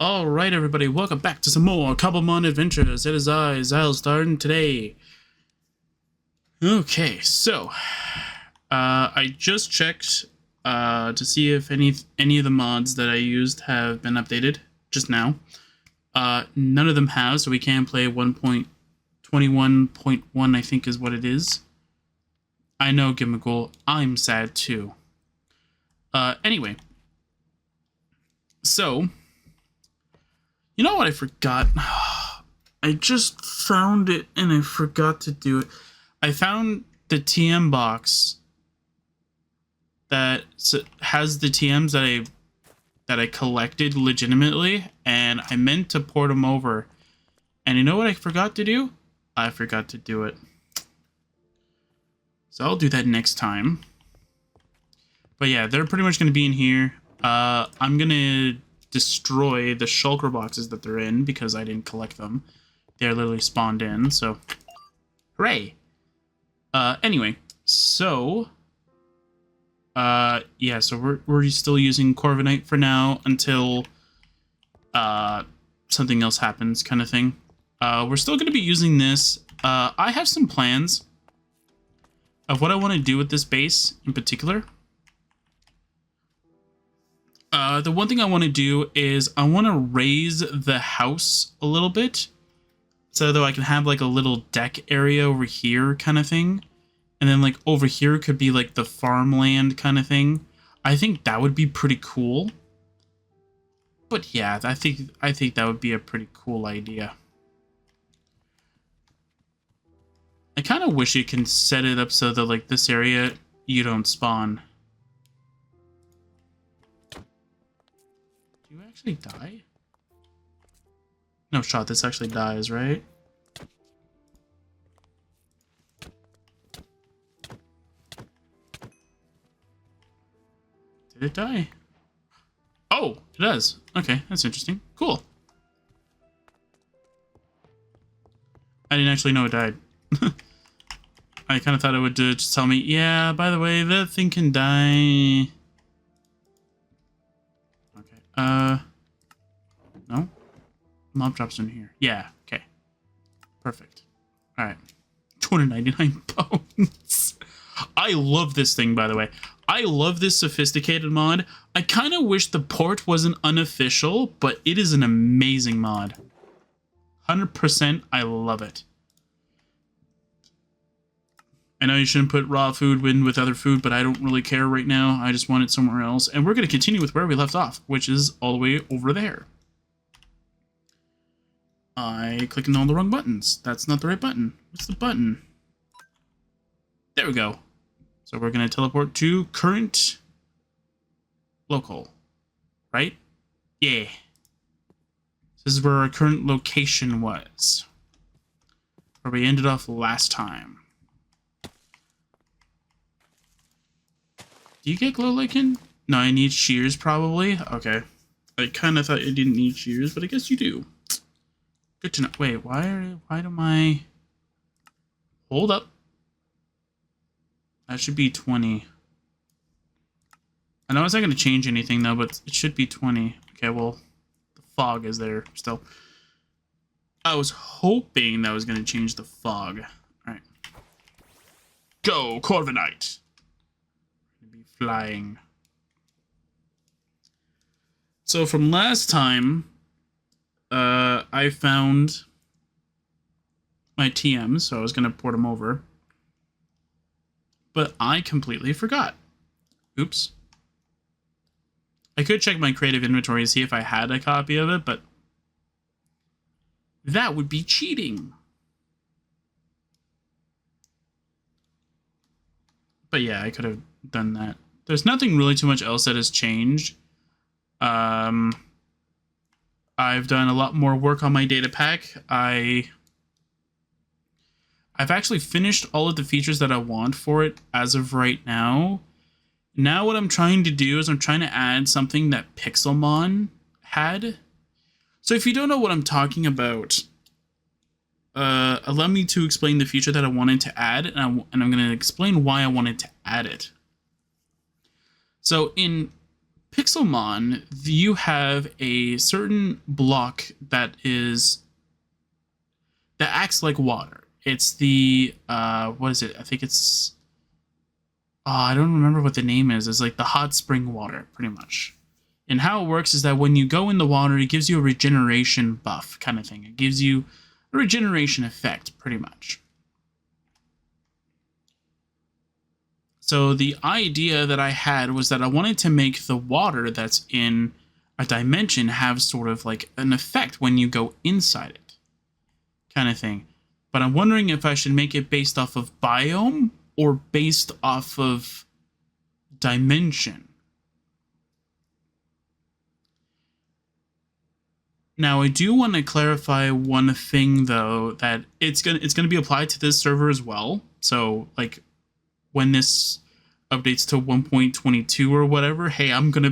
Alright everybody, welcome back to some more Cobblemon adventures. It is I, Xilestar, and today... Okay, so... I just checked to see if any of the mods that I used have been updated just now. None of them have, so we can play 1.21.1, I think is what it is. I know, Gimmickle, I'm sad too. Anyway. So... You know what I forgot? I just found it and I forgot to do it. I found the TM box that has the TMs that I collected legitimately, and I meant to port them over. And you know what I forgot to do? I forgot to do it. So I'll do that next time. But yeah, they're pretty much going to be in here. I'm going to destroy the shulker boxes that they're in because I didn't collect them. They're literally spawned in, so hooray. Anyway, so yeah, so we're still using Corviknight for now until something else happens, kind of thing. We're still going to be using this. I have some plans of what I want to do with this base in particular. The one thing I want to do is I want to raise the house a little bit so that I can have like a little deck area over here kind of thing. And then like over here could be like the farmland kind of thing. I think that would be pretty cool. But yeah, I think that would be a pretty cool idea. I kind of wish you can set it up so that like this area you don't spawn. Do you actually die? No shot, this actually dies, right? Did it die? Oh, it does. Okay, that's interesting. Cool. I didn't actually know it died. I kind of thought it would just tell me, yeah, by the way, that thing can die. No? Mob drops in here. Yeah, okay. Perfect. Alright. 299 bones. I love this thing, by the way. I love this sophisticated mod. I kind of wish the port wasn't unofficial, but it is an amazing mod. 100% I love it. I know you shouldn't put raw food in with other food, but I don't really care right now. I just want it somewhere else. And we're going to continue with where we left off, which is all the way over there. I clicked on all the wrong buttons. That's not the right button. What's the button? There we go. So we're going to teleport to current local, right? Yeah. This is where our current location was, where we ended off last time. Do you get glow lichen? No, I need shears probably. Okay. I kind of thought you didn't need shears, but I guess you do. Good to know. Wait, why do my... Hold up. That should be 20. I know it's not going to change anything though, but it should be 20. Okay, well, the fog is there still. I was hoping that was going to change the fog. Alright. Go, Corviknight! Flying. So from last time, I found my TMs, so I was going to port them over. But I completely forgot. Oops. I could check my creative inventory to see if I had a copy of it, but that would be cheating. But yeah, I could have done that. There's nothing really too much else that has changed. I've done a lot more work on my data pack. I've actually finished all of the features that I want for it as of right now. Now what I'm trying to do is I'm trying to add something that Pixelmon had. So if you don't know what I'm talking about, allow me to explain the feature that I wanted to add, and I'm going to explain why I wanted to add it. So in Pixelmon, you have a certain block that acts like water. It's the what is it? I think it's I don't remember what the name is. It's like the hot spring water, pretty much. And how it works is that when you go in the water, it gives you a regeneration buff kind of thing. It gives you a regeneration effect, pretty much. So the idea that I had was that I wanted to make the water that's in a dimension have sort of like an effect when you go inside it, kind of thing. But I'm wondering if I should make it based off of biome or based off of dimension. Now, I do want to clarify one thing, though, that it's gonna be applied to this server as well. So, like, when this updates to 1.22 or whatever, hey, I'm gonna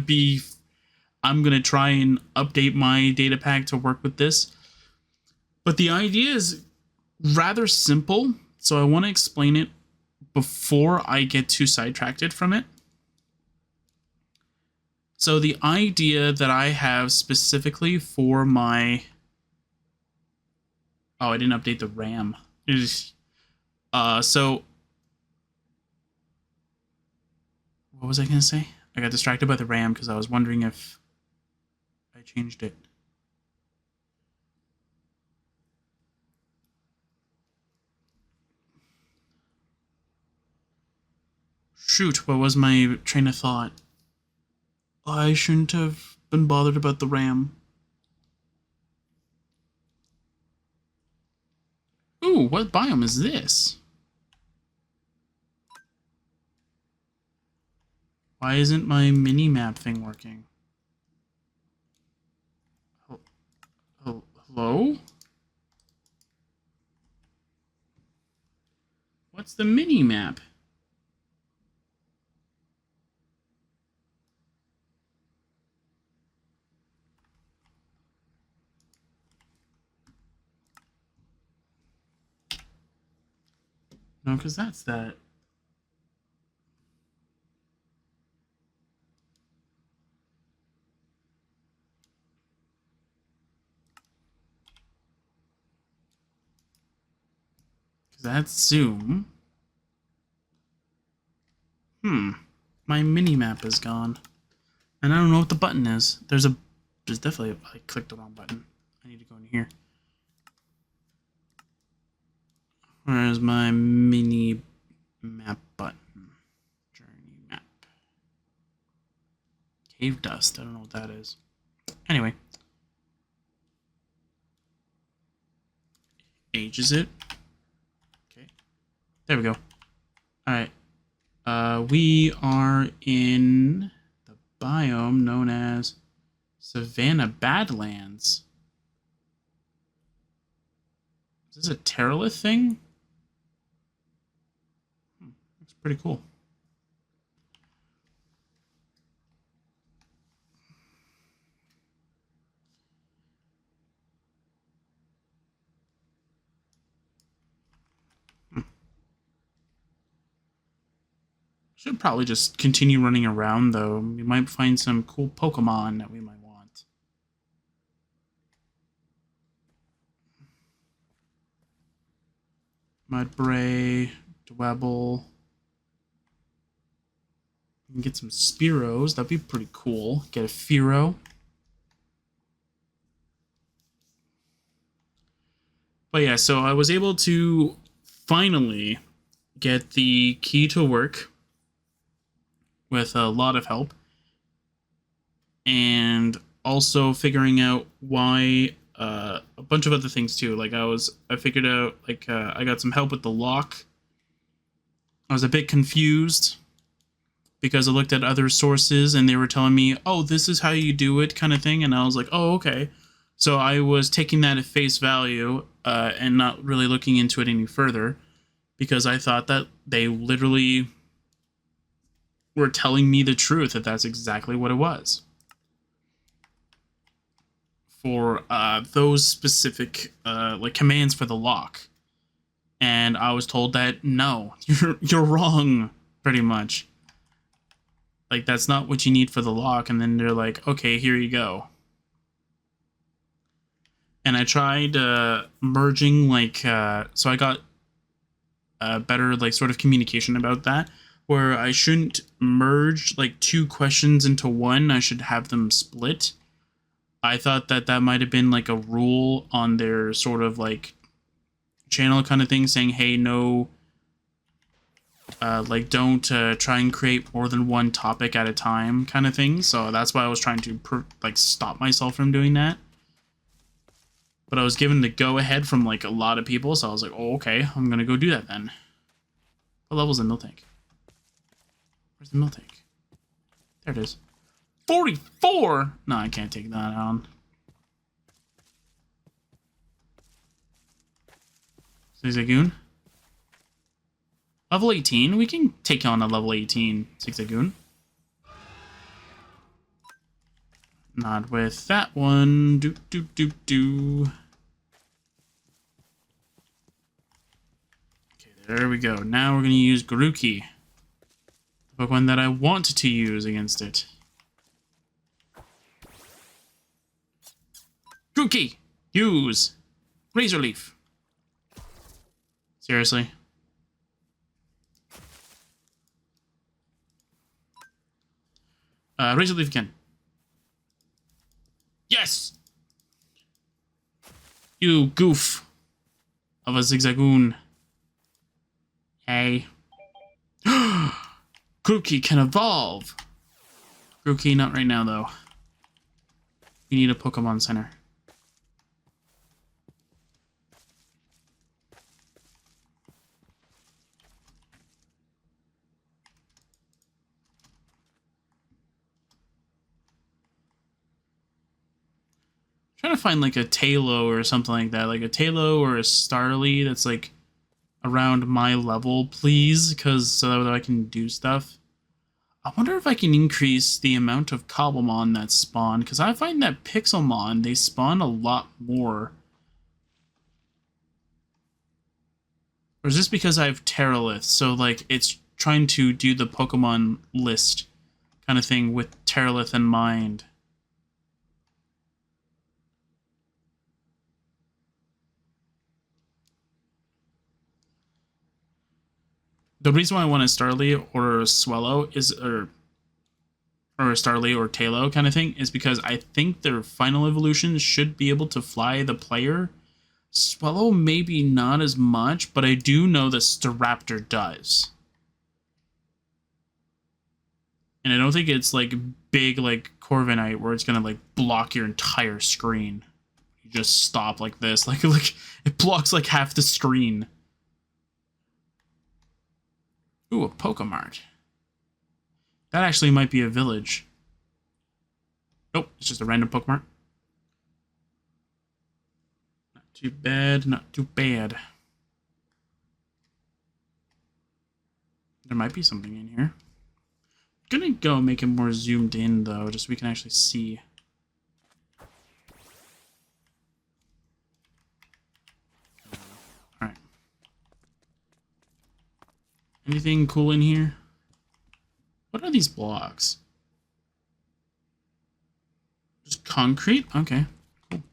try and update my data pack to work with this. But the idea is rather simple, so I want to explain it before I get too sidetracked from it. So the idea that I have specifically for my... Oh, I didn't update the RAM. So... What was I going to say? I got distracted by the RAM because I was wondering if I changed it. Shoot, what was my train of thought? I shouldn't have been bothered about the RAM. Ooh, what biome is this? Why isn't my mini-map thing working? Hello? What's the mini-map? No, because that's that. Because that's zoom. My mini-map is gone. And I don't know what the button is. There's definitely I clicked the wrong button. I need to go in here. Where's my mini map button? Journey map. Cave dust. I don't know what that is. Anyway. Age is it? Okay. There we go. Alright. We are in the biome known as Savannah Badlands. Is this a Terralith thing? Looks pretty cool. Should probably just continue running around, though. We might find some cool Pokemon that we might want. Mudbray, Dwebble. We can get some Spearows. That'd be pretty cool. Get a Fearow. But yeah, so I was able to finally get the key to work with a lot of help. And also figuring out why a bunch of other things too. Like I figured out, like, I got some help with the lock. I was a bit confused because I looked at other sources and they were telling me, oh, this is how you do it, kind of thing. And I was like, oh, okay. So I was taking that at face value and not really looking into it any further because I thought that they literally were telling me the truth, that that's exactly what it was. For those specific like commands for the lock. And I was told that no, you're wrong, pretty much. Like, that's not what you need for the lock. And then they're like, okay, here you go. And I tried merging, like, so I got better, like, sort of communication about that, where I shouldn't merge, like, 2 questions into one. I should have them split. I thought that that might have been, like, a rule on their sort of, like, channel kind of thing, saying, hey, no, like, don't try and create more than one topic at a time kind of thing. So that's why I was trying to, like, stop myself from doing that. But I was given the go-ahead from, like, a lot of people, so I was like, oh, okay, I'm gonna go do that then. What level's the milk tank? Where's the milk tank? There it is. 44! No, I can't take that on. Zigzagoon? Level 18? We can take on a level 18 Zigzagoon. Not with that one. Do. Okay, there we go. Now we're going to use Grookey. The Pokemon that I want to use against it. Grookey! Use! Razor Leaf. Seriously? Razor Leaf again. Yes! You goof of a Zigzagoon. Hey. Grookey can evolve. Grookey, not right now, though. We need a Pokemon Center. Trying to find like a Talo or something like that, like a Talo or a Starly that's like around my level, please, because so that I can do stuff. I wonder if I can increase the amount of Cobblemon that spawn, because I find that Pixelmon, they spawn a lot more. Or is this because I have Terralith, so like it's trying to do the Pokemon list kind of thing with Terralith in mind? The reason why I want a Starly or a Swellow is, or a Starly or Talo kind of thing, is because I think their final evolution should be able to fly the player. Swellow maybe not as much, but I do know that Staraptor does. And I don't think it's like big like Corviknight where it's gonna like block your entire screen. You just stop like this, like it blocks like half the screen. Ooh, a Pokemart. That actually might be a village. Nope, it's just a random Pokemart. Not too bad, not too bad. There might be something in here. I'm gonna go make it more zoomed in, though, just so we can actually see. Alright. Anything cool in here? What are these blocks? Just concrete? Okay, cool.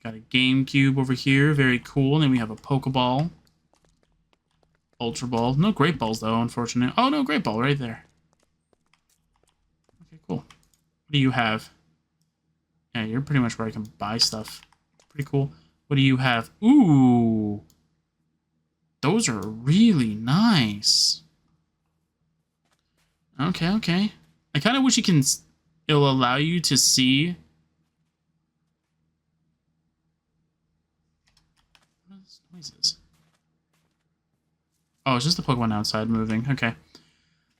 Got a GameCube over here, very cool. And then we have a Pokeball. Ultra Ball. No Great Balls, though, unfortunately. Oh, no, Great Ball right there. Okay, cool. What do you have? Yeah, you're pretty much where I can buy stuff. Pretty cool. What do you have? Ooh! Those are really nice. Okay, okay. I kind of wish it'll allow you to see. What are those noises? Oh, it's just the Pokemon outside moving. Okay.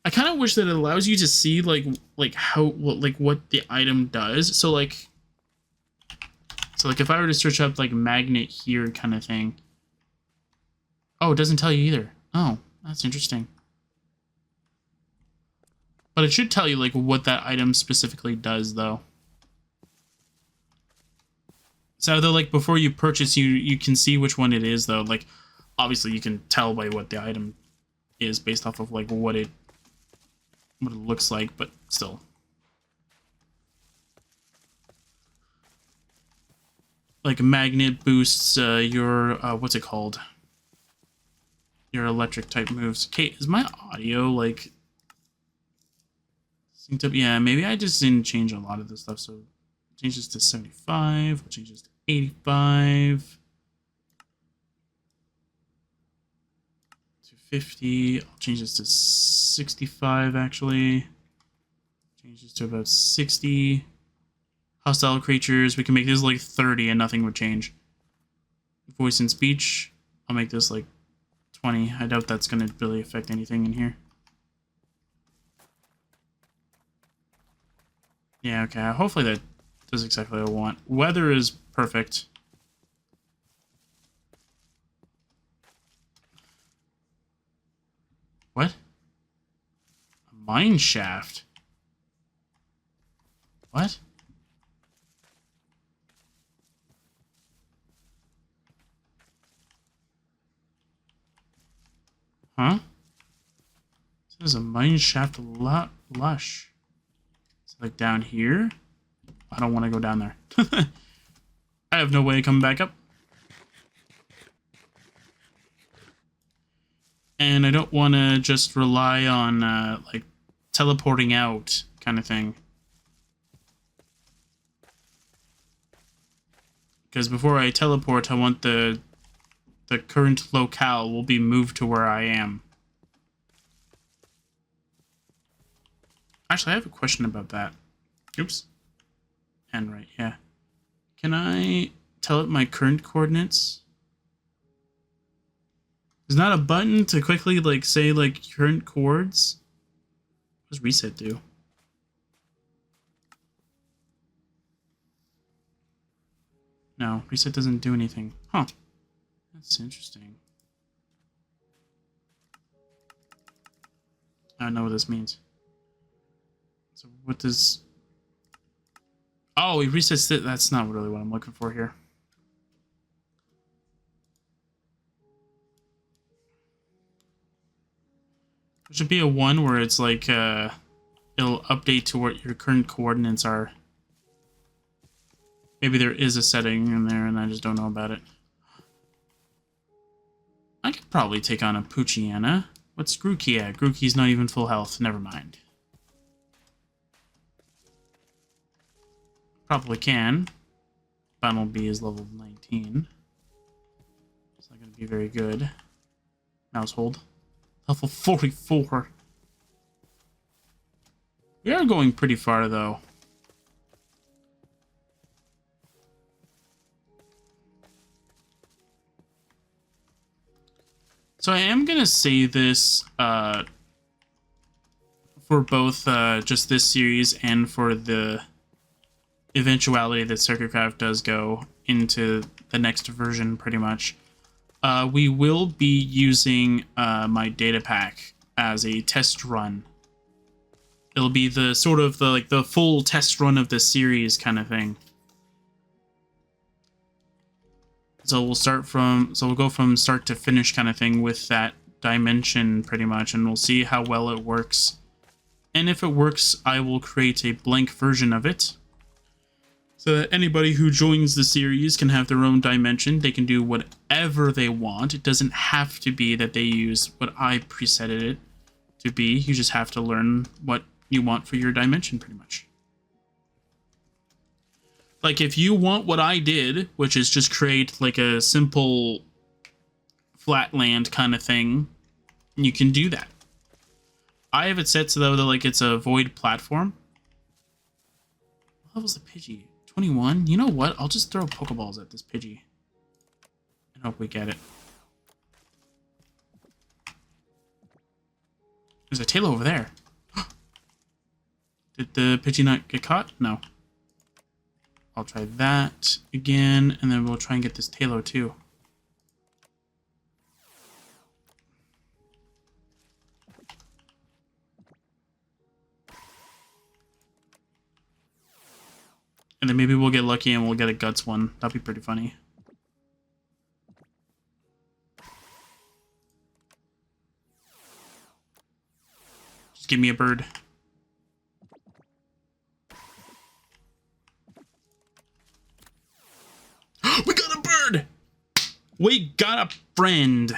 I kind of wish that it allows you to see like what the item does. So like if I were to search up like magnet here kind of thing. Oh, it doesn't tell you either. Oh, that's interesting. But it should tell you like what that item specifically does, though. So though, like before you purchase, you can see which one it is, though. Like obviously you can tell by what the item is based off of like what it what it looks like, but still. Like a magnet boosts your what's it called? Your electric type moves. Okay, is my audio like synced up? Yeah, maybe I just didn't change a lot of this stuff. So change this to 75. We'll change this to 85. To 50. I'll change this to 65 actually. Change this to about 60. Hostile creatures. We can make this like 30 and nothing would change. Voice and speech. I'll make this like 20. I doubt that's going to really affect anything in here. Yeah, okay. Hopefully that does exactly what I want. Weather is perfect. What? A mine shaft? What? Huh? This is a mine shaft lush. It's like down here. I don't want to go down there. I have no way of coming back up. And I don't want to just rely on like teleporting out kind of thing. Because before I teleport, I want the current locale will be moved to where I am. Actually, I have a question about that. Oops. And right, yeah. Can I tell it my current coordinates? There's not a button to quickly, like, say, like, current coords? What does reset do? No, reset doesn't do anything. Huh. That's interesting. I don't know what this means. So what does... Oh, he resets it. That's not really what I'm looking for here. There should be a one where it's like, it'll update to what your current coordinates are. Maybe there is a setting in there and I just don't know about it. I could probably take on a Poochiana. What's Grookey at? Grookey's not even full health. Never mind. Probably can. Bumblebee is level 19. It's not going to be very good. Mousehold. Level 44. We are going pretty far, though. So I am going to say this for both just this series and for the eventuality that Circuitcraft does go into the next version, pretty much. We will be using my data pack as a test run. It'll be the sort of the full test run of the series kind of thing. So we'll go from start to finish kind of thing with that dimension pretty much, and we'll see how well it works. And if it works, I will create a blank version of it, so that anybody who joins the series can have their own dimension. They can do whatever they want. It doesn't have to be that they use what I preset it to be. You just have to learn what you want for your dimension, pretty much. Like, if you want what I did, which is just create, like, a simple flatland kind of thing, you can do that. I have it set so that, like, it's a void platform. What level's the Pidgey? 21? You know what? I'll just throw Pokeballs at this Pidgey and hope we get it. There's a Taillow over there. Did the Pidgey not get caught? No. I'll try that again, and then we'll try and get this Taillow too. And then maybe we'll get lucky and we'll get a Guts one. That'd be pretty funny. Just give me a bird. We got a friend.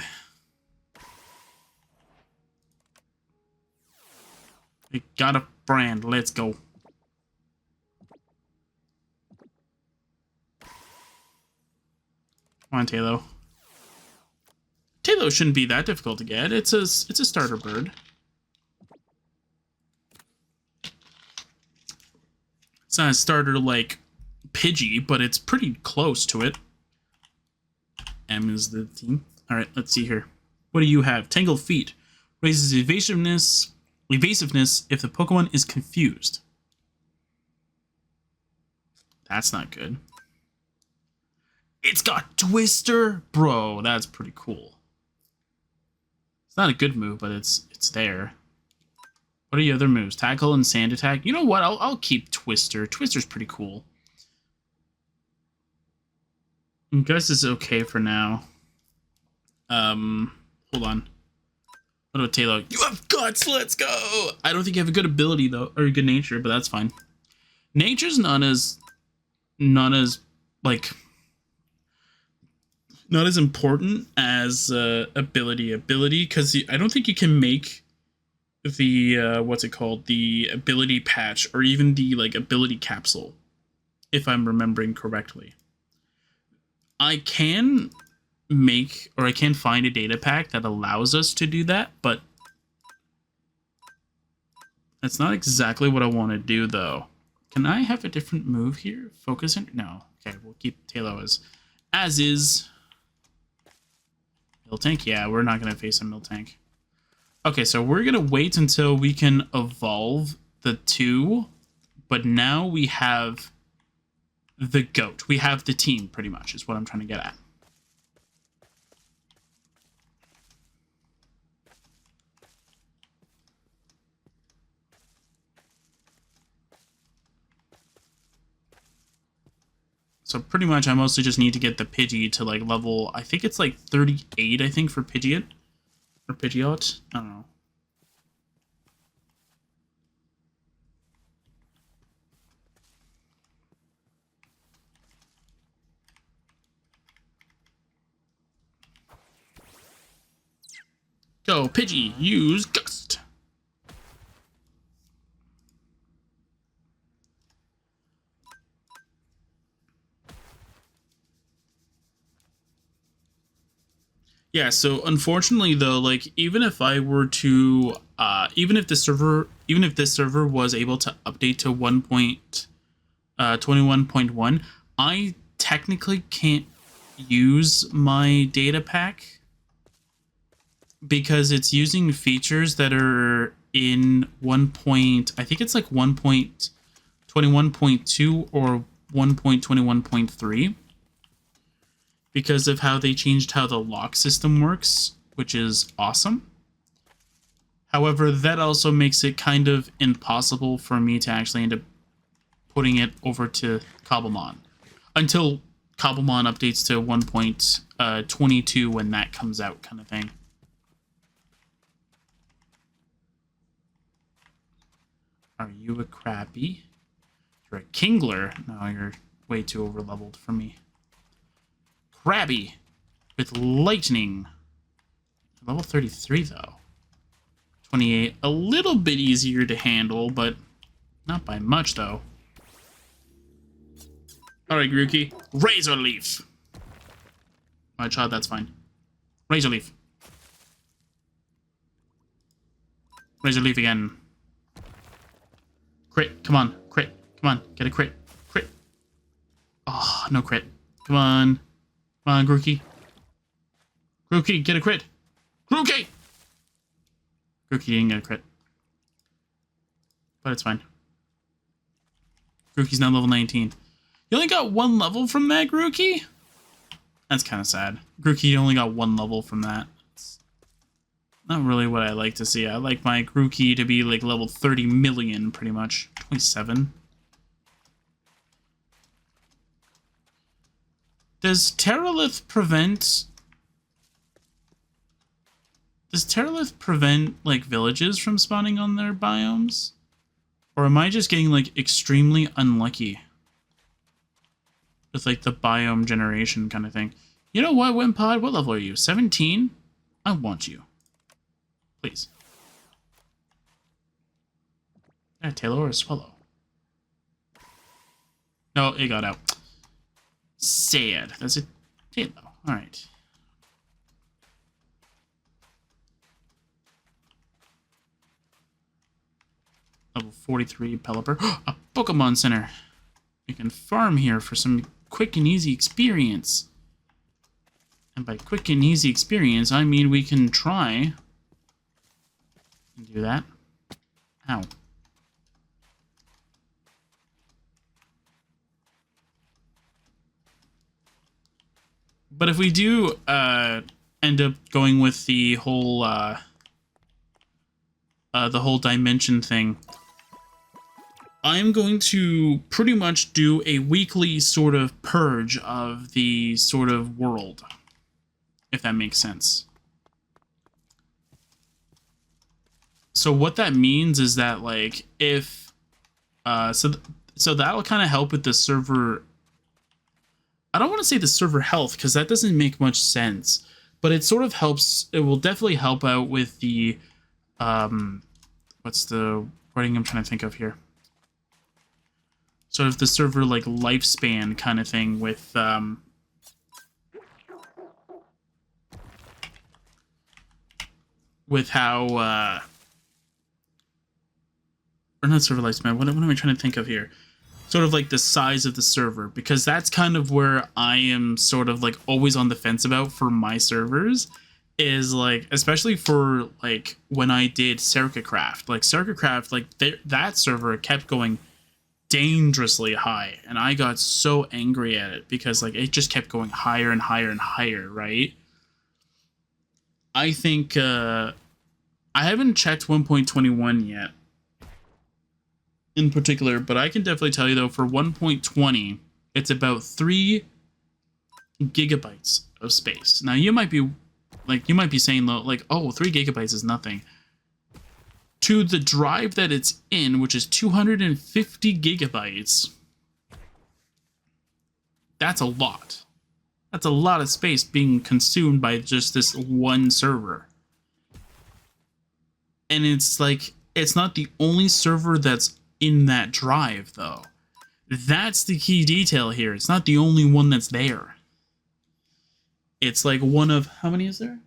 We got a friend. Let's go. Come on, Talo. Talo shouldn't be that difficult to get. It's a starter bird. It's not a starter like Pidgey, but it's pretty close to it. M is the team. All right, let's see here. What do you have? Tangled Feet raises evasiveness if the Pokemon is confused. That's not good. It's got Twister, bro. That's pretty cool. It's not a good move, but it's there. What are your other moves? Tackle and Sand Attack. You know what? I'll keep Twister. Twister's pretty cool. I guess it's okay for now. Hold on. What about Taylor? You have guts. Let's go. I don't think you have a good ability though, or a good nature, but that's fine. Nature's not as like. Not as important as ability, because I don't think you can make the what's it called, the ability patch or even the like ability capsule, if I'm remembering correctly. I can make, or I can find a data pack that allows us to do that, but that's not exactly what I want to do though. Can I have a different move here? Focus in? No. Okay, we'll keep Talo as is. Miltank? Yeah, we're not going to face a Miltank. Okay, so we're going to wait until we can evolve the two, but now we have the GOAT. We have the team, pretty much, is what I'm trying to get at. So pretty much I mostly just need to get the Pidgey to like level, I think it's like 38, I think, for Pidgeot. Or Pidgeot. I don't know. Go, Pidgey, use Gust. Yeah, so unfortunately though, like even if I were to even if this server was able to update to 1.21.1, I technically can't use my data pack because it's using features that are in I think it's like 1.21.2 or 1.21.3. because of how they changed how the lock system works, which is awesome. However, that also makes it kind of impossible for me to actually end up putting it over to Cobblemon until Cobblemon updates to 1.22 when that comes out, kind of thing. Are you a Krabby? You're a Kingler. No, you're way too overleveled for me. Krabby with lightning. Level 33 though. 28, a little bit easier to handle, but not by much though. Alright, Grookey. Razor Leaf. My child, that's fine. Razor Leaf. Razor Leaf again. Crit, come on, crit. Come on, get a crit. Crit. Oh, no crit. Come on. Come on, Grookey. Grookey, get a crit. Grookey! Grookey didn't get a crit. But it's fine. Grookey's now level 19. You only got one level from that, Grookey? That's kind of sad. Grookey only got one level from that. It's not really what I like to see. I like my Grookey to be like level 30 million, pretty much. 27. Does Terralith prevent like villages from spawning on their biomes? Or am I just getting like extremely unlucky with like the biome generation kind of thing? You know what, Wimpod? What level are you? 17? I want you. Please. A tailor or a swallow? No, it got out. Sad. That's a tailor. Alright. Level 43 Pelipper. A Pokemon Center. We can farm here for some quick and easy experience. And by quick and easy experience, I mean we can try and do that. Ow. But if we do end up going with the whole dimension thing, I'm going to pretty much do a weekly sort of purge of the sort of world, if that makes sense. So what that means is that, like, if so that'll kind of help with the server. I don't want to say the server health, because that doesn't make much sense, but it sort of helps. It will definitely help out with the what's the wording I'm trying to think of here? Sort of the server, like, lifespan kind of thing with how or not server lifespan. What am I trying to think of here? Sort of like the size of the server, because that's kind of where I am sort of like always on the fence about for my servers, is like, especially for like when I did Craft, like that server kept going dangerously high, and I got so angry at it because like it just kept going higher and higher and higher, right? I think I haven't checked 1.21 yet in particular, but I can definitely tell you though, for 1.20, it's about 3 gigabytes of space. Now you might be saying like, oh, 3 gigabytes is nothing. To the drive that it's in, which is 250 gigabytes, that's a lot. That's a lot of space being consumed by just this one server. And it's like, it's not the only server that's in that drive, though. That's the key detail here. It's not the only one that's there. It's like one of, how many is there?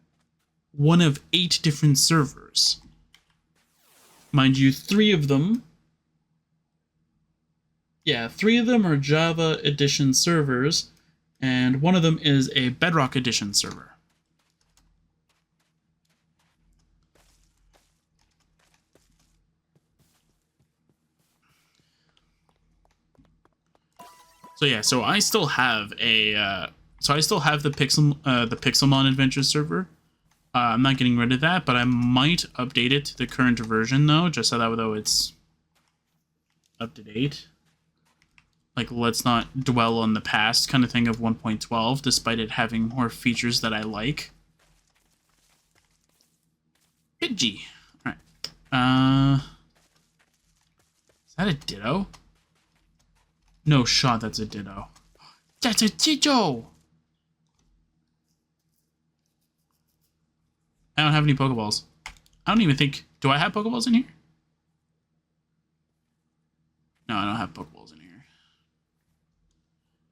One of 8 different servers. Mind you, 3 of them... Yeah, 3 of them are Java Edition servers, and one of them is a Bedrock Edition server. So yeah, so I still have a the Pixelmon Adventure server. I'm not getting rid of that, but I might update it to the current version though, just so that though it's up to date. Like, let's not dwell on the past kind of thing of 1.12, despite it having more features that I like. Pidgey. Alright. Is that a Ditto? No shot that's a Ditto. That's a Ditto! I don't have any Pokeballs. I don't even think... Do I have Pokeballs in here? No, I don't have Pokeballs in here.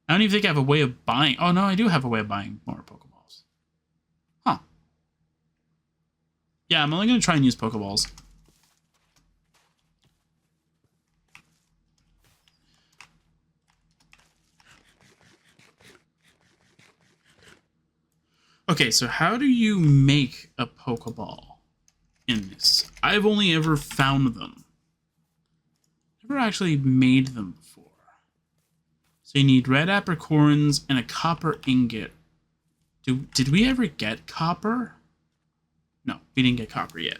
I don't even think I have a way of buying... Oh, no, I do have a way of buying more Pokeballs. Huh. Yeah, I'm only going to try and use Pokeballs. Okay, so how do you make a Pokeball in this? I've only ever found them. Never actually made them before. So you need red apricorns and a copper ingot. Did we ever get copper? No, we didn't get copper yet.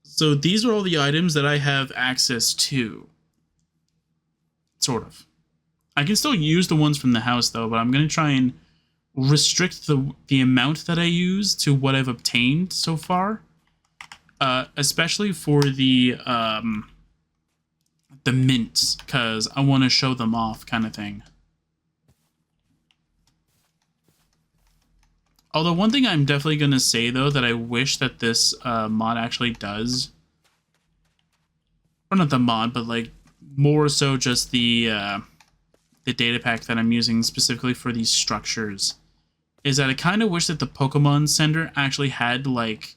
So these are all the items that I have access to. Sort of. I can still use the ones from the house though, but I'm going to try and restrict the amount that I use to what I've obtained so far, especially for the mints, because I want to show them off kind of thing. Although one thing I'm definitely going to say, though, that I wish that this mod actually does, or not the mod, but like more so just the data pack that I'm using specifically for these structures, is that I kind of wish that the Pokemon Center actually had like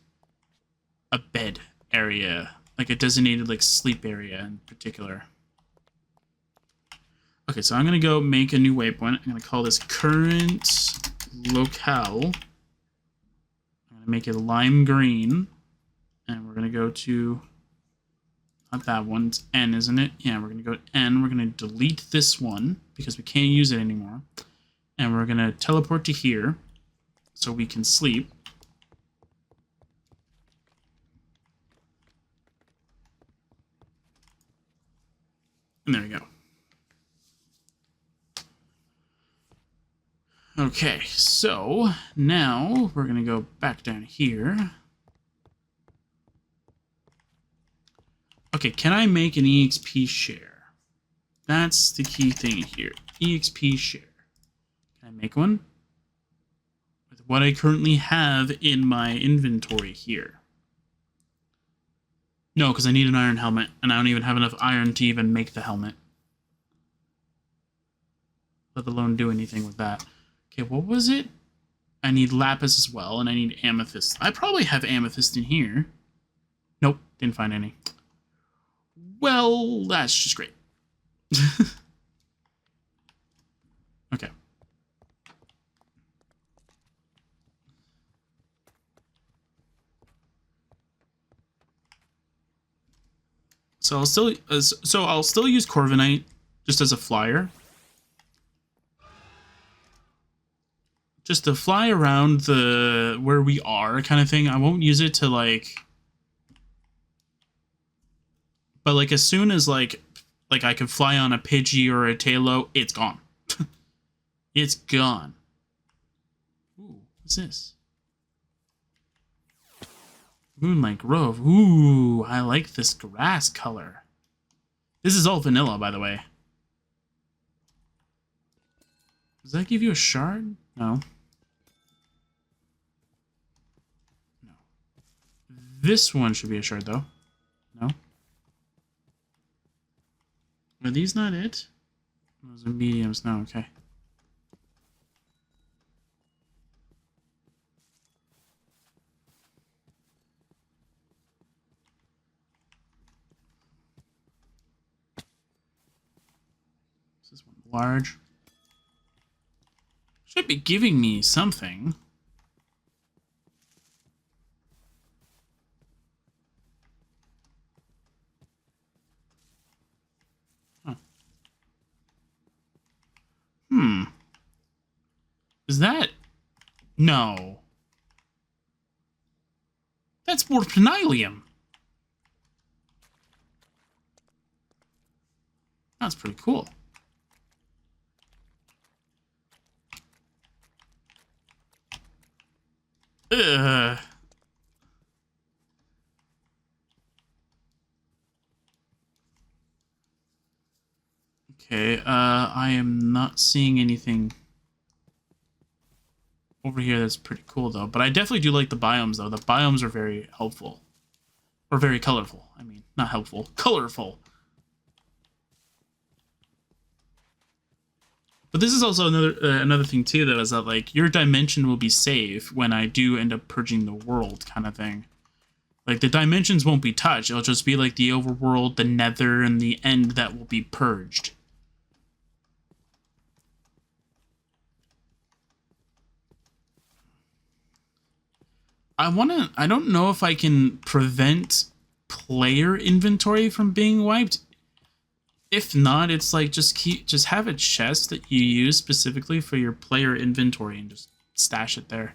a bed area, like a designated like sleep area in particular. Okay, so I'm going to go make a new waypoint. I'm going to call this current locale. I'm going to make it lime green. And we're going to go to, not that one, it's N, isn't it? Yeah, we're going to go to N. We're going to delete this one because we can't use it anymore. And we're going to teleport to here so we can sleep. And there we go. Okay, so now we're going to go back down here. Okay, can I make an EXP share? That's the key thing here. EXP share. Can I make one? With what I currently have in my inventory here. No, because I need an iron helmet, and I don't even have enough iron to even make the helmet. Let alone do anything with that. Okay, what was it? I need lapis as well, and I need amethyst. I probably have amethyst in here. Nope, didn't find any. Well, that's just great. Okay. So I'll still use Corviknight just as a flyer. Just to fly around the where we are kind of thing. I won't use it to like, but like as soon as like I could fly on a Pidgey or a Tailo, it's gone. It's gone. Ooh, what's this? Moonlight Grove. Ooh, I like this grass color. This is all vanilla, by the way. Does that give you a shard? No. No. This one should be a shard, though. No. Are these not it? Those are mediums. No, okay. This is one large. Should be giving me something. Huh. Is that... No. That's more Penilium. That's pretty cool. Ugh. Okay, I am not seeing anything over here that's pretty cool, though. But I definitely do like the biomes, though. The biomes are very helpful. Or very colorful. I mean, not helpful. Colorful. But this is also another thing, too, though, is that, like, your dimension will be safe when I do end up purging the world kind of thing. Like, the dimensions won't be touched. It'll just be, like, the overworld, the nether, and the end that will be purged. I don't know if I can prevent player inventory from being wiped. If not, it's like just have a chest that you use specifically for your player inventory and just stash it there.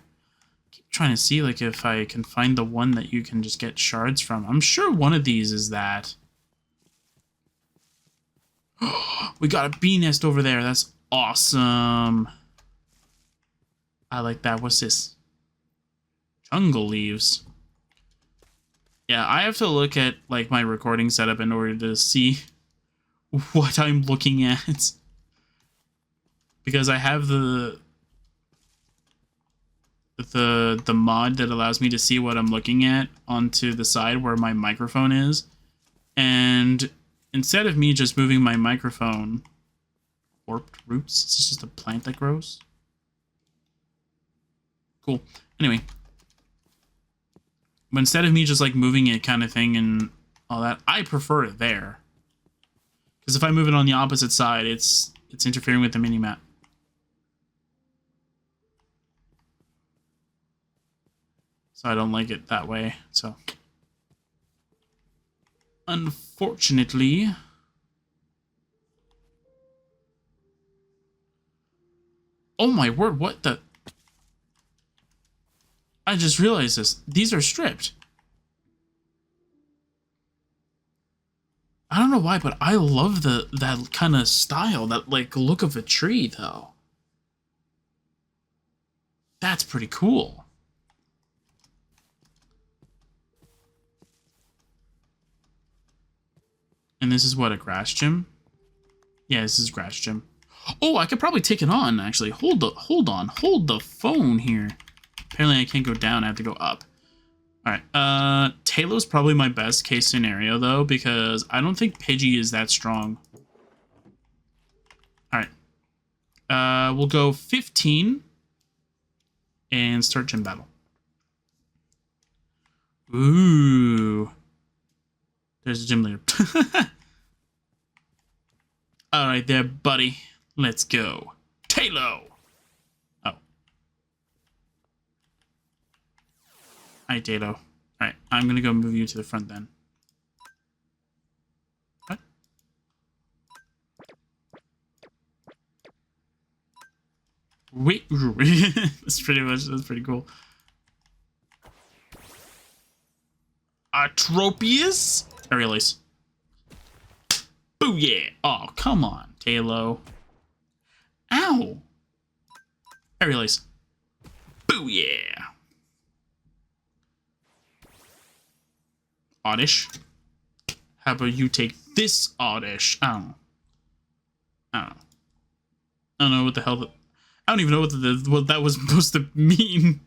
Keep trying to see like if I can find the one that you can just get shards from. I'm sure one of these is that. We got a bee nest over there. That's awesome. I like that. What's this? Jungle leaves. Yeah, I have to look at like my recording setup in order to see what I'm looking at. Because I have the... the mod that allows me to see what I'm looking at onto the side where my microphone is. And instead of me just moving my microphone, warped roots, it's just a plant that grows. Cool. Anyway, but instead of me just like moving it kind of thing and all that, I prefer it there. Because if I move it on the opposite side, it's interfering with the minimap. So I don't like it that way. So unfortunately, oh my word, what the? I just realized this. These are stripped. I don't know why, but I love that kind of style, that like look of a tree though. That's pretty cool. And this is what, a grass gym? Yeah, this is grass gym. Oh, I could probably take it on actually. Hold the phone here. Apparently I can't go down, I have to go up. Alright, Taylor's probably my best case scenario though, because I don't think Pidgey is that strong. Alright. We'll go 15 and start gym battle. Ooh. There's a gym leader. Alright there, buddy. Let's go. Taylor! Oh. Alright, Taylor. Alright, I'm gonna go move you to the front then. What? Wait. that's pretty cool. Atropius? Aerialise. Booyah! Oh, come on, Taylor. Ow! Aerialise. Booyah! Oddish. How about you take this, Oddish? I don't know. I don't know what the hell that... I don't even know what that was supposed to mean,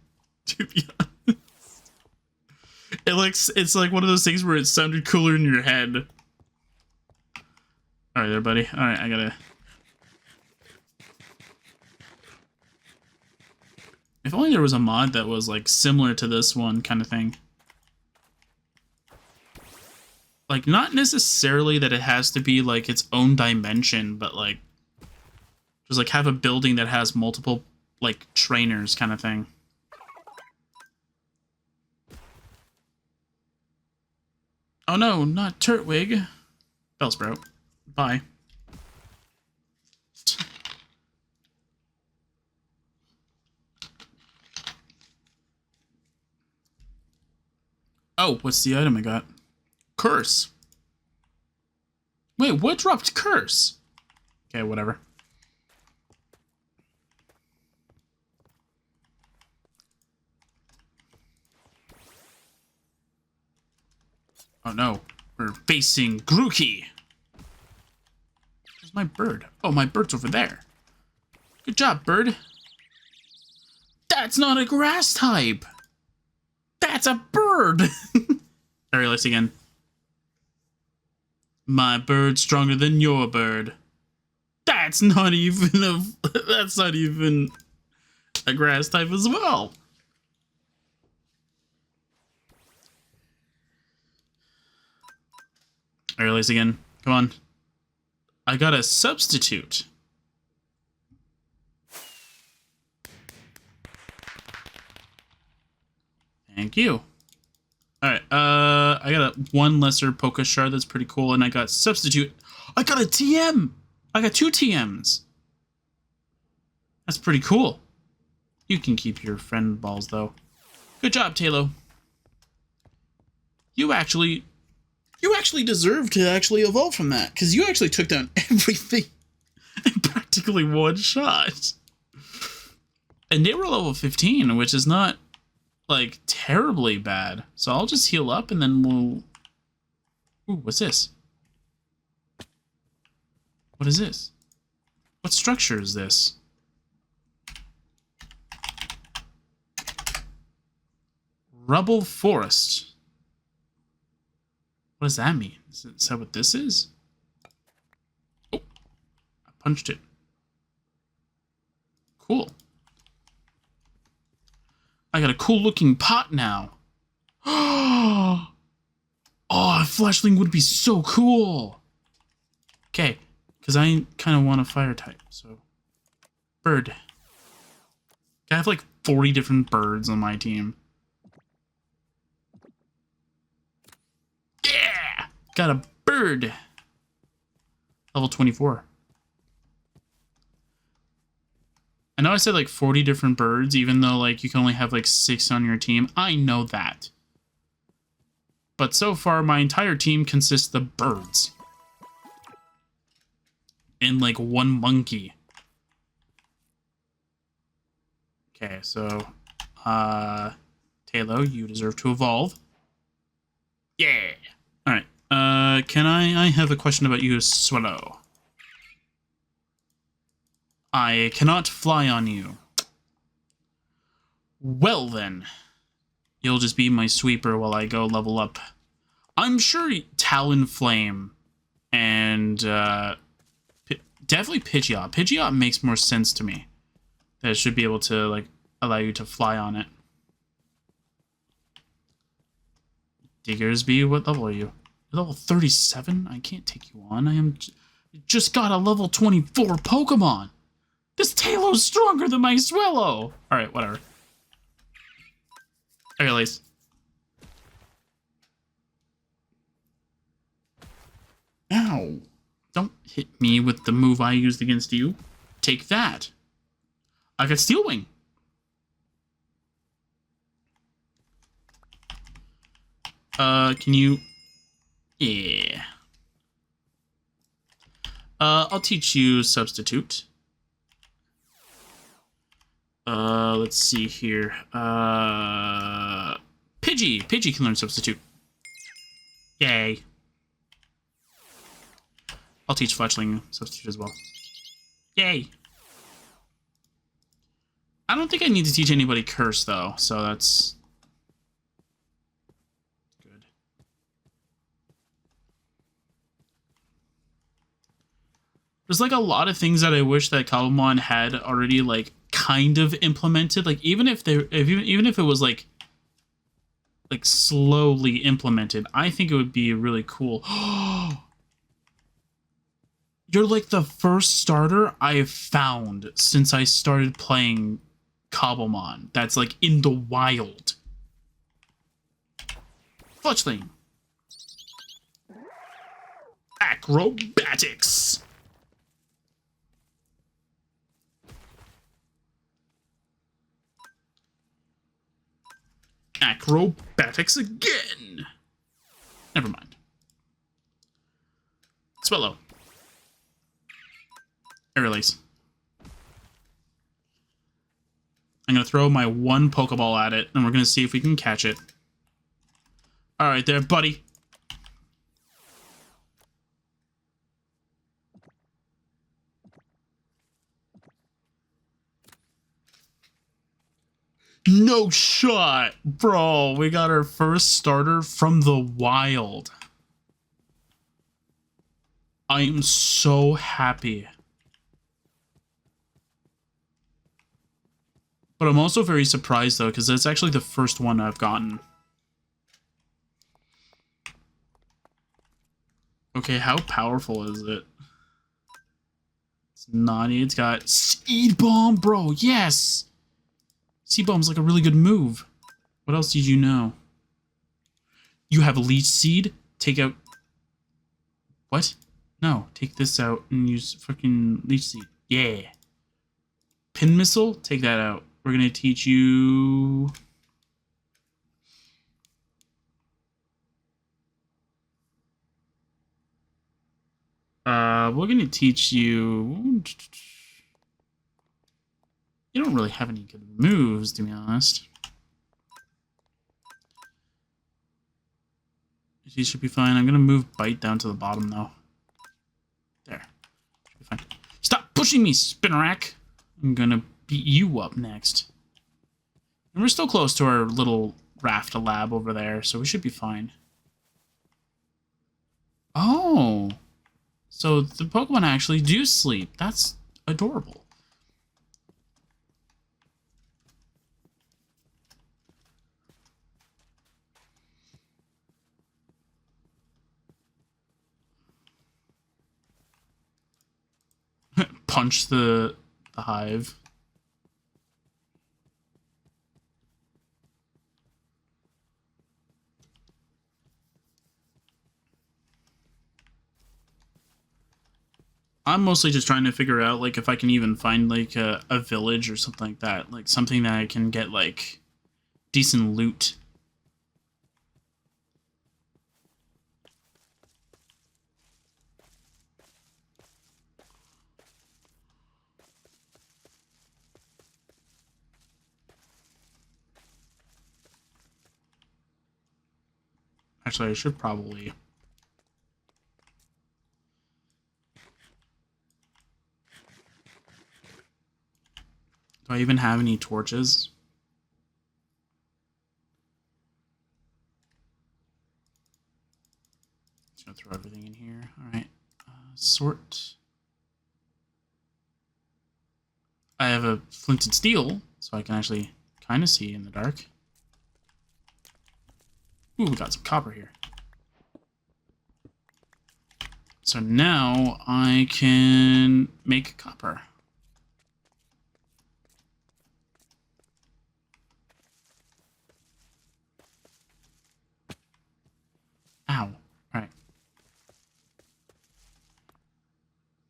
to be honest. It's like one of those things where it sounded cooler in your head. Alright there, buddy. Alright, I gotta... If only there was a mod that was like similar to this one kind of thing. Like, not necessarily that it has to be like its own dimension, but like just like have a building that has multiple like trainers kind of thing. Oh no, not Turtwig. Bellsprout. Bye. Oh, what's the item I got? Curse. Wait, what dropped Curse? Okay, whatever. Oh no, we're facing Grookey. Where's my bird? Oh, my bird's over there. Good job, bird. That's not a grass type. That's a bird. Aerialise again. My bird's stronger than your bird. That's not even a grass type as well. Aerialise again. Come on. I got a substitute. Thank you. Alright, I got one lesser Poké Shard that's pretty cool, and I got substitute. I got a TM! I got 2 TMs. That's pretty cool. You can keep your friend balls, though. Good job, Taylor. You actually deserve to actually evolve from that, because you actually took down everything in practically one shot. And they were level 15, which is not like terribly bad. So I'll just heal up and then we'll... Ooh, what's this? What is this? What structure is this? Rubble Forest. What does that mean? Is that what this is? Oh, I punched it. Cool. I got a cool looking pot now. Oh, a fleshling would be so cool. Okay, because I kind of want a fire type, so. Bird. I have like 40 different birds on my team. Yeah! Got a bird. Level 24. I know I said like 40 different birds, even though like you can only have like 6 on your team. I know that. But so far, my entire team consists of birds. And like 1 monkey. Okay, so, Talo, you deserve to evolve. Yeah! Alright, can I have a question about you, Swallow. I cannot fly on you. Well then, you'll just be my sweeper while I go level up. I'm sure Talonflame and, definitely Pidgeot. Pidgeot makes more sense to me. That it should be able to, like, allow you to fly on it. Diggersby, what level are you? You're level 37? I can't take you on. I am just got a level 24 Pokemon. This Talo's stronger than my Swellow. Alright, whatever. Okay, Lace. Ow. Don't hit me with the move I used against you. Take that. I got Steel Wing. Can you... Yeah. I'll teach you Substitute. Let's see here. Pidgey. Pidgey can learn Substitute. Yay. I'll teach Fletchling Substitute as well. Yay. I don't think I need to teach anybody Curse, though, so that's good. There's, like, a lot of things that I wish that Cobblemon had already, like, kind of implemented. Like, even if it was, like, slowly implemented, I think it would be really cool. You're, like, the first starter I've found since I started playing Cobblemon that's like in the wild. Fletchling. Acrobatics. Acrobatics again. Never mind. Swallow. Air Release. I'm going to throw my 1 Pokeball at it, and we're going to see if we can catch it. Alright there, buddy. No shot! Bro, we got our first starter from the wild. I am so happy. But I'm also very surprised, though, because it's actually the first one I've gotten. Okay, how powerful is it? It's naughty. It's got Seed Bomb, bro. Yes! Seed Bomb's like a really good move. What else did you know? You have Leech Seed. Take out... What? No, take this out and use fucking Leech Seed. Yeah. Pin Missile. Take that out. We're going to teach you... we're going to teach you... You don't really have any good moves, to be honest. These should be fine. I'm going to move Bite down to the bottom, though. There. Should be fine. Stop pushing me, Spinnerack! I'm going to beat you up next. And we're still close to our little raft a lab over there, so we should be fine. Oh, so the Pokemon actually do sleep. That's adorable. Punch the hive. I'm mostly just trying to figure out, like, if I can even find, like, a village or something like that. Like, something that I can get, like, decent loot. Actually, I should probably... Do I even have any torches? Just gonna throw everything in here. Alright. Sort. I have a flint and steel, so I can actually kind of see in the dark. Ooh, we got some copper here. So now I can make copper. Ow. Alright.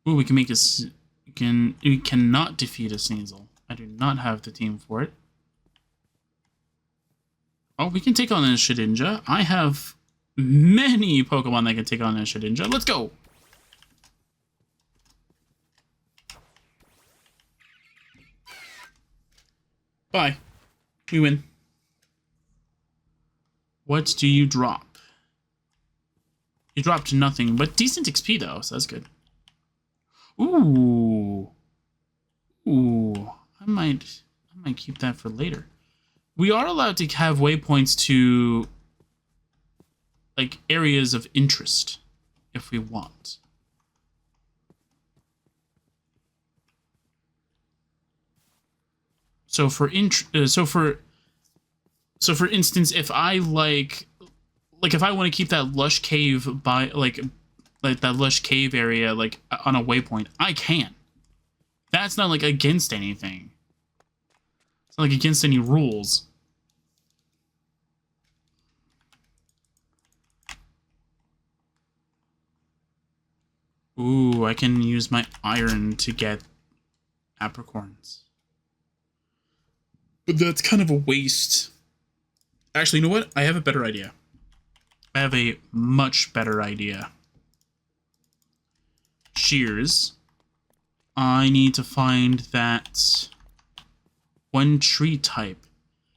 Ooh, we can make this. We cannot defeat a Sneasel. I do not have the team for it. Oh, we can take on a Shedinja. I have many Pokemon that can take on a Shedinja. Let's go! Bye. We win. What do you drop? You dropped nothing, but decent XP though, so that's good. Ooh. Ooh. I might keep that for later. We are allowed to have waypoints to, like, areas of interest if we want. So for instance, if I like if I want to keep that lush cave by like that lush cave area like on a waypoint, I can. That's not like against anything. It's not like against any rules. Ooh, I can use my iron to get apricorns. But that's kind of a waste. Actually, you know what? I have a better idea. I have a much better idea. Shears. I need to find that one tree type.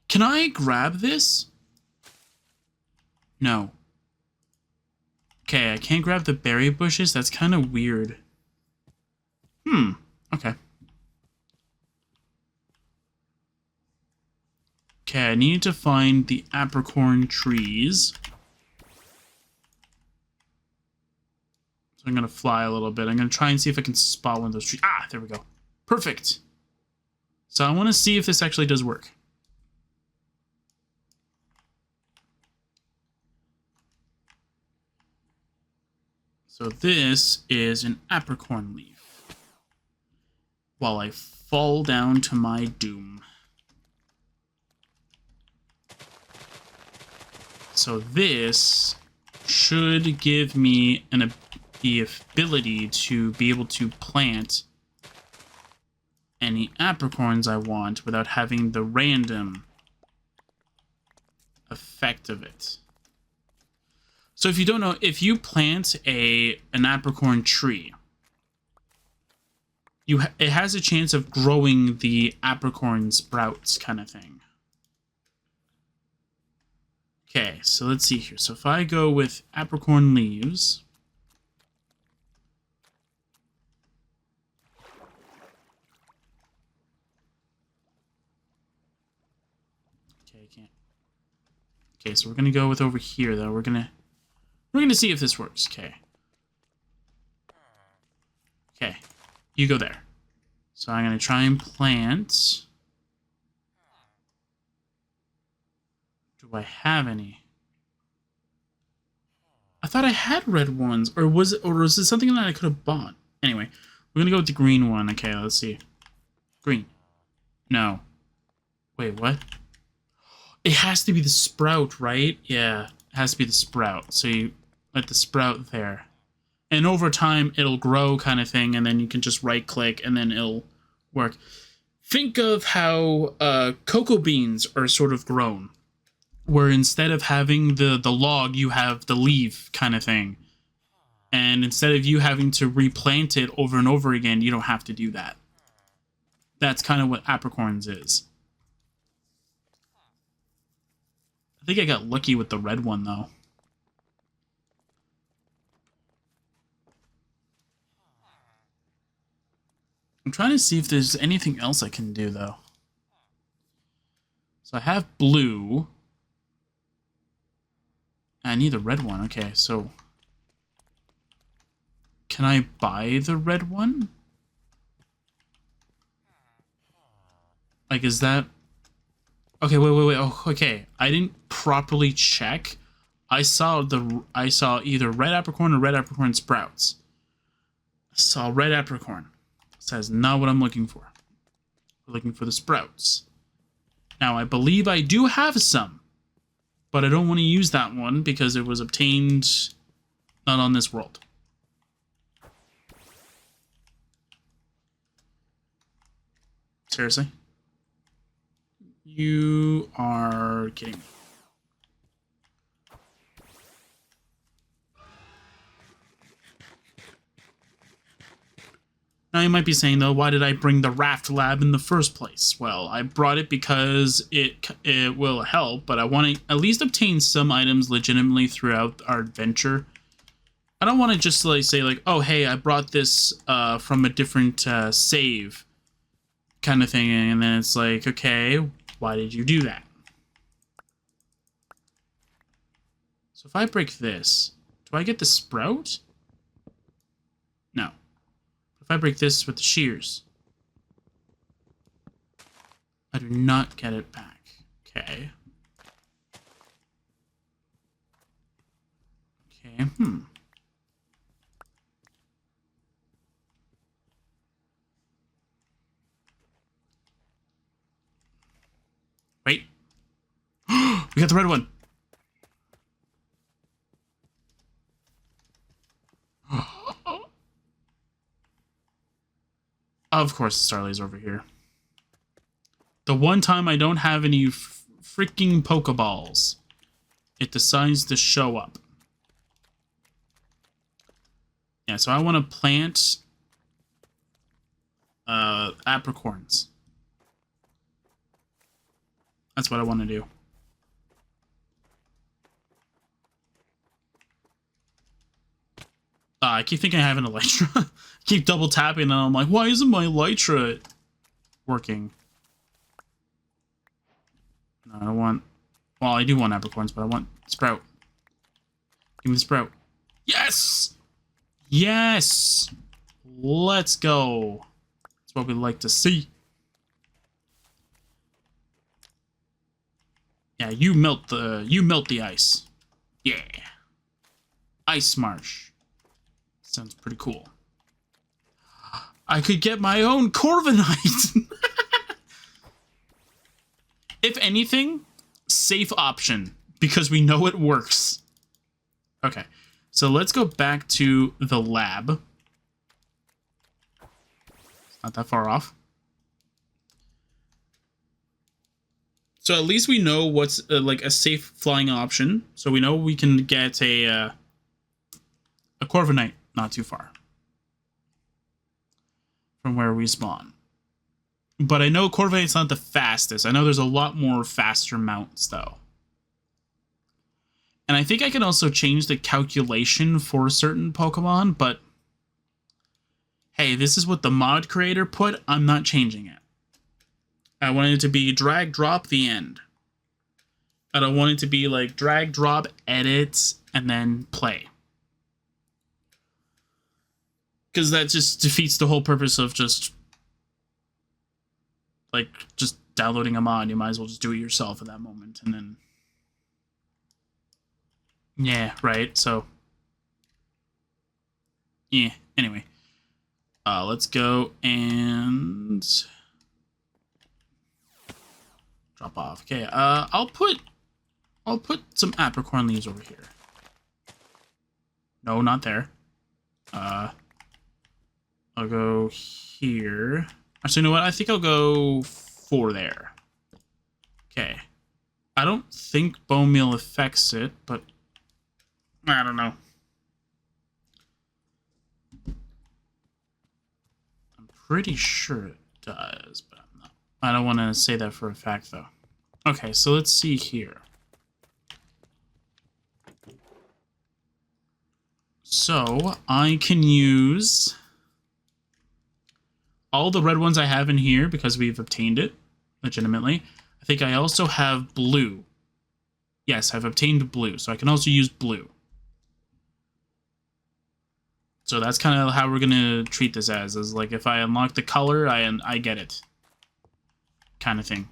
Can I grab this? No. Okay, I can't grab the berry bushes. That's kind of weird. Okay. Okay, I need to find the apricorn trees. So I'm going to fly a little bit. I'm going to try and see if I can spot one of those trees. Ah, there we go. Perfect. So I want to see if this actually does work. So this is an apricorn leaf. While I fall down to my doom. So this should give me the ability to be able to plant any apricorns I want without having the random effect of it. So if you don't know, if you plant an apricorn tree, it has a chance of growing the apricorn sprouts kind of thing. Okay, so let's see here. So if I go with apricorn leaves, okay, I can't. Okay, so we're gonna go with over here though. We're gonna see if this works. Okay. Okay. You go there. So I'm gonna try and plant. Do I have any? I thought I had red ones, or was it something that I could have bought? Anyway, we're gonna go with the green one. Okay, let's see. Green. No. Wait, what? It has to be the sprout, right? Yeah, it has to be the sprout. So you let the sprout there. And over time, it'll grow kind of thing, and then you can just right-click, and then it'll work. Think of how cocoa beans are sort of grown, where instead of having the log, you have the leaf kind of thing. And instead of you having to replant it over and over again, you don't have to do that. That's kind of what apricorns is. I think I got lucky with the red one, though. I'm trying to see if there's anything else I can do, though. So I have blue. I need the red one. Okay, so... Can I buy the red one? Like, is that... Okay, wait. Oh, okay. I didn't properly check. I saw either red apricorn or red apricorn sprouts. I saw red apricorn. That is not what I'm looking for. We're looking for the sprouts. Now, I believe I do have some, but I don't want to use that one because it was obtained not on this world. Seriously? You are kidding me. Now you might be saying, though, why did I bring the raft lab in the first place? Well, I brought it because it will help, but I want to at least obtain some items legitimately throughout our adventure. I don't want to just like say like, oh, hey, I brought this from a different save kind of thing, and then it's like, okay, why did you do that? So if I break this, do I get the sprout? No. If I break this with the shears, I do not get it back. Okay. Okay, Wait. We got the red one. Of course, the star laser over here. The one time I don't have any freaking Pokeballs, it decides to show up. Yeah, so I want to plant apricorns. That's what I want to do. I keep thinking I have an Elytra. I keep double tapping and I'm like, why isn't my Elytra working? No, I don't want... Well, I do want apricorns, but I want Sprout. Give me the Sprout. Yes! Yes! Let's go. That's what we like to see. Yeah, you melt the ice. Yeah. Ice Marsh. Sounds pretty cool. I could get my own Corviknight. If anything, safe option, because we know it works. Okay, so let's go back to the lab. Not that far off. So at least we know what's like a safe flying option. So we know we can get a Corviknight not too far from where we spawn. But I know Corviknight's not the fastest. I know there's a lot more faster mounts though. And I think I can also change the calculation for certain Pokemon, but hey, this is what the mod creator put. I'm not changing it. I wanted it to be drag, drop, the end. I don't want it to be like drag, drop, edit, and then play. Because that just defeats the whole purpose of just downloading a mod. You might as well just do it yourself at that moment, and then yeah, right. So yeah. Anyway, let's go and drop off. Okay. I'll put some apricorn leaves over here. No, not there. I'll go here. Actually, you know what? I think I'll go 4 there. Okay. I don't think bone meal affects it, but I don't know. I'm pretty sure it does, but I'm not. I don't want to say that for a fact, though. Okay, so let's see here. So I can use all the red ones I have in here because we've obtained it legitimately. I think I also have blue. Yes, I've obtained blue, so I can also use blue. So that's kind of how we're going to treat this as like if I unlock the color, I get it. Kind of thing.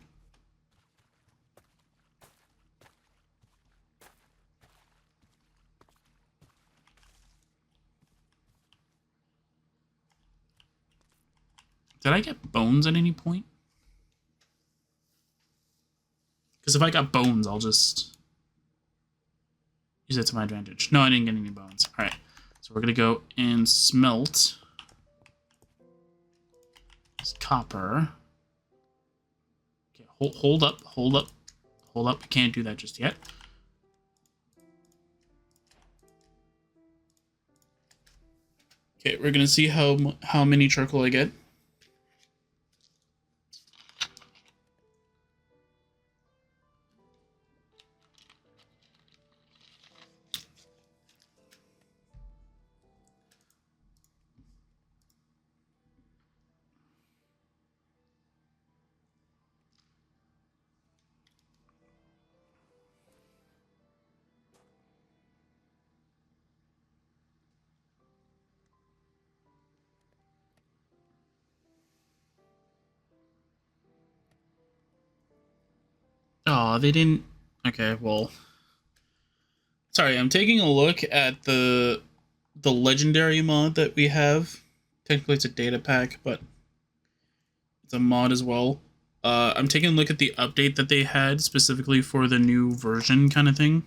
Did I get bones at any point? Because if I got bones, I'll just use it to my advantage. No, I didn't get any bones. All right. So we're going to go and smelt this copper. Okay, hold up. We can't do that just yet. Okay, we're going to see how many charcoal I get. Oh, they didn't... Okay, well... Sorry, I'm taking a look at the legendary mod that we have. Technically, it's a data pack, but it's a mod as well. I'm taking a look at the update that they had specifically for the new version kind of thing.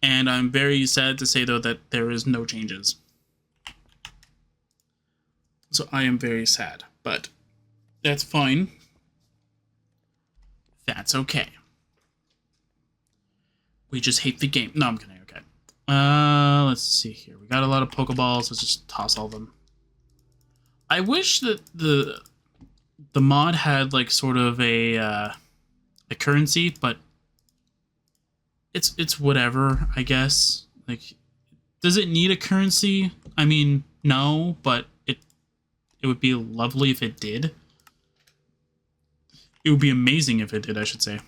And I'm very sad to say, though, that there is no changes. So I am very sad, but that's fine. That's okay. We just hate the game. No, I'm kidding. Okay. Let's see here. We got a lot of Pokeballs. Let's just toss all of them. I wish that the mod had like sort of a currency, but it's whatever, I guess. Like, does it need a currency? I mean, no, but it would be lovely if it did. It would be amazing if it did, I should say.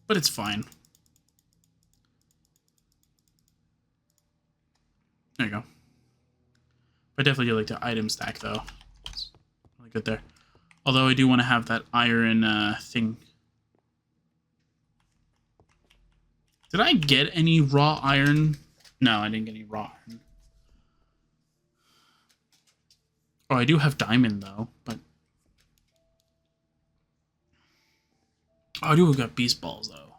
But it's fine. There you go. I definitely do like the item stack, though. It's really good there. Although I do want to have that iron thing. Did I get any raw iron? No, I didn't get any raw iron. Oh, I do have diamond, though, but... Oh, I do have got beast balls, though.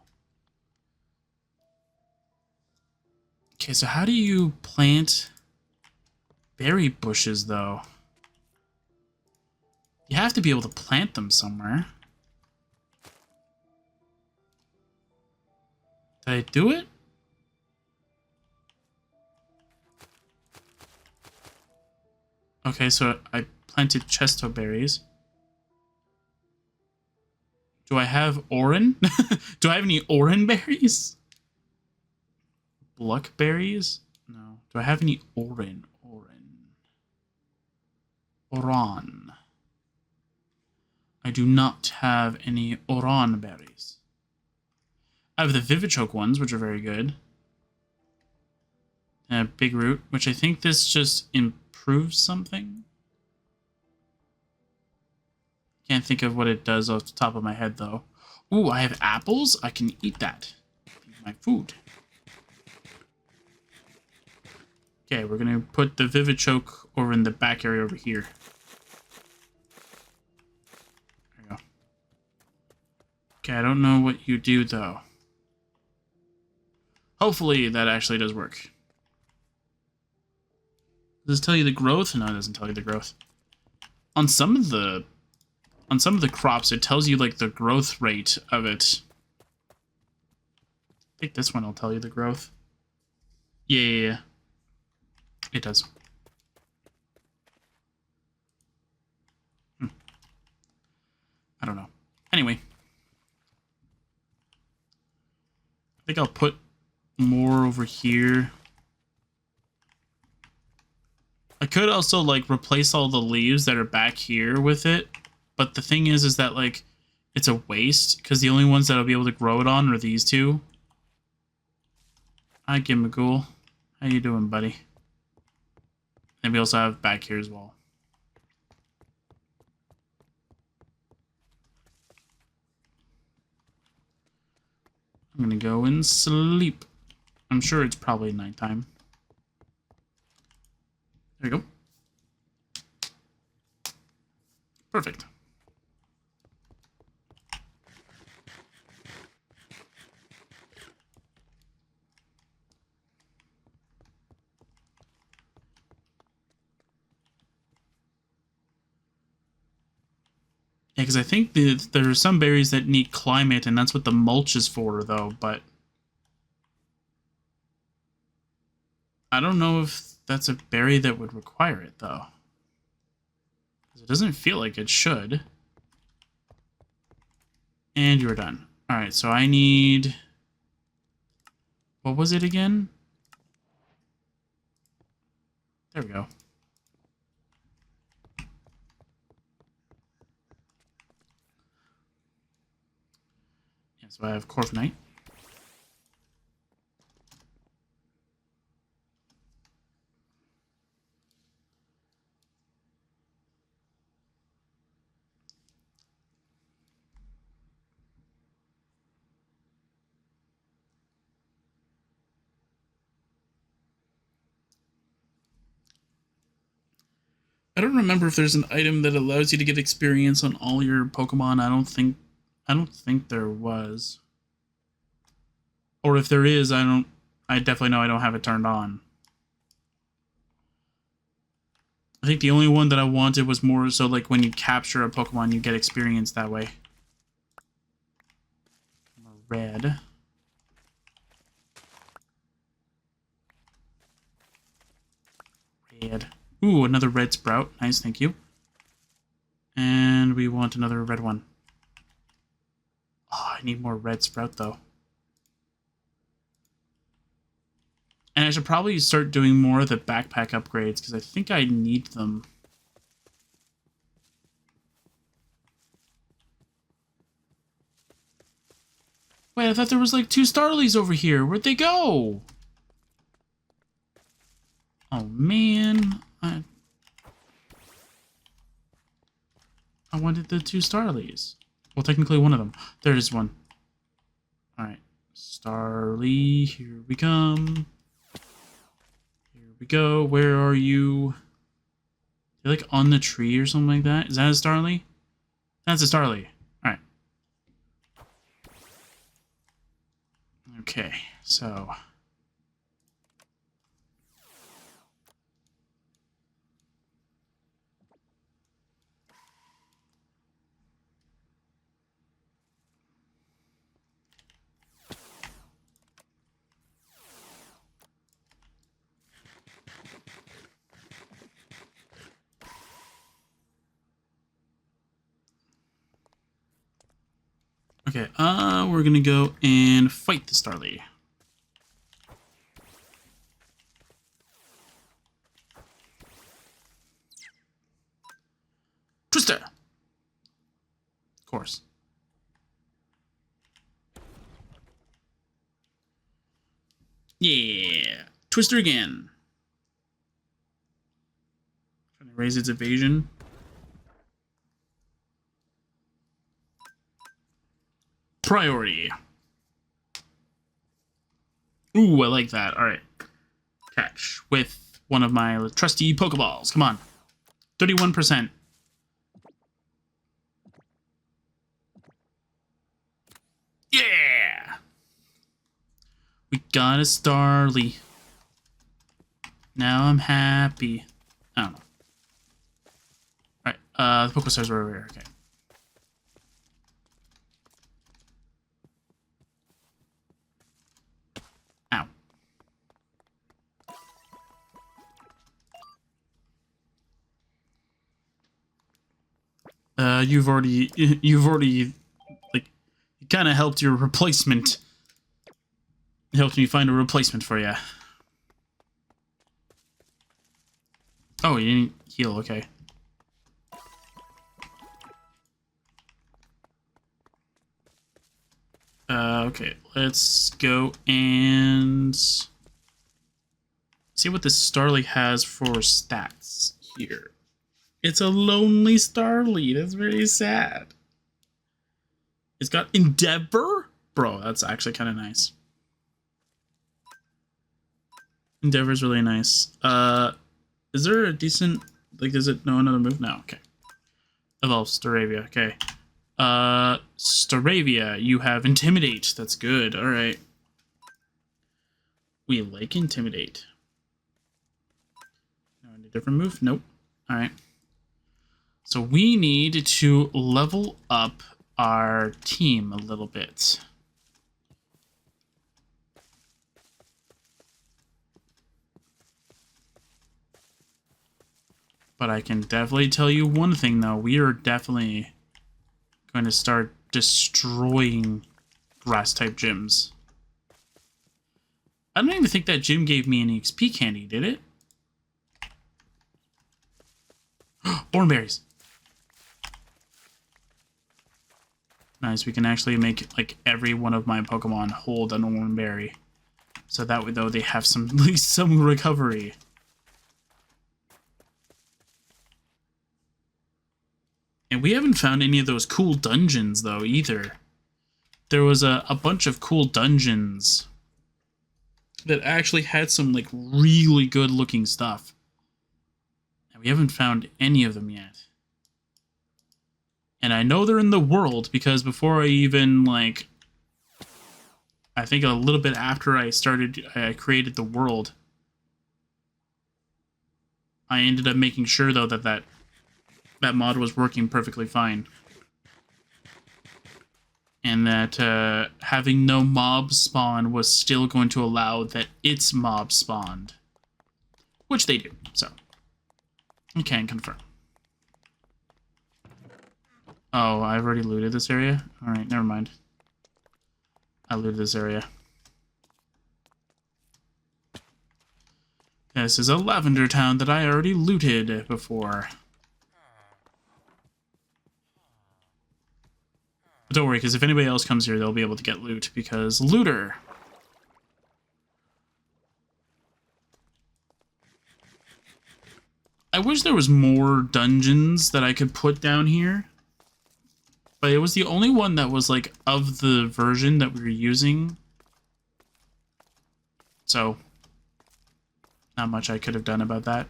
Okay, so how do you plant berry bushes, though? You have to be able to plant them somewhere. Did I do it? Okay, so I planted chesto berries. Do I have oran? Do I have any oran berries? Blackberries? No. Do I have any oran? Oran. I do not have any Oran berries. I have the Vivichoke ones, which are very good. And Big Root, which I think this just improves something. Can't think of what it does off the top of my head, though. Ooh, I have apples. I can eat that. My food. Okay, we're going to put the Vivichoke over in the back area over here. There we go. Okay, I don't know what you do, though. Hopefully that actually does work. Does it tell you the growth? No, it doesn't tell you the growth. On some of the crops, it tells you like the growth rate of it. I think this one will tell you the growth. Yeah. It does. I don't know. Anyway. I think I'll put more over here. I could also like replace all the leaves that are back here with it, but the thing is that like it's a waste because the only ones that I'll be able to grow it on are these two. Hi, Gimaghoul. How you doing, buddy? And we also have back here as well. I'm gonna go and sleep. I'm sure it's probably nighttime. There you go. Perfect. Yeah, because I think there are some berries that need climate, and that's what the mulch is for, though, but I don't know if that's a berry that would require it, though. Because it doesn't feel like it should. And you're done. Alright, so I need... What was it again? There we go. Yeah, so I have Corviknight. I don't remember if there's an item that allows you to get experience on all your Pokemon. I don't think there was. Or if there is, I definitely know I don't have it turned on. I think the only one that I wanted was more so like when you capture a Pokemon, you get experience that way. Red. Red. Ooh, another red sprout. Nice, thank you. And we want another red one. Oh, I need more red sprout, though. And I should probably start doing more of the backpack upgrades, because I think I need them. Wait, I thought there was like 2 Starlies over here. Where'd they go? Oh, man. I wanted the 2 Starlies. Well, technically one of them. There is one. Alright. Starly, here we come. Here we go. Where are you? You're like on the tree or something like that? Is that a Starly? That's a Starly. Alright. Okay, so... Okay, we're gonna go and fight the Starly. Twister! Of course. Yeah. Twister again. Trying to raise its evasion. Priority. Ooh, I like that. All right. Catch with one of my trusty Pokeballs. Come on. 31%. Yeah! We got a Starly. Now I'm happy. I don't know. Alright, the Pokestars are over here. Okay. Ow. You've already, like, you kind of helped your replacement. It helped me find a replacement for you. Oh, you didn't heal, okay. Okay, let's go and see what this Starly has for stats here. It's a lonely Starly. That's very sad. It's got Endeavor? Bro, that's actually kind of nice. Endeavor's really nice. Is there a decent... Like, does it know another move? No, okay. Evolve Staravia, okay. Staravia, you have Intimidate. That's good, alright. We like Intimidate. No, a different move? Nope. Alright. So we need to level up our team a little bit. But I can definitely tell you one thing, though. We are definitely going to start destroying grass-type gyms. I don't even think that gym gave me any XP candy, did it? Bornberries. Nice, we can actually make like every one of my Pokemon hold an Oranberry. So that way, though, they have some at least some recovery. And we haven't found any of those cool dungeons, though, either. There was a bunch of cool dungeons that actually had some, like, really good-looking stuff. And we haven't found any of them yet. And I know they're in the world, because before I even, like... I think a little bit after I created the world, I ended up making sure, though, that mod was working perfectly fine. And that having no mob spawn was still going to allow that its mob spawned. Which they do, so. I can confirm. Oh, I've already looted this area? Alright, never mind. I looted this area. This is a lavender town that I already looted before. But don't worry, because if anybody else comes here, they'll be able to get loot, because looter. I wish there was more dungeons that I could put down here. But it was the only one that was, like, of the version that we were using. So, not much I could have done about that.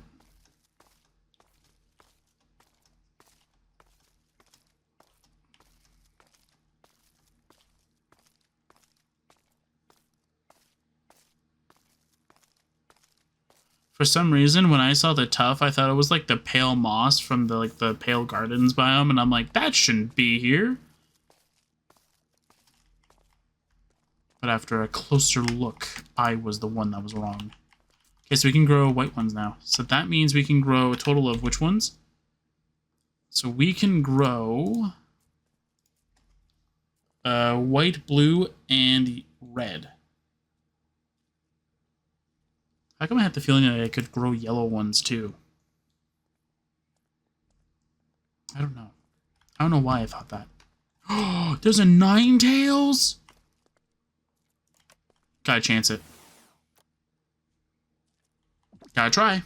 For some reason, when I saw the Tuff, I thought it was like the Pale Moss from the Pale Gardens biome, and I'm like, that shouldn't be here. But after a closer look, I was the one that was wrong. Okay, so we can grow white ones now. So that means we can grow a total of which ones? So we can grow white, blue, and red. How come I had the feeling that I could grow yellow ones too? I don't know. I don't know why I thought that. Oh, there's a Ninetales? Gotta chance it. Gotta try.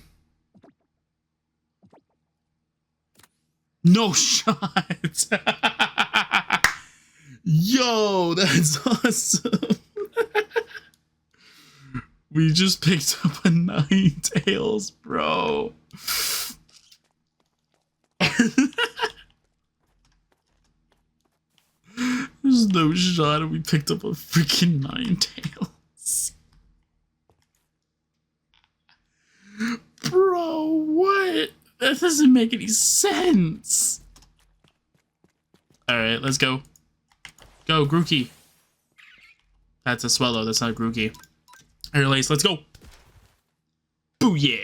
No shot. Yo, that's awesome. We just picked up a Ninetales, bro. There's no shot and we picked up a freaking Ninetales. Bro, what? That doesn't make any sense. Alright, let's go. Go, Grookey. That's a Swallow, that's not Grookey. Air Lace, let's go. Booyah.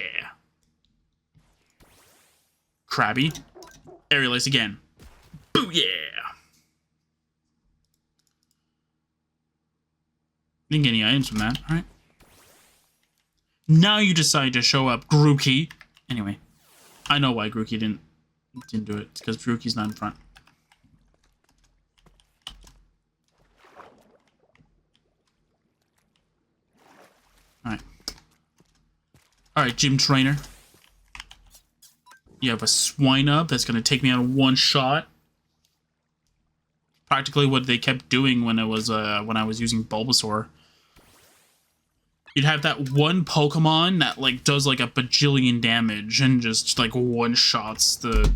Krabby. Aerial Lace again. Booyah. Didn't get any items from that. Alright. Now you decide to show up, Grookey. Anyway, I know why Grookey didn't do it. It's because Grookey's not in front. Alright. Alright, Gym Trainer. You have a Swine Up that's going to take me out in one shot. Practically what they kept doing when I was using Bulbasaur. You'd have that one Pokemon that like does like a bajillion damage and just like one shots the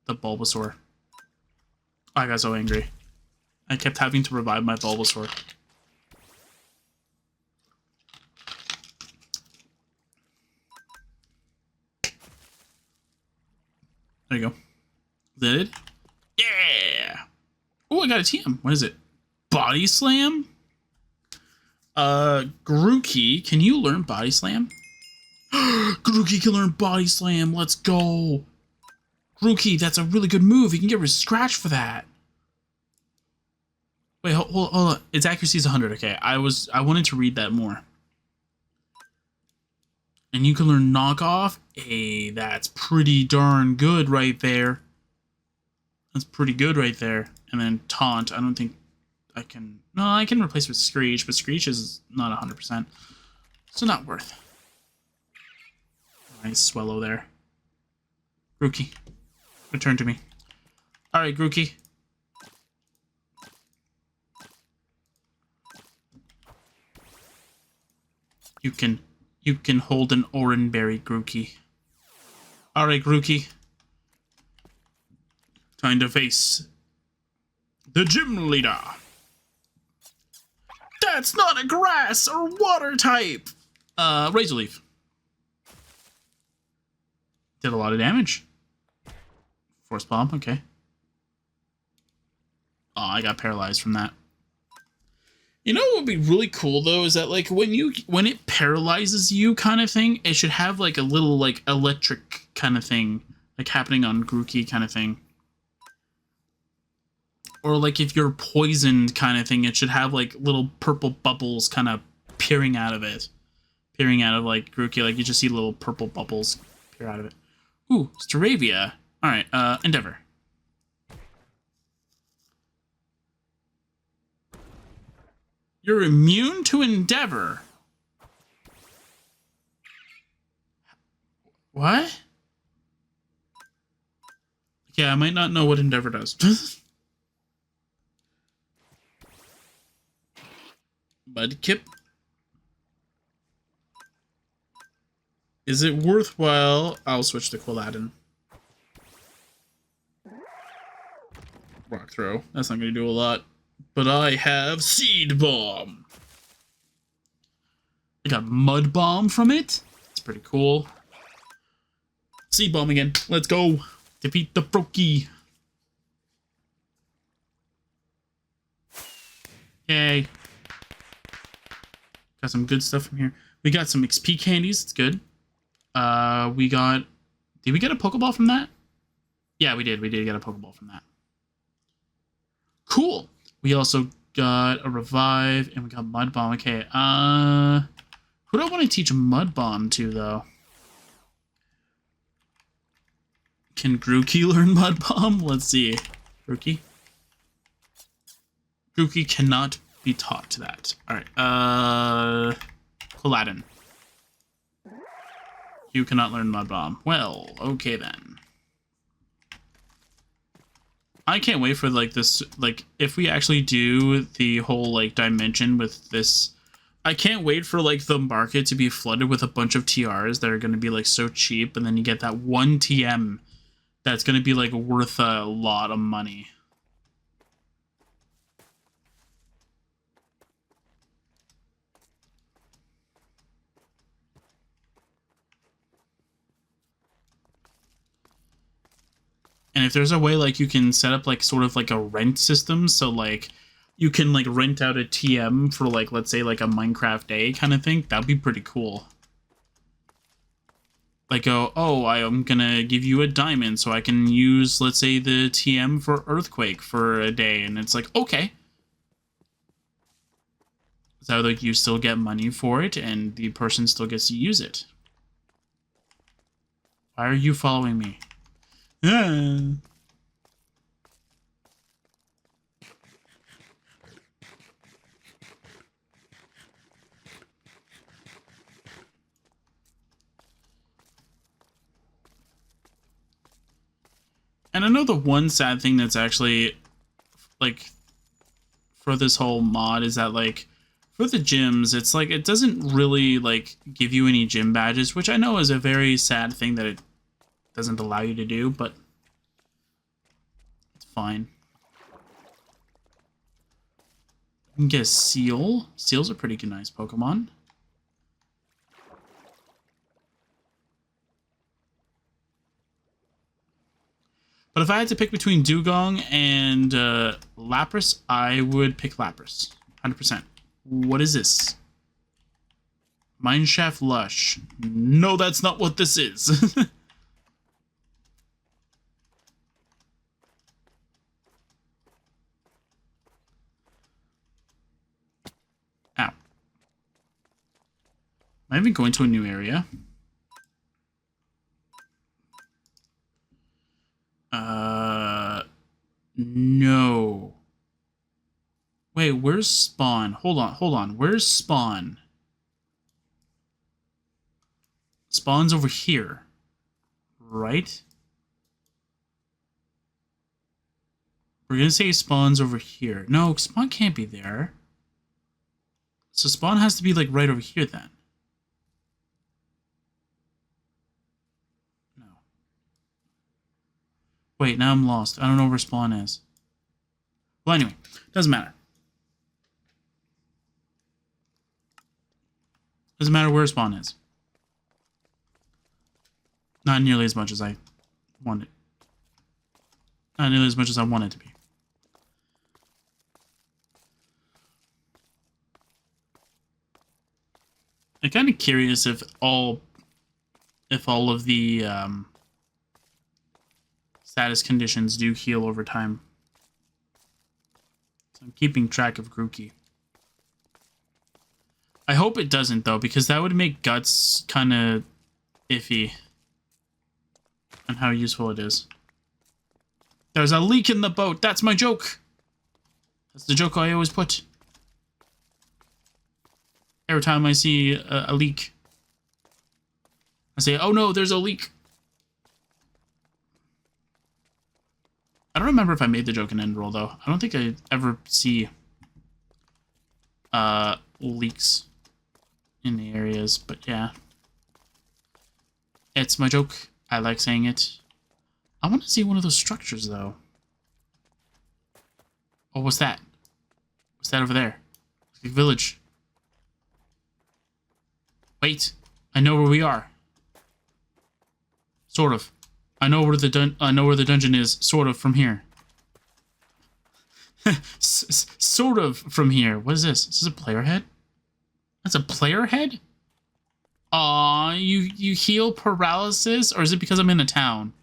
Bulbasaur. I got so angry. I kept having to revive my Bulbasaur. There you go. Is that it? Yeah! Oh, I got a TM. What is it? Body Slam? Grookey, can you learn Body Slam? Grookey can learn Body Slam. Let's go. Grookey, that's a really good move. You can get scratch for that. Wait, hold on. Its accuracy is 100. Okay, I wanted to read that more. And you can learn Knockoff. Hey, that's pretty darn good right there. That's pretty good right there. And then Taunt. I don't think I can... No, I can replace with Screech, but Screech is not 100%. So not worth. Nice Swallow there. Grookey, return to me. Alright, Grookey. You can hold an Oranberry, Grookey. Alright, Grookey. Time to face the gym leader. That's not a grass or water type. Razor Leaf. Did a lot of damage. Force Bomb, okay. Oh, I got paralyzed from that. You know what would be really cool though is that like when it paralyzes you kind of thing, it should have like a little like electric kind of thing like happening on Grookey kind of thing. Or like if you're poisoned kind of thing, it should have like little purple bubbles kind of peering out of it. Peering out of like Grookey, like you just see little purple bubbles peer out of it. Ooh, Staravia. Alright, Endeavor. You're immune to Endeavor. What? Yeah, I might not know what Endeavor does. Mudkip. Is it worthwhile? I'll switch to Quilladin. Rock Throw. That's not going to do a lot. But I have Seed Bomb. I got Mud Bomb from it. It's pretty cool. Seed Bomb again. Let's go. Defeat the Brokey. Yay. Got some good stuff from here. We got some XP candies. It's good. We got... Did we get a Pokeball from that? Yeah, we did. We did get a Pokeball from that. Cool. We also got a Revive, and we got Mud Bomb. Okay, who do I want to teach Mud Bomb to, though? Can Grookey learn Mud Bomb? Let's see. Grookey? Grookey cannot be taught to that. Alright, Aladdin. You cannot learn Mud Bomb. Well, okay then. I can't wait for, like, this, like, if we actually do the whole, like, dimension with this, I can't wait for, like, the market to be flooded with a bunch of TRs that are going to be, like, so cheap, and then you get that one TM that's going to be, like, worth a lot of money. And if there's a way, like, you can set up, like, sort of like a rent system, so, like, you can, like, rent out a TM for, like, let's say, like, a Minecraft day kind of thing, that'd be pretty cool. Like, oh, I am gonna give you a diamond so I can use, let's say, the TM for Earthquake for a day, and it's like, okay. So, like, you still get money for it, and the person still gets to use it. Why are you following me? Yeah. And I know the one sad thing that's actually, like, for this whole mod is that, like, for the gyms, it's like, it doesn't really, like, give you any gym badges, which I know is a very sad thing that it doesn't allow you to do, but it's fine. You can get a seal. Seals are pretty nice Pokemon. But if I had to pick between Dugong and Lapras, I would pick Lapras. 100%. What is this? Mineshaft Lush. No, that's not what this is. Ow. Am I even going to a new area? No. Wait, where's Spawn? Hold on. Where's Spawn? Spawn's over here. Right? We're gonna say Spawn's over here. No, Spawn can't be there. So Spawn has to be, like, right over here then. No. Wait, now I'm lost. I don't know where Spawn is. Well, anyway, doesn't matter. Doesn't matter where Spawn is. Not nearly as much as I wanted. Not nearly as much as I want it to be. I'm kind of curious if all of the status conditions do heal over time. So I'm keeping track of Grookey. I hope it doesn't, though, because that would make Guts kind of iffy on how useful it is. There's a leak in the boat. That's my joke. That's the joke I always put. Every time I see a leak, I say, oh no, there's a leak. I don't remember if I made the joke in End Roll, though. I don't think I ever see leaks in the areas, but yeah. It's my joke. I like saying it. I want to see one of those structures, though. Oh, what's that? What's that over there? It's like a village. Wait, I know where we are. Sort of. I know where the dungeon is. Sort of from here. Sort of from here. What is this? Is this a player head? That's a player head? Aw, you heal paralysis, or is it because I'm in a town?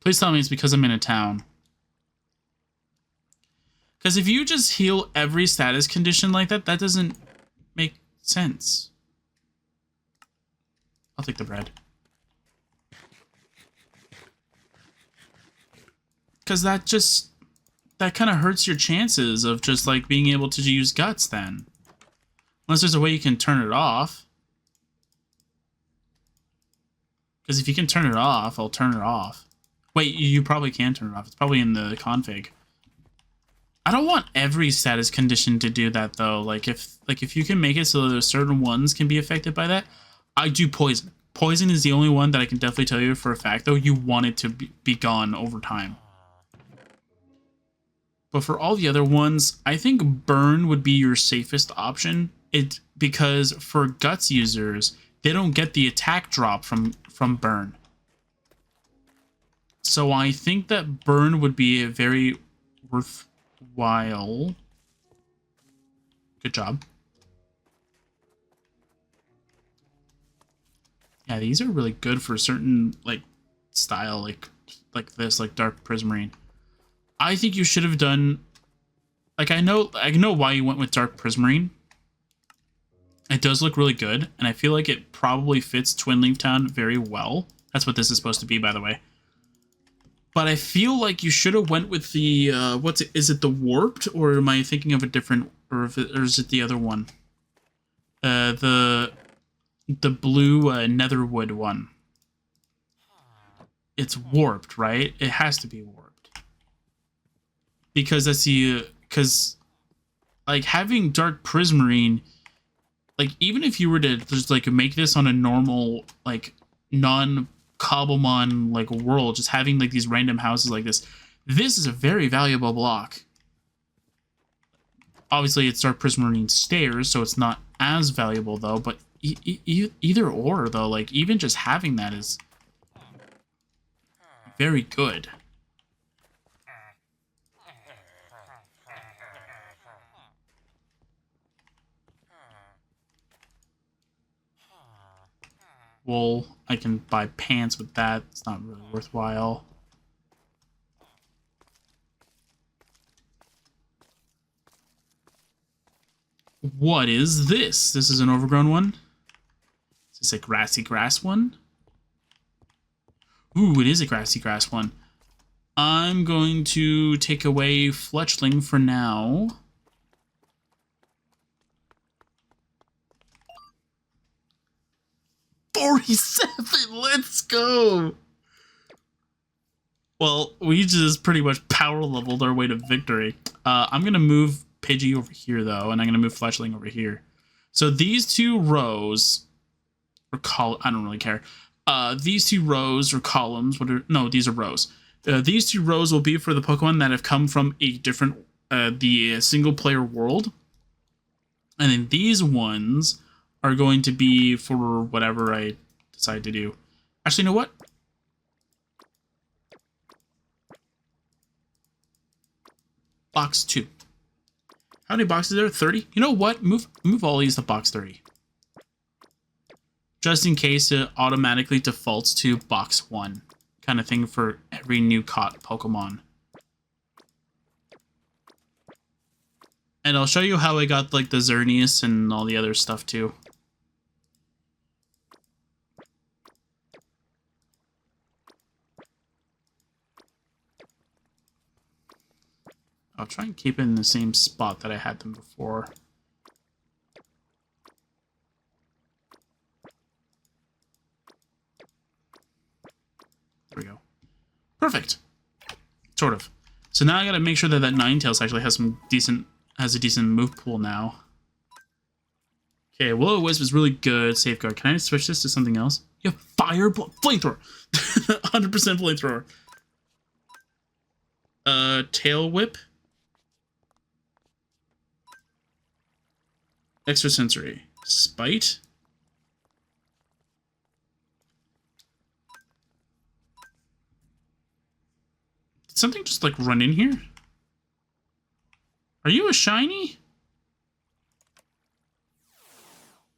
Please tell me it's because I'm in a town. Because if you just heal every status condition like that, that doesn't make sense. I'll take the bread. Because that just that kind of hurts your chances of just like being able to use guts then. Unless there's a way you can turn it off. Because if you can turn it off, I'll turn it off. Wait, you probably can turn it off. It's probably in the config. I don't want every status condition to do that though. Like if you can make it so that certain ones can be affected by that. I do poison. Poison is the only one that I can definitely tell you for a fact though you want it to be gone over time. But for all the other ones, I think burn would be your safest option. Because for guts users, they don't get the attack drop from burn. So I think that burn would be a very worthwhile. Good job. Yeah, these are really good for certain like style, like this, like dark prismarine. I think you should have done. Like I know why you went with dark prismarine. It does look really good, and I feel like it probably fits Twin Leaf Town very well. That's what this is supposed to be, by the way. But I feel like you should have went with the is it the warped, or am I thinking of a different, or is it the other one? The blue netherwood one. It's warped, right? It has to be warped. Because that's because like having dark prismarine, like even if you were to just like make this on a normal like non-Cobblemon like world, just having like these random houses like this is a very valuable block. Obviously it's dark prismarine stairs, so it's not as valuable though, but either or though, like even just having that is very good. Wool, I can buy pants with that. It's not really worthwhile. What is this? This is an overgrown one? Is this a grassy grass one? Ooh, it is a grassy grass one. I'm going to take away Fletchling for now. $47, let's go. Well, we just pretty much power leveled our way to victory. I'm gonna move Pidgey over here though, and I'm gonna move Fletchling over here. So these two rows, or I don't really care. These two rows or columns. No, these are rows. These two rows will be for the Pokemon that have come from a different, the single player world, and then these ones are going to be for whatever I decide to do. Actually, you know what? Box 2. How many boxes are there? 30? You know what? Move all these to box 30. Just in case it automatically defaults to box 1. Kind of thing for every new caught Pokemon. And I'll show you how I got like the Xerneas and all the other stuff too. I'll try and keep it in the same spot that I had them before. There we go. Perfect. Sort of. So now I gotta make sure that that Ninetales actually has a decent move pool now. Okay, Will-O-Wisp is really good. Safeguard. Can I switch this to something else? Yeah, fire flamethrower. 100% flamethrower. Tail Whip. Extrasensory. Spite. Did something just like run in here? Are you a shiny?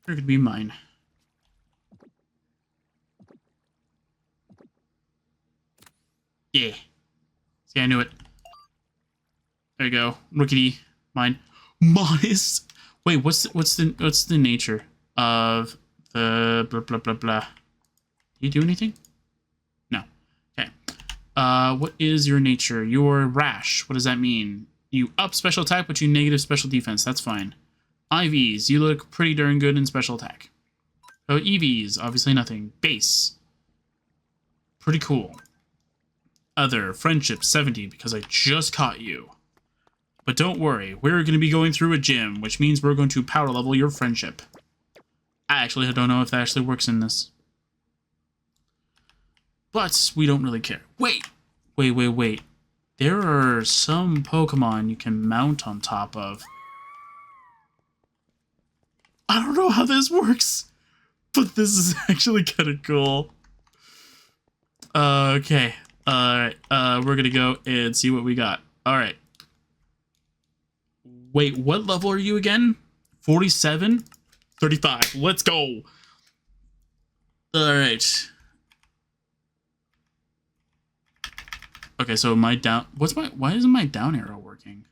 Or could be mine. Yeah. See, I knew it. There you go. Rookity. Mine. Modest. Wait, what's the nature of the blah blah blah blah? Do you do anything? No. Okay. What is your nature? You're rash. What does that mean? You up special attack, but you negative special defense. That's fine. IVs. You look pretty darn good in special attack. Oh, EVs. Obviously nothing. Base. Pretty cool. Other. Friendship 70, because I just caught you. But don't worry. We're going to be going through a gym, which means we're going to power level your friendship. I actually don't know if that actually works in this. But we don't really care. Wait. There are some Pokemon you can mount on top of. I don't know how this works, but this is actually kind of cool. Okay. Alright. We're gonna go and see what we got. Alright. Wait, what level are you again? 47? 35. Let's go. Alright. Okay, so my down... Why isn't my down arrow working?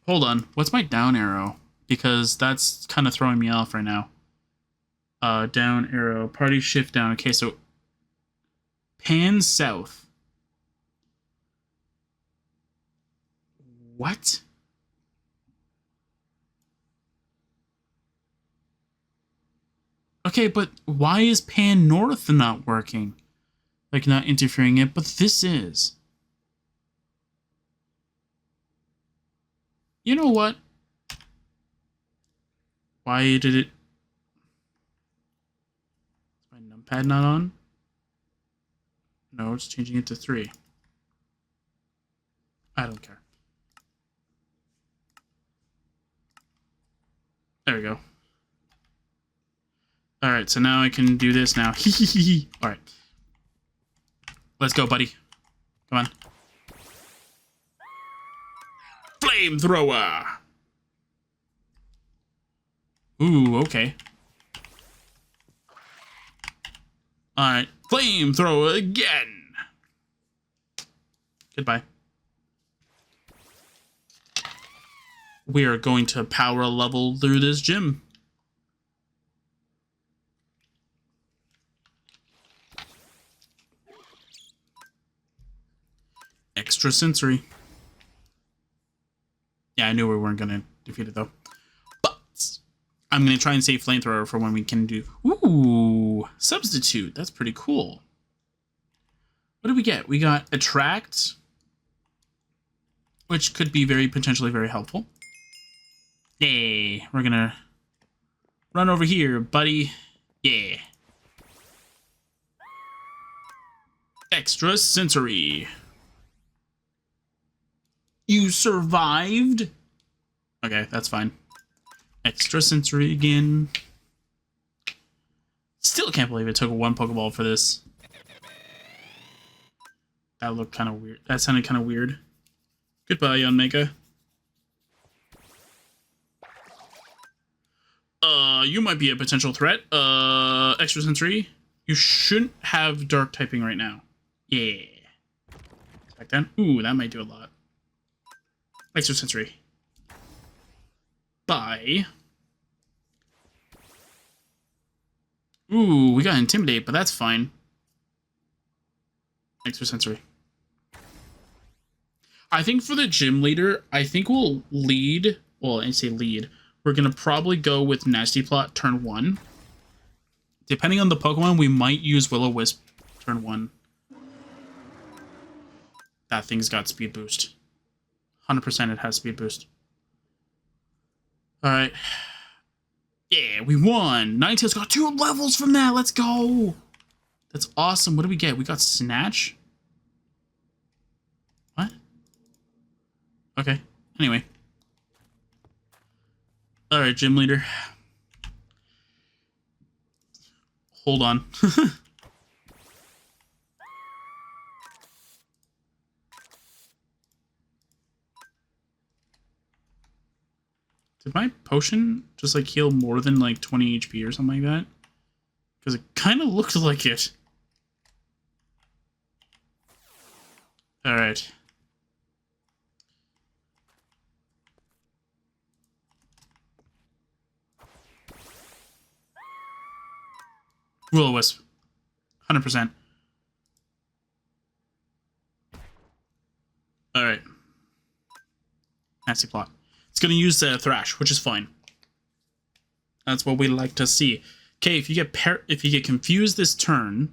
Hold on. What's my down arrow? Because that's kind of throwing me off right now. Down arrow. Party shift down. Okay, so... Pan south. What? Okay, but why is pan north not working? Like, not interfering it, but this is. You know what? Why did it... Is my numpad not on? No, it's changing it to 3. I don't care. There we go. Alright, so now I can do this now. Alright. Let's go, buddy. Come on. Flamethrower! Ooh, okay. Alright. Flamethrower again! Goodbye. We are going to power level through this gym. Extrasensory. Yeah, I knew we weren't going to defeat it, though. But I'm going to try and save Flamethrower for when we can do... Ooh, Substitute. That's pretty cool. What did we get? We got Attract, which could be potentially very helpful. Yay. We're going to run over here, buddy. Yeah. Extrasensory. You survived? Okay, that's fine. Extrasensory again. Still can't believe it took 1 Pokeball for this. That looked kind of weird. That sounded kind of weird. Goodbye, Yanmega. You might be a potential threat. Extrasensory. You shouldn't have dark typing right now. Yeah. Back down. Ooh, that might do a lot. Extrasensory. Bye. Ooh, we got Intimidate, but that's fine. Extrasensory. I think for the gym leader, I think we'll lead. Well, I say lead. We're going to probably go with Nasty Plot turn 1. Depending on the Pokemon, we might use Will-O-Wisp turn 1. That thing's got speed boost. 100% it has speed boost. Alright. Yeah, we won! Ninetales got 2 levels from that! Let's go! That's awesome. What do we get? We got Snatch? What? Okay. Anyway. Alright, gym leader. Hold on. Did my potion just like heal more than like 20 HP or something like that? Because it kind of looked like it. Alright. Will-O-Wisp. 100%. All right. Nasty plot. It's going to use Thrash, which is fine. That's what we like to see. Okay, if you get confused this turn,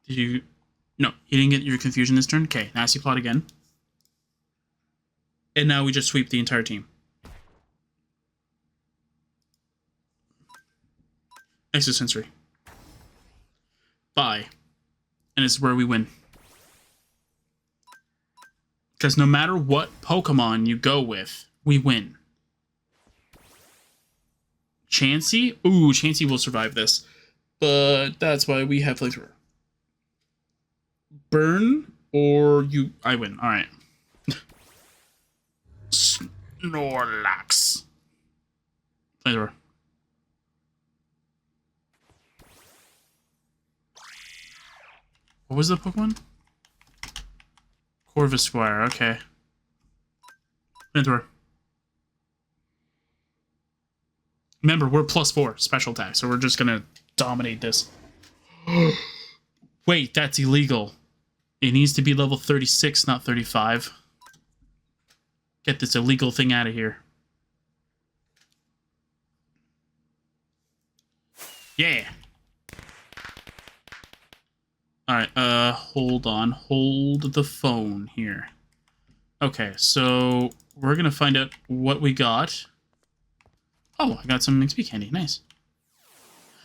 did you? No, you didn't get your confusion this turn. Okay, nasty plot again, and now we just sweep the entire team. Exosensory. Bye, and it's where we win. Because no matter what Pokemon you go with, we win. Chansey? Ooh, Chansey will survive this. But that's why we have Flamethrower. Burn or you... I win. Alright. Snorlax. Flamethrower. What was the Pokemon? Corvisquire, okay. Flamethrower. Remember, we're +4 special attack, so we're just gonna dominate this. Wait, that's illegal. It needs to be level 36, not 35. Get this illegal thing out of here. Yeah. Alright, hold on. Hold the phone here. Okay, so we're gonna find out what we got. Oh, I got some XP candy. Nice.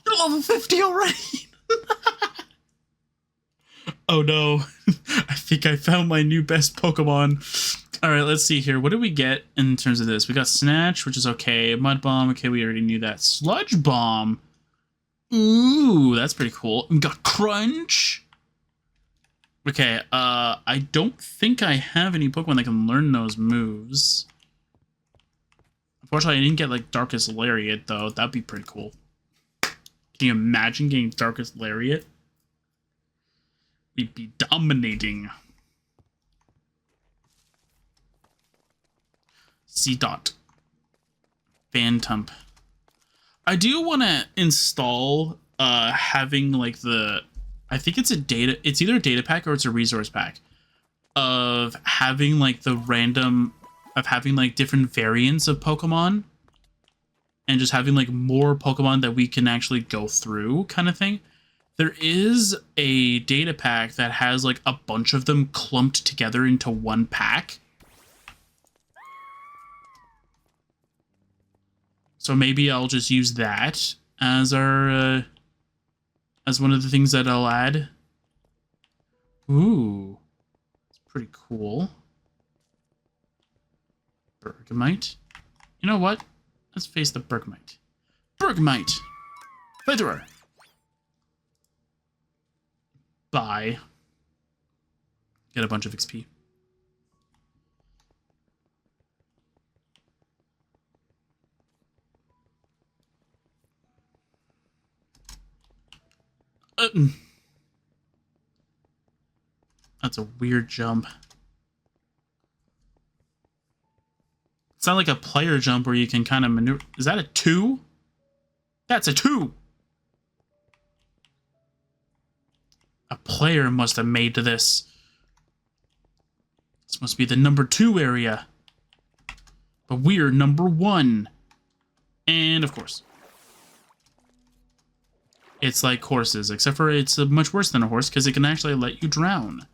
You're level 50 already! Oh no. I think I found my new best Pokemon. Alright, let's see here. What did we get in terms of this? We got Snatch, which is okay. Mud Bomb, okay, we already knew that. Sludge Bomb. Ooh, that's pretty cool. We got Crunch. Okay, I don't think I have any Pokemon that can learn those moves. Unfortunately, I didn't get, like, Darkest Lariat, though. That'd be pretty cool. Can you imagine getting Darkest Lariat? We'd be dominating. C-Dot. Phantom. I do want to install, having, like, the... I think it's a data... It's either a data pack or it's a resource pack. Of having, like, the random... Of having, like, different variants of Pokemon. And just having, like, more Pokemon that we can actually go through, kind of thing. There is a data pack that has, like, a bunch of them clumped together into one pack. So maybe I'll just use that as our... as one of the things that I'll add. Ooh. It's pretty cool. Bergmite. You know what? Let's face the Bergmite. Bergmite! Flamethrower! Bye. Get a bunch of XP. That's a weird jump. It's not like a player jump where you can kind of maneuver. Is that a 2? That's a 2! A player must have made this. This must be the number 2 area. But we're number 1. And of course. It's like horses, except for it's much worse than a horse because it can actually let you drown.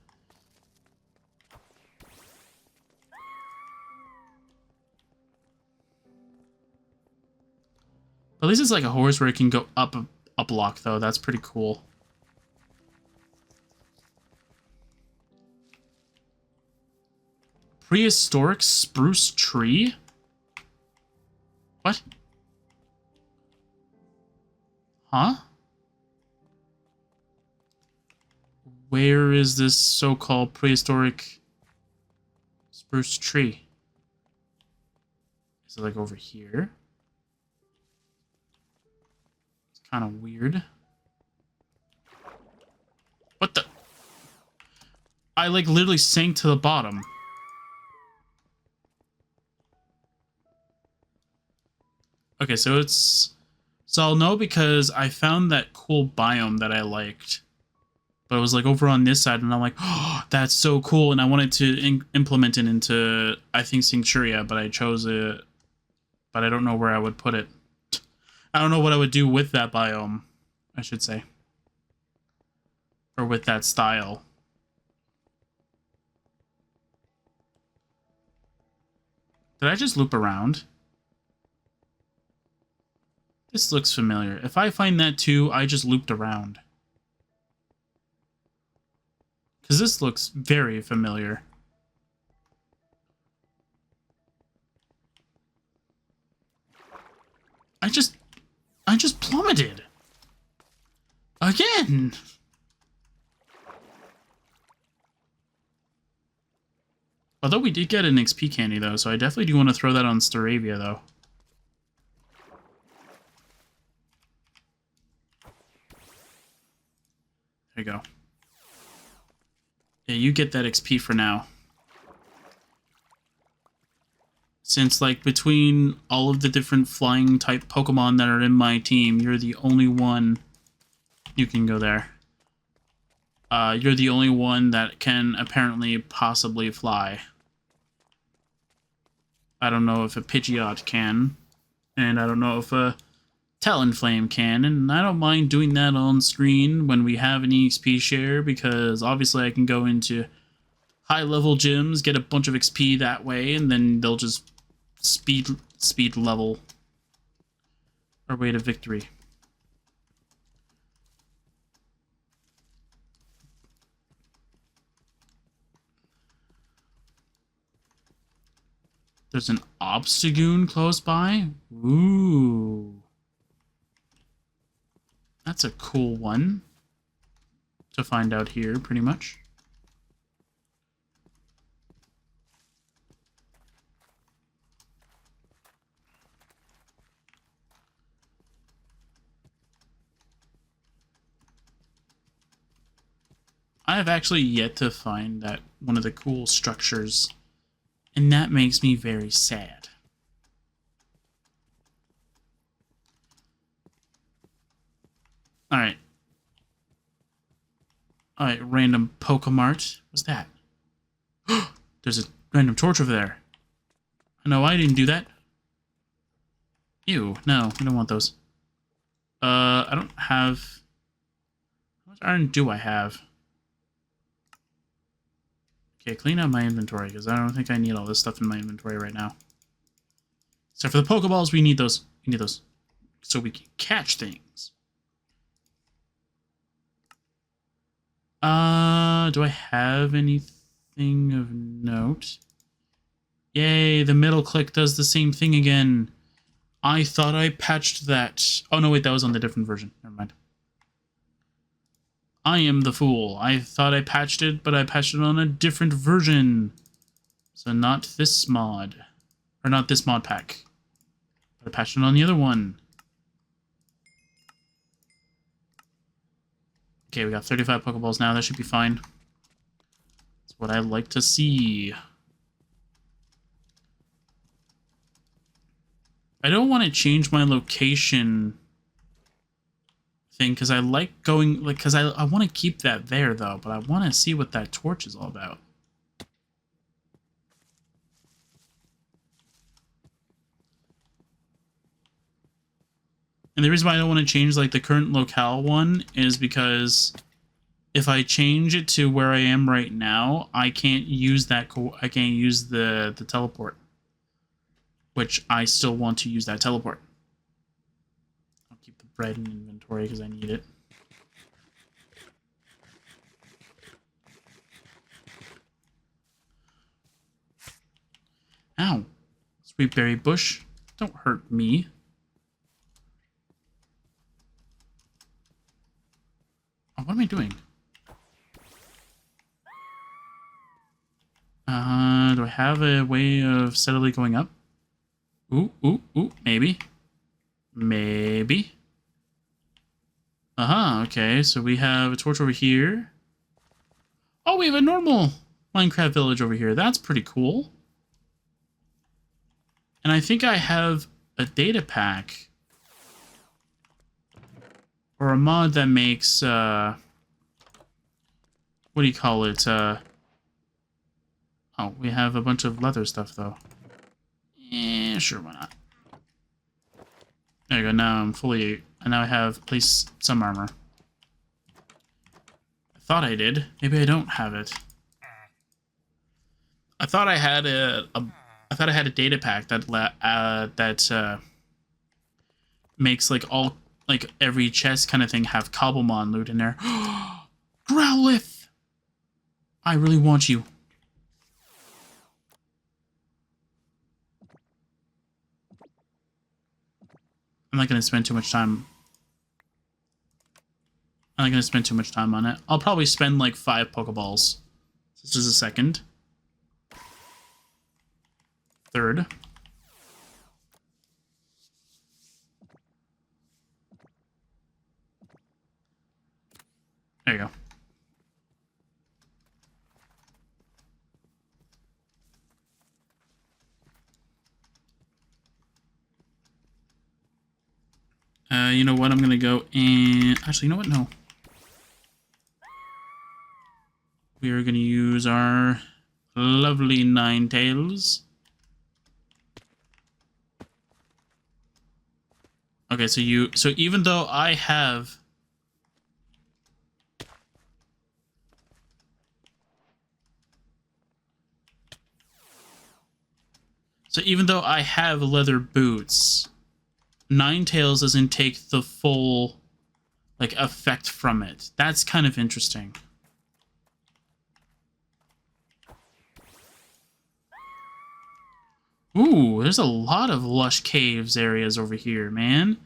At least it's like a horse where it can go up a block, though. That's pretty cool. Prehistoric spruce tree? What? Huh? Where is this so-called prehistoric spruce tree? Is it like over here? It's kind of weird. What the? I like literally sank to the bottom. Okay, so So I'll know because I found that cool biome that I liked. But it was like over on this side, and I'm like, oh, that's so cool. And I wanted to implement it into, I think, Cincturia, but I chose it. But I don't know where I would put it. I don't know what I would do with that biome, I should say. Or with that style. Did I just loop around? This looks familiar. If I find that too, I just looped around. Because this looks very familiar. I just plummeted. Again. Although we did get an XP candy, though, so I definitely do want to throw that on Staravia, though. There you go. Yeah, you get that XP for now. Since, like, between all of the different flying type Pokemon that are in my team, you're the only one... You can go there. You're the only one that can apparently possibly fly. I don't know if a Pidgeot can, and I don't know if a Talonflame can, and I don't mind doing that on screen when we have an EXP share, because obviously I can go into high-level gyms, get a bunch of XP that way, and then they'll just speed level our way to victory. There's an Obstagoon close by? Ooh. That's a cool one to find out here, pretty much. I have actually yet to find that one of the cool structures, and that makes me very sad. Alright. Alright, random Pokemart. What's that? There's a random torch over there. No, I didn't do that. Ew, no, we don't want those. I don't have... How much iron do I have? Okay, clean out my inventory, because I don't think I need all this stuff in my inventory right now. Except for the Pokeballs, we need those. We need those. So we can catch things. Do I have anything of note? Yay, the middle click does the same thing again. I thought I patched that. Oh, no, wait, that was on the different version. Never mind. I am the fool. I thought I patched it, but I patched it on a different version. So not this mod. Or not this mod pack. But I patched it on the other one. Okay, we got 35 Pokeballs now. That should be fine. That's what I like to see. I don't want to change my location thing, because I like going, like, because I want to keep that there, though, but I want to see what that torch is all about. And the reason why I don't want to change, like, the current locale one is because if I change it to where I am right now, I can't use that, I can't use the teleport. Which I still want to use that teleport. I'll keep the bread in inventory because I need it. Ow. Sweet berry bush. Don't hurt me. Oh, what am I doing? Do I have a way of steadily going up? Ooh, ooh, ooh, maybe. Maybe. Okay, so we have a torch over here. Oh, we have a normal Minecraft village over here. That's pretty cool. And I think I have a data pack or a mod that makes, what do you call it? Oh, we have a bunch of leather stuff, though. Yeah, sure, why not? There you go, now I'm fully... And now I have at least some armor. I thought I did. Maybe I don't have it. I thought I had I thought I had a data pack that makes like all like every chest kind of thing have Cobblemon loot in there. Growlithe! I really want you. I'm not gonna spend too much time. I'm not gonna spend too much time on it. I'll probably spend like 5 Pokeballs. This is a second. Third. There you go. You know what? I'm gonna go and... Actually, you know what? No. We are gonna use our lovely Ninetales. Okay, so even though I have... So even though I have leather boots, Ninetales doesn't take the full, like, effect from it. That's kind of interesting. Ooh, there's a lot of lush caves areas over here, man.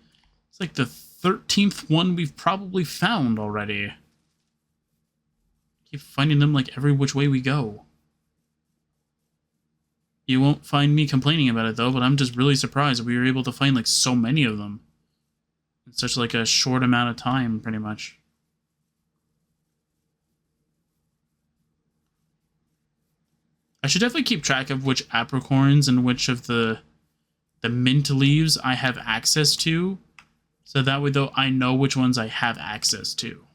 It's like the 13th one we've probably found already. Keep finding them like every which way we go. You won't find me complaining about it though, but I'm just really surprised that we were able to find like so many of them in such like a short amount of time, pretty much. I should definitely keep track of which apricorns and which of the mint leaves I have access to, so that way though I know which ones I have access to.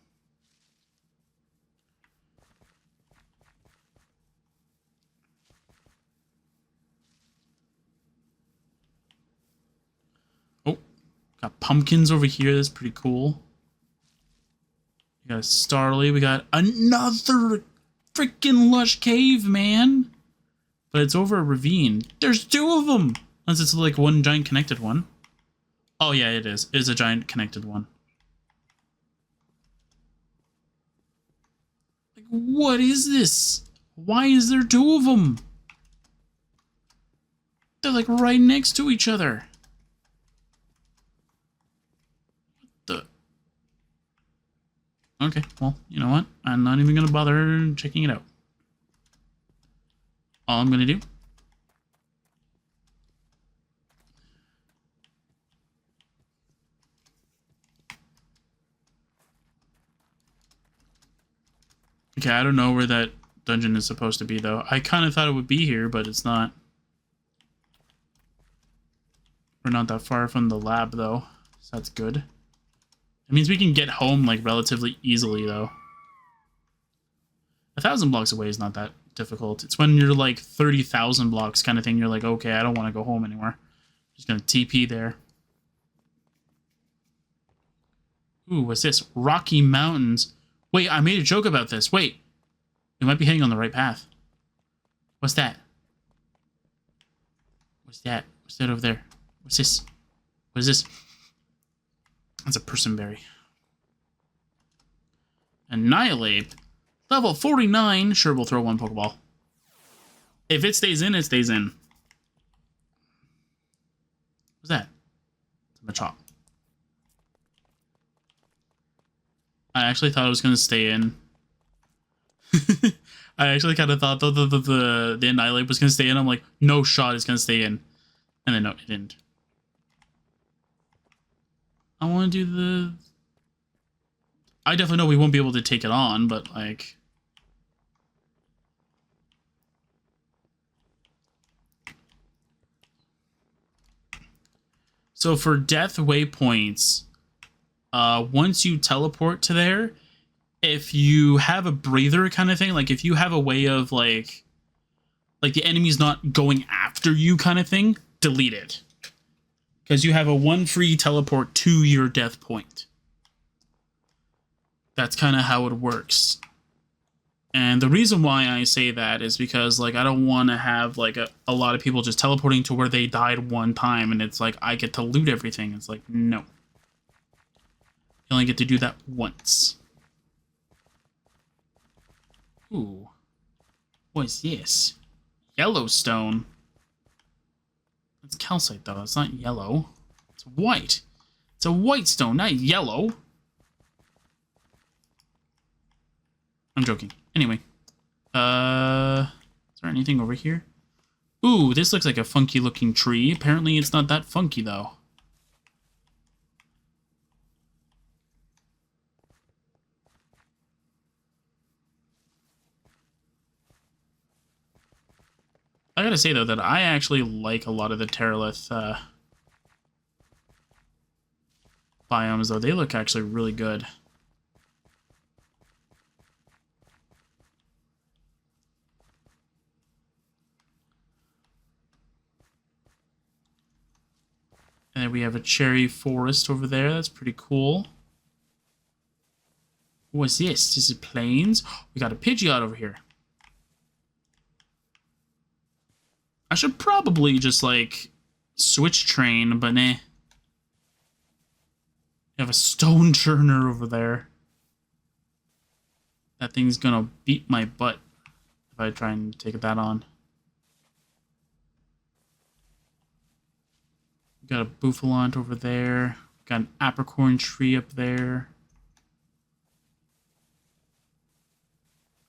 Oh, got pumpkins over here. That's pretty cool. We got a Starly. We got another freaking lush cave, man. But it's over a ravine. There's 2 of them! Unless it's like one giant connected one. Oh yeah, it is. It is a giant connected one. Like, what is this? Why is there 2 of them? They're like right next to each other. What the? Okay, well, you know what? I'm not even gonna bother checking it out. All I'm gonna do okay, I don't know where that dungeon is supposed to be though. I kind of thought it would be here, but it's not. We're not that far from the lab though, so that's good. It means we can get home like relatively easily though. 1,000 blocks away is not that difficult. It's when you're like 30,000 blocks kind of thing, you're like, okay, I don't want to go home anymore. Just gonna TP there. Ooh, what's this? Rocky Mountains. Wait, I made a joke about this. Wait. We might be heading on the right path. What's that? What's that? What's that over there? What's this? What is this? That's a personberry. Annihilate. Level 49. Sure, we'll throw 1 Pokeball. If it stays in, it stays in. What's that? It's a Machop. I actually thought it was going to stay in. I actually kind of thought the Annihilate was going to stay in. I'm like, no shot it's going to stay in. And then no, it didn't. I want to do the... I definitely know we won't be able to take it on, but like... So for death waypoints, once you teleport to there, if you have a breather kind of thing, like if you have a way of like the enemy's not going after you kind of thing, delete it. Because you have a 1 free teleport to your death point. That's kind of how it works. And the reason why I say that is because, like, I don't want to have, like, a lot of people just teleporting to where they died one time and it's like, I get to loot everything. It's like, no. You only get to do that once. Ooh. What is this? Yellowstone. It's calcite, though. It's not yellow. It's white. It's a white stone, not yellow. I'm joking. Anyway. Is there anything over here? Ooh, this looks like a funky looking tree. Apparently it's not that funky, though. I gotta say, though, that I actually like a lot of the Terralith biomes, though. They look actually really good. And then we have a cherry forest over there. That's pretty cool. What's this? This is plains. We got a Pidgeot over here. I should probably just, like, switch train, but nah. You have a stone churner over there. That thing's gonna beat my butt if I try and take that on. Got a Buffalant over there. Got an apricorn tree up there.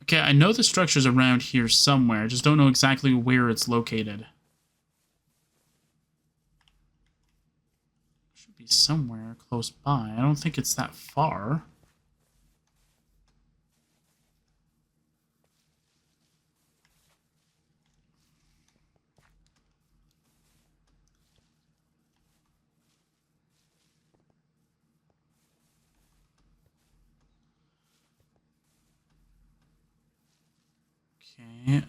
Okay, I know the structure's around here somewhere. I just don't know exactly where it's located. Should be somewhere close by. I don't think it's that far. Okay,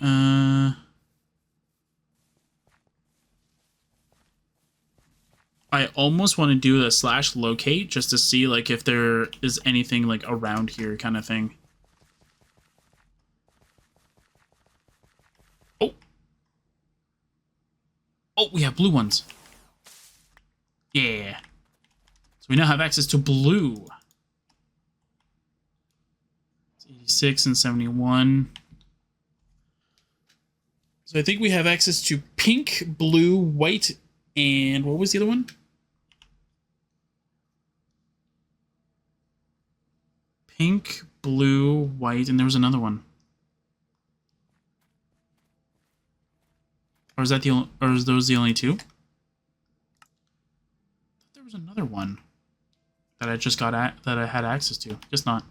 I almost want to do a /locate just to see, like, if there is anything, like, around here kind of thing. Oh! Oh, we have blue ones. Yeah. So we now have access to blue. It's 86 and 71. So I think we have access to pink, blue, white, and what was the other one? Pink, blue, white, and there was another one. Or is that the only, or is those the only two? I thought there was another one that I just got at that I had access to. Just not.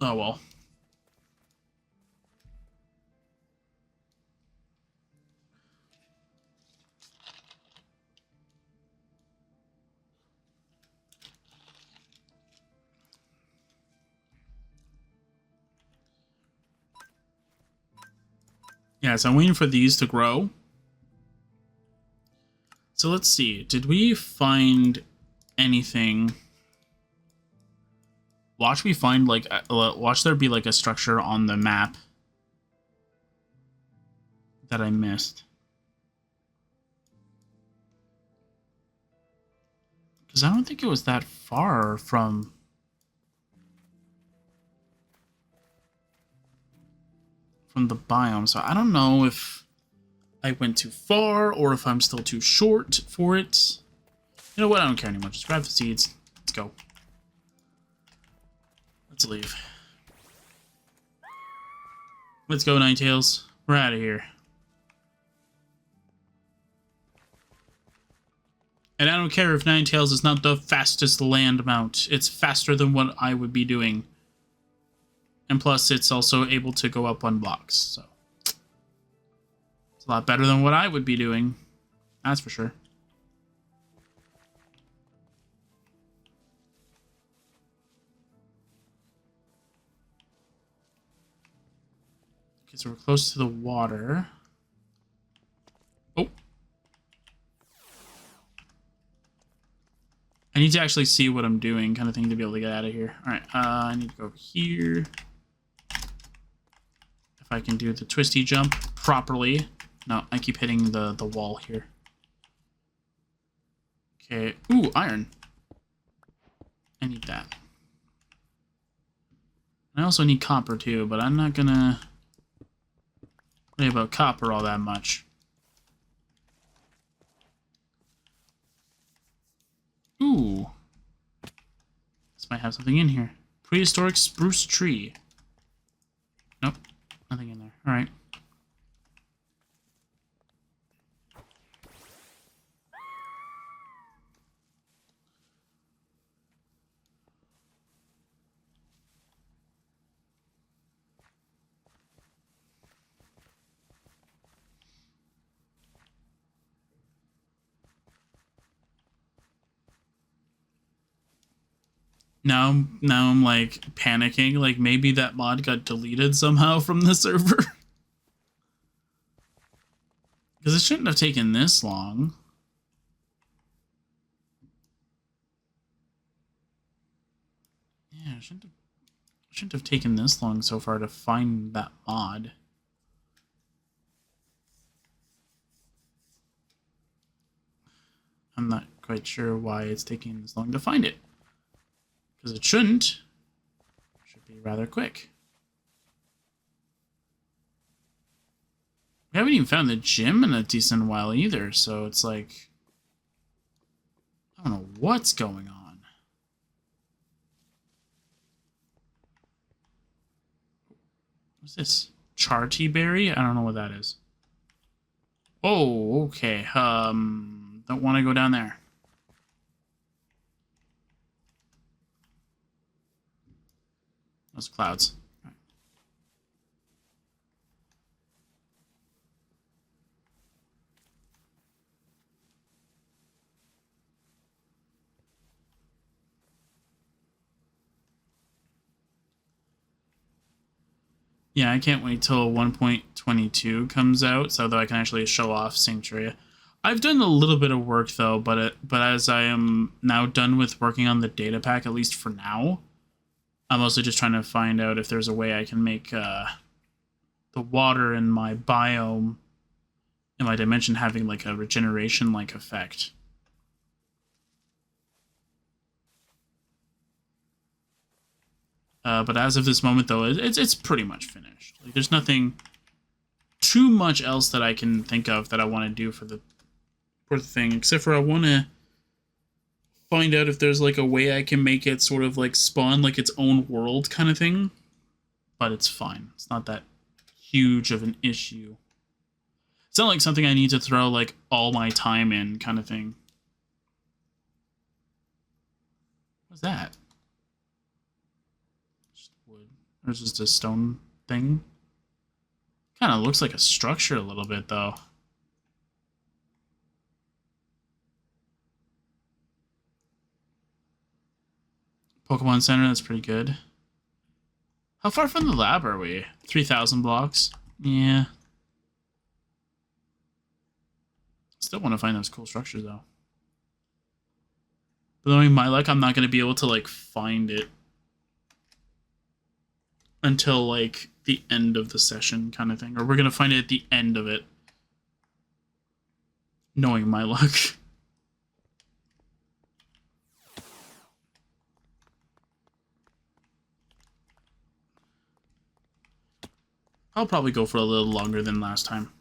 Oh well. Yeah, so I'm waiting for these to grow. So let's see. Did we find anything? Watch me find, like, watch there be, like, a structure on the map that I missed. Because I don't think it was that far from... the biome, so I don't know if I went too far or if I'm still too short for it. You know what? I don't care anymore. Just grab the seeds. Let's go. Let's leave. Let's go, Ninetales. We're out of here. And I don't care if Ninetales is not the fastest land mount. It's faster than what I would be doing. And plus, it's also able to go up 1 block, so it's a lot better than what I would be doing. That's for sure. Okay, so we're close to the water. Oh. I need to actually see what I'm doing, kind of thing, to be able to get out of here. All right, I need to go over here. If I can do the twisty jump properly. No, I keep hitting the wall here. Okay. Ooh, iron. I need that. I also need copper too, but I'm not gonna worry about copper all that much. Ooh. This might have something in here. Prehistoric spruce tree. Nope. Nothing in there. Alright. Now I'm like panicking, like maybe that mod got deleted somehow from the server. Because it shouldn't have taken this long. Yeah, it shouldn't have taken this long so far to find that mod. I'm not quite sure why it's taking this long to find it. Because it shouldn't. It should be rather quick. We haven't even found the gym in a decent while either, so it's like... I don't know what's going on. What's this? Charty berry? I don't know what that is. Oh, okay. Don't want to go down there. Those clouds. Right. Yeah, I can't wait till 1.22 comes out so that I can actually show off Sanctuary. I've done a little bit of work though, but as I am now done with working on the data pack, at least for now, I'm also just trying to find out if there's a way I can make the water in my biome, in my dimension, having like a regeneration-like effect. But as of this moment, though, it's pretty much finished. Like, there's nothing too much else that I can think of that I want to do for the thing, except for I want to find out if there's like a way I can make it sort of like spawn like its own world kind of thing. But it's fine. It's not that huge of an issue. It's not like something I need to throw like all my time in kind of thing. What's that? Just wood. Or is this just a stone thing? Kind of looks like a structure a little bit though. Pokemon Center, that's pretty good. How far from the lab are we? 3,000 blocks? Yeah. Still want to find those cool structures, though. But knowing my luck, I'm not going to be able to, like, find it until, like, the end of the session kind of thing. Or we're going to find it at the end of it. Knowing my luck. I'll probably go for a little longer than last time.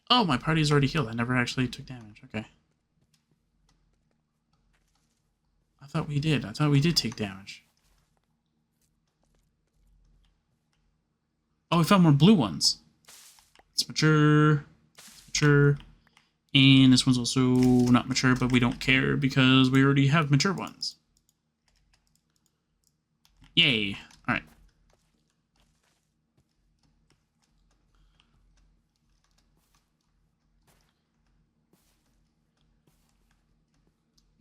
Oh, my party's already healed. I never actually took damage. Okay. I thought we did. I thought we did take damage. Oh, we found more blue ones. It's mature. It's mature. And this one's also not mature, but we don't care because we already have mature ones. Yay. All right.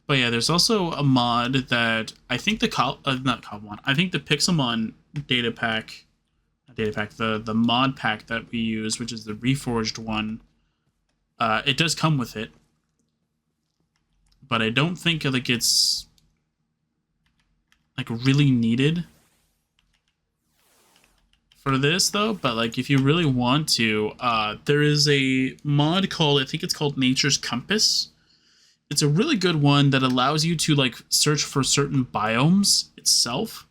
But yeah, there's also a mod that I think the not Cobblemon. I think the Pixelmon data pack data pack, the mod pack that we use, which is the Reforged one. It does come with it, but I don't think like it's like really needed for this though. But like if you really want to, there is a mod called, I think it's called Nature's Compass. It's a really good one that allows you to like search for certain biomes itself.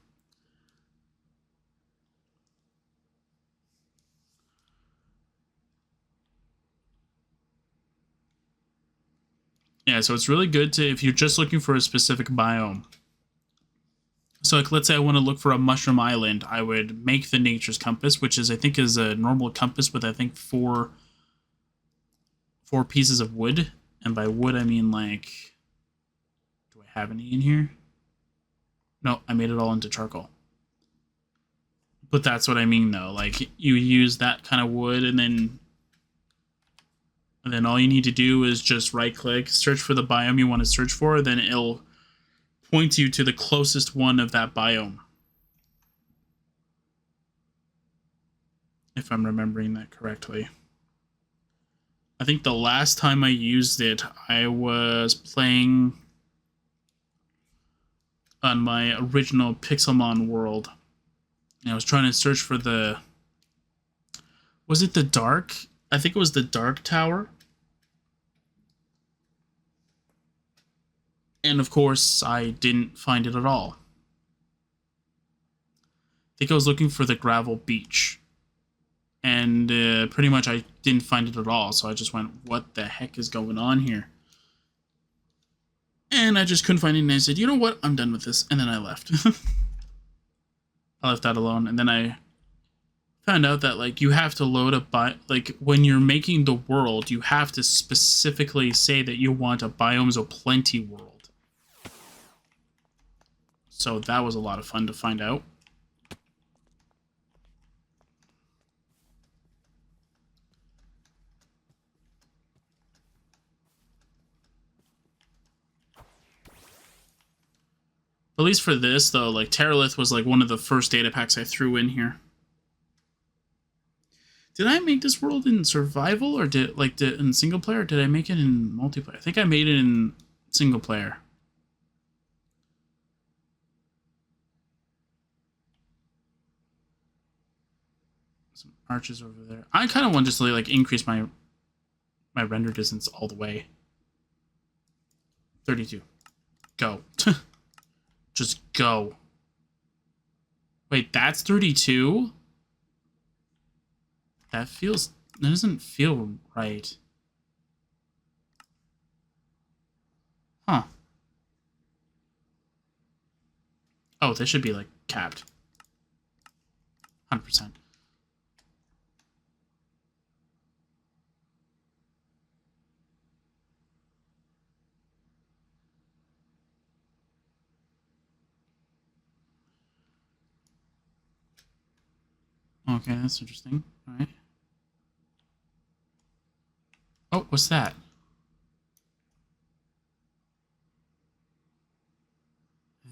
Yeah, so it's really good to, if you're just looking for a specific biome. So like, let's say I want to look for a mushroom island, I would make the Nature's Compass, which is, I think, is a normal compass with, I think, four pieces of wood. And by wood, I mean like, do I have any in here? No, I made it all into charcoal. But that's what I mean though. Like you use that kind of wood and then all you need to do is just right click, search for the biome you want to search for, then it'll point you to the closest one of that biome. If I'm remembering that correctly. I think the last time I used it, I was playing on my original Pixelmon world. And I was trying to search for the... Was it the Dark? I think it was the Dark Tower. And of course, I didn't find it at all. I think I was looking for the Gravel Beach. And pretty much I didn't find it at all. So I just went, what the heck is going on here? And I just couldn't find it. And I said, you know what? I'm done with this. And then I left. I left that alone. And then I found out that like you have to load up like when you're making the world, you have to specifically say that you want a Biomes O' Plenty world. So that was a lot of fun to find out. At least for this though, like Terralith was like one of the first data packs I threw in here. Did I make this world in survival or did in single player? Or did I make it in multiplayer? I think I made it in single player. Some arches over there. I kind of want just to like increase my render distance all the way. 32. Go. Just go. Wait, that's 32? That doesn't feel right. Huh. Oh, this should be like capped. 100%. Okay, that's interesting. All right. Oh, what's that?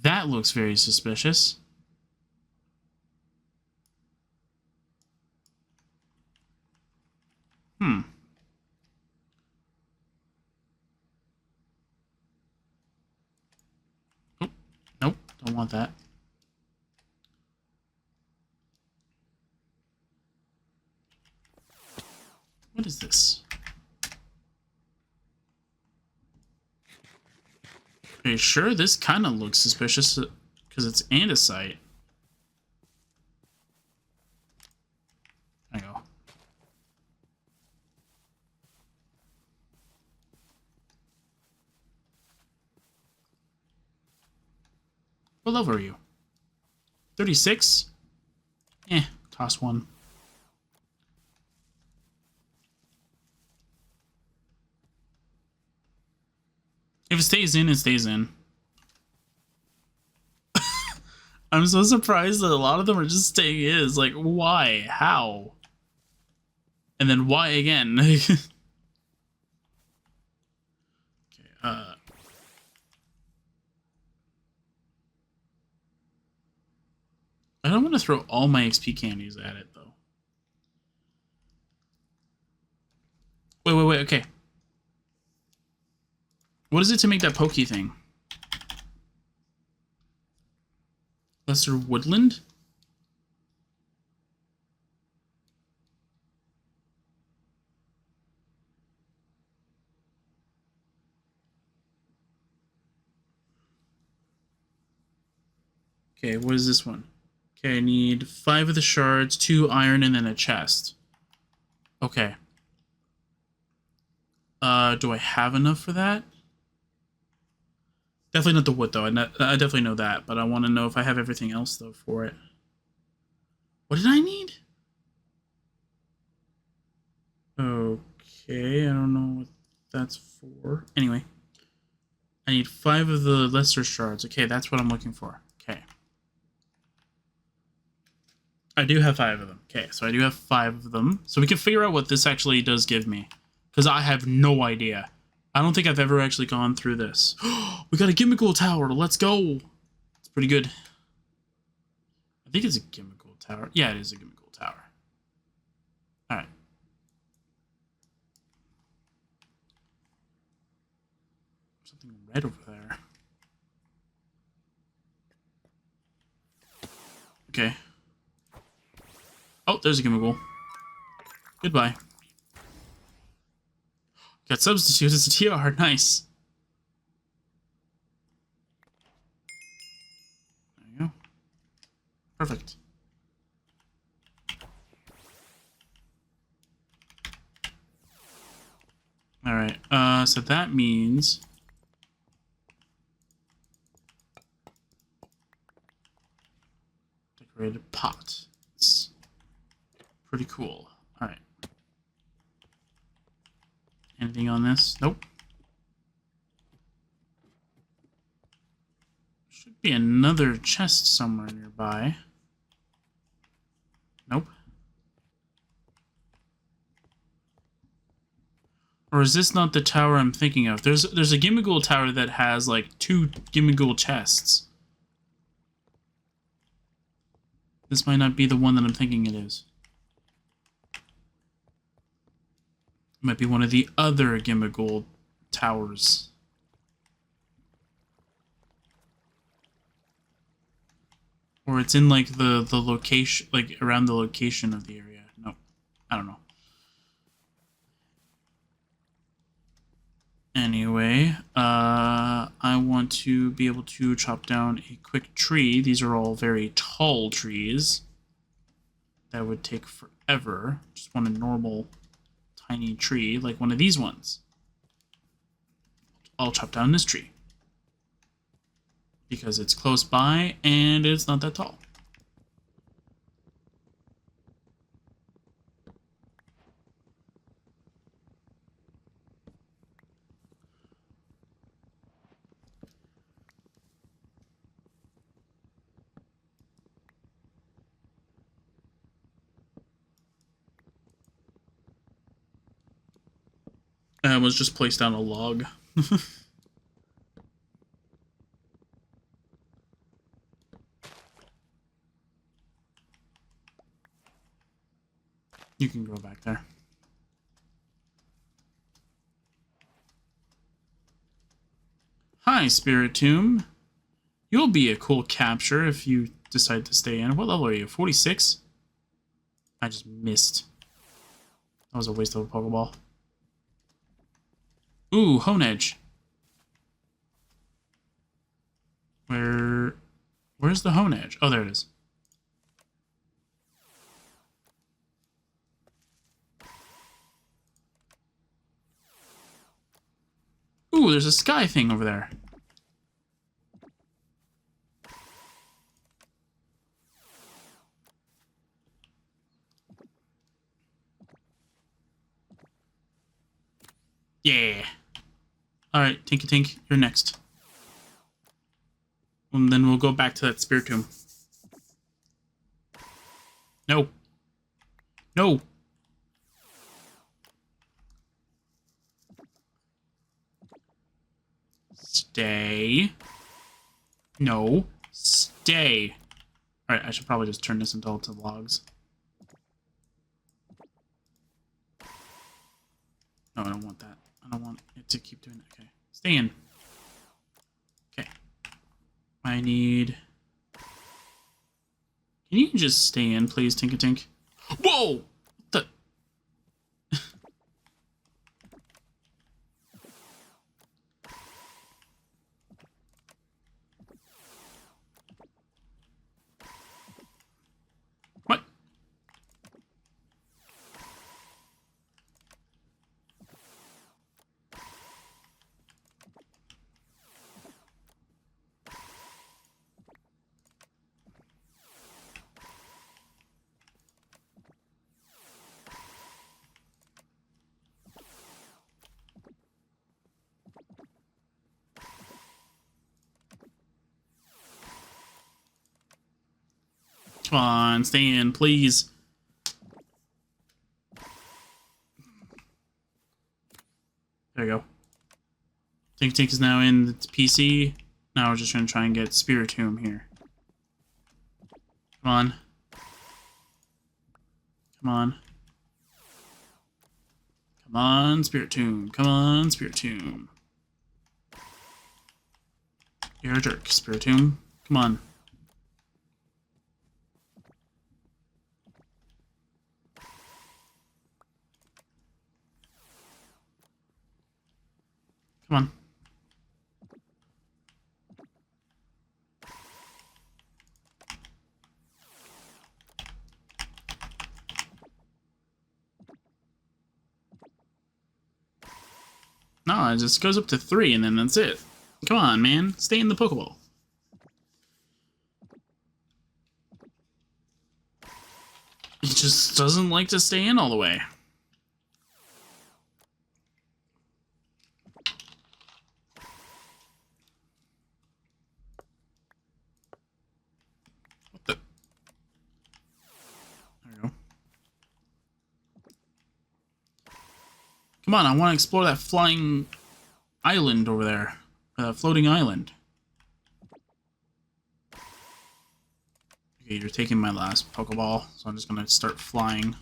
That looks very suspicious. Hmm. Oh, nope, don't want that. What is this? Are you sure? This kind of looks suspicious because it's andesite. There you go. What level are you? 36? Toss one. If it stays in, it stays in. I'm so surprised that a lot of them are just staying in. It's like, why? How? And then why again? Okay, I don't want to throw all my XP candies at it, though. Wait, okay. What is it to make that pokey thing? Lesser Woodland? Okay, what is this one? Okay, I need 5 of the shards, 2 iron, and then a chest. Okay. Do I have enough for that? Definitely not the wood, though. I definitely know that, but I want to know if I have everything else, though, for it. What did I need? Okay, I don't know what that's for. Anyway. I need 5 of the lesser shards. Okay, that's what I'm looking for. Okay. I do have 5 of them. Okay, so I do have 5 of them. So we can figure out what this actually does give me. Because I have no idea. I don't think I've ever actually gone through this. We got a Gimmickle Tower. Let's go. It's pretty good. I think it's a Gimmickle Tower. Yeah, it is a Gimmickle Tower. Alright. Something red over there. Okay. Oh, there's a Gimmickle. Goodbye. Got substitutes. It's a TR. Nice. There you go. Perfect. Alright, so that means... Decorated pot. It's pretty cool. Alright. Anything on this? Nope. Should be another chest somewhere nearby. Nope. Or is this not the tower I'm thinking of? There's a Gimmickle Tower that has like 2 Gimmickle chests. This might not be the one that I'm thinking it is. It might be one of the other Gimmickle Towers. Or it's in like the location, like around the location of the area. Nope. I don't know. Anyway, I want to be able to chop down a quick tree. These are all very tall trees. That would take forever. Just want a normal, tiny tree, like one of these ones. I'll chop down this tree. Because it's close by, and it's not that tall. I was just placed down a log. You can go back there. Hi, Spirit Tomb. You'll be a cool capture if you decide to stay in. What level are you? 46? I just missed. That was a waste of a Pokeball. Ooh, Honedge. Where's the Honedge? Oh, there it is. Ooh, there's a sky thing over there. Yeah. Alright, Tinky Tink, you're next. And then we'll go back to that Spirit Tomb. No. No. Stay. No. Stay. Alright, I should probably just turn this into all to logs. No, I don't want that. I don't want it to keep doing that. Okay. Stay in. Okay. I need... Can you just stay in, please, Tinkatink? Whoa! What the... What? Come on, stay in, please. There you go. Tink is now in the PC. Now we're just going to try and get Spiritomb here. Come on. Come on. Come on, Spiritomb. Come on, Spiritomb. You're a jerk, Spiritomb. Come on. Come on. No, it just goes up to 3 and then that's it. Come on, man. Stay in the Pokeball. He just doesn't like to stay in all the way. What the? There we go. Come on, I want to explore that flying island over there. Floating island. Okay, you're taking my last Pokeball, so I'm just gonna start flying.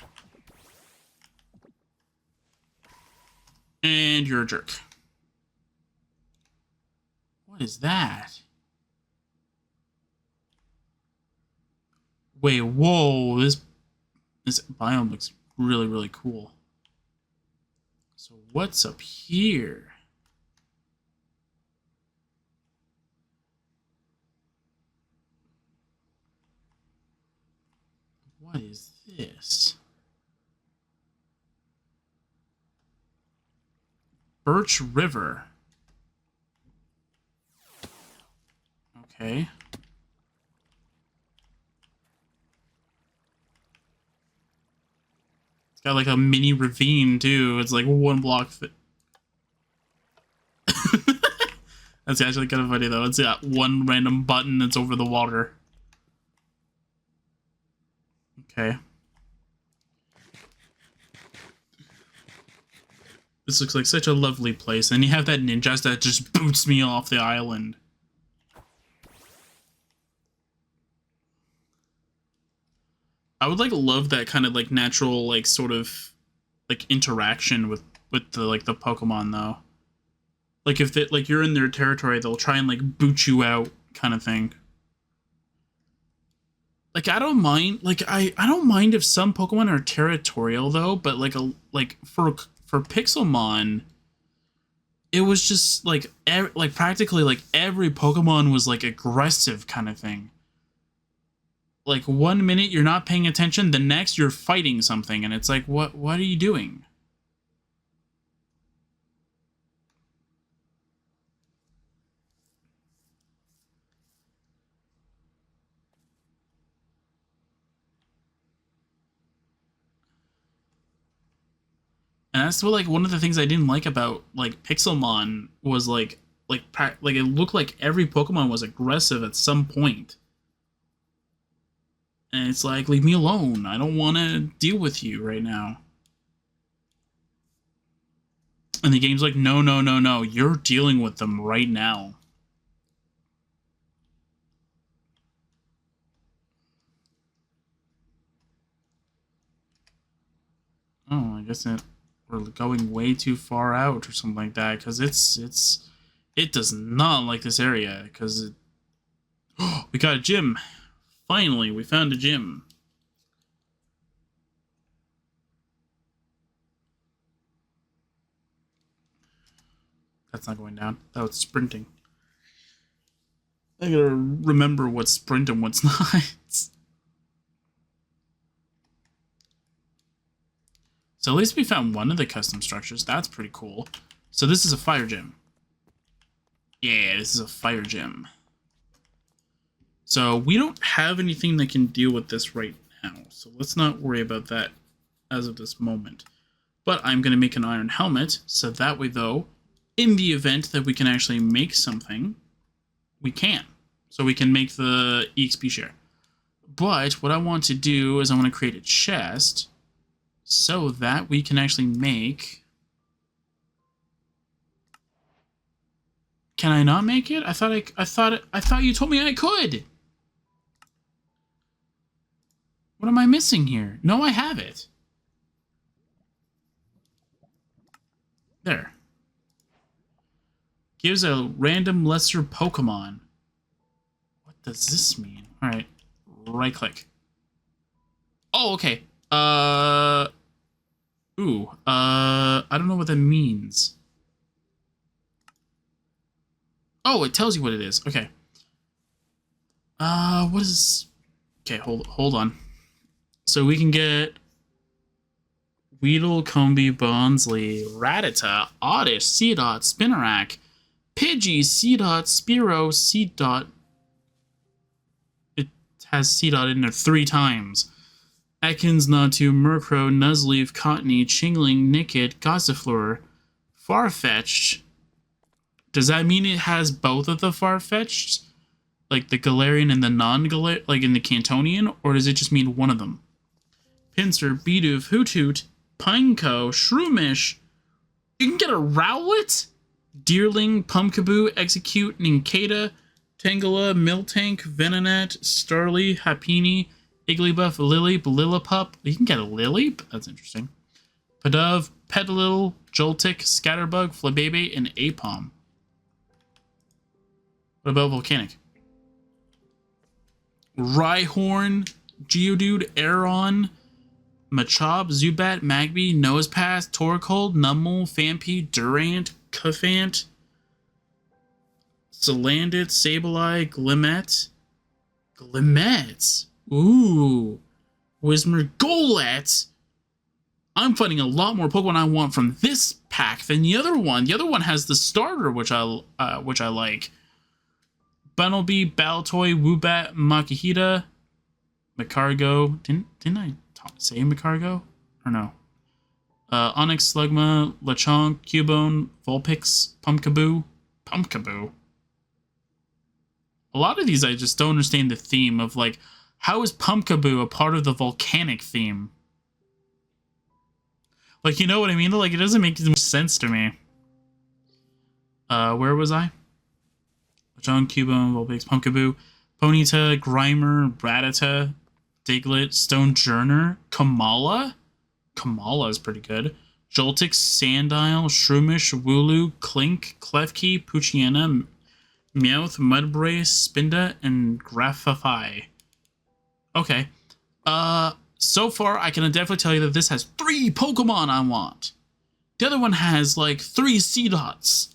And you're a jerk. What is that? Wait, whoa, this biome looks really, really cool. So what's up here? What is this? Birch River. Okay. It's got like a mini ravine too. It's like 1 block fit. That's actually kind of funny though. It's got 1 random button that's over the water. Okay. This looks like such a lovely place. And you have that ninja that just boots me off the island. I would like love that kind of like natural like sort of like interaction with the like the Pokemon though. Like if they, like you're in their territory, they'll try and like boot you out kind of thing. Like I don't mind, like I don't mind if some Pokemon are territorial though, but like for Pixelmon, it was just like practically like every Pokemon was like aggressive kind of thing. Like 1 minute you're not paying attention, the next you're fighting something, and it's like what are you doing? And that's what like one of the things I didn't like about like Pixelmon was like it looked like every Pokemon was aggressive at some point. And it's like, leave me alone. I don't want to deal with you right now. And the game's like, no, no, no, no. You're dealing with them right now. guess we're going way too far out or something like that, because it does not like this area, because it... we got a gym. Finally, we found a gym. That's not going down. That was sprinting. I gotta remember what's sprint and what's not. So at least we found one of the custom structures. That's pretty cool. So this is a fire gym. Yeah, this is a fire gym. So we don't have anything that can deal with this right now. So let's not worry about that as of this moment. But I'm going to make an iron helmet. So that way, though, in the event that we can actually make something, we can. So we can make the EXP share. But what I want to do is I want to create a chest so that we can actually make... Can I not make it? I thought you told me I could. What am I missing here? No, I have it. There. Gives a random lesser Pokemon. What does this mean? All right, right click. Oh, okay. I don't know what that means. Oh, it tells you what it is. Okay. What is... Okay, hold on. So we can get Weedle, Combee, Bonsley, Rattata, Oddish, Seedot, Spinarak, Pidgey, Seedot, Spearow, Seedot. It has Seedot in there 3 times. Ekans, Natu, Murkrow, Nuzleaf, Cottony, Chingling, Nickit, Gossifleur, Farfetch'd. Does that mean it has both of the Farfetch'd? Like the Galarian and the non-Galarian, like in the Cantonian? Or does it just mean one of them? Pinsir, Bidoof, Hoothoot, Pineco, Shroomish. You can get a Rowlet? Deerling, Pumpkaboo, Execute, Nincada, Tangela, Miltank, Venonat, Starly, Happiny, Igglybuff, Lily, Lillipup. You can get a Lily? That's interesting. Pidove, Petalil, Joltik, Scatterbug, Flabebe, and Apom. What about Volcanic? Rhyhorn, Geodude, Aeron, Machop, Zubat, Magby, Nosepass, Torkoal, Numel, Phanpy, Durant, Cufant, Salandit, Sableye, Glimmet. Glimmet? Ooh. Whismur, Golett. I'm finding a lot more Pokemon I want from this pack than the other one. The other one has the starter, which I like. Bunnelby, Baltoy, Woobat, Makihita, Macargo. Didn't I say Macargo? Or no? Onix, Slugma, Lechonk, Cubone, Vulpix, Pumpkaboo. Pumpkaboo. A lot of these I just don't understand the theme of, like, how is Pumpkaboo a part of the volcanic theme? Like, you know what I mean? Like, it doesn't make much sense to me. Where was I? Lechonk, Cubone, Vulpix, Pumpkaboo, Ponyta, Grimer, Rattata, Diglett, Stonejourner, Kamala? Kamala is pretty good. Joltik, Sandile, Shroomish, Wooloo, Clink, Klefki, Poochyena, Meowth, Mudbray, Spinda, and Grafify. Okay. So far, I can definitely tell you that this has 3 Pokemon I want. The other one has, like, 3 Seedots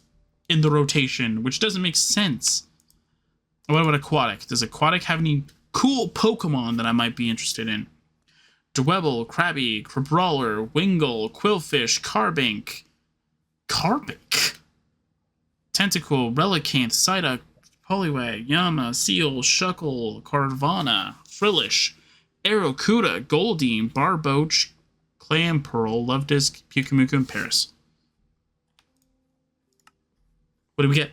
in the rotation, which doesn't make sense. What about Aquatic? Does Aquatic have any cool Pokemon that I might be interested in? Dwebble, Krabby, Crabrawler, Wingull, Quillfish, Carbink. Carbink? Tentacool, Relicanth, Psyduck, Poliwag, Yama, Seal, Shuckle, Carvana, Frillish, Aerocuda, Goldeen, Barboach, Clamperl, Lovedisc, Pyukumuku, and Paris. What do we get?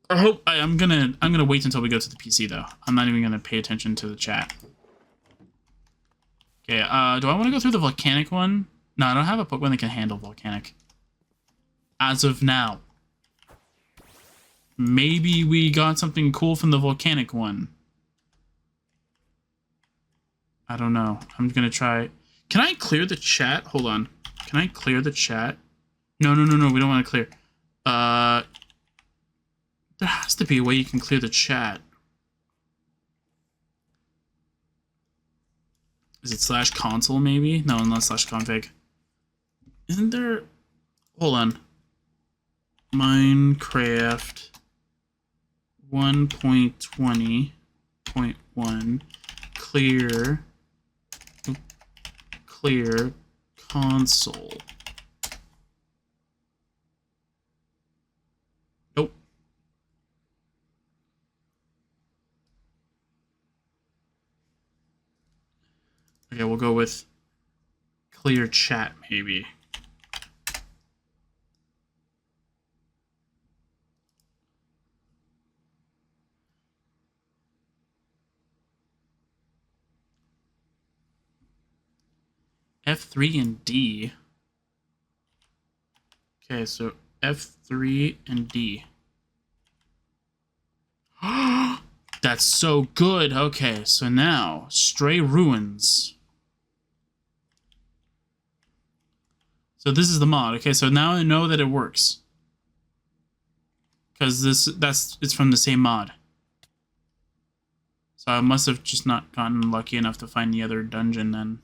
I hope I'm gonna wait until we go to the PC though. I'm not even gonna pay attention to the chat. Okay, do I want to go through the volcanic one? No, I don't have a Pokemon that can handle volcanic. As of now. Maybe we got something cool from the volcanic one. I don't know. I'm gonna try. Can I clear the chat? Hold on. Can I clear the chat? No, no, no, no. We don't want to clear. There has to be a way you can clear the chat. Is it slash console maybe? No, not slash config. Isn't there... Hold on. Minecraft 1.20.1 clear console. Nope. Okay, we'll go with clear chat maybe. F3 and D. Okay, so F3 and D. That's so good. Okay, so now Stray Ruins. So this is the mod. Okay, so now I know that it works. Because it's from the same mod. So I must have just not gotten lucky enough to find the other dungeon then.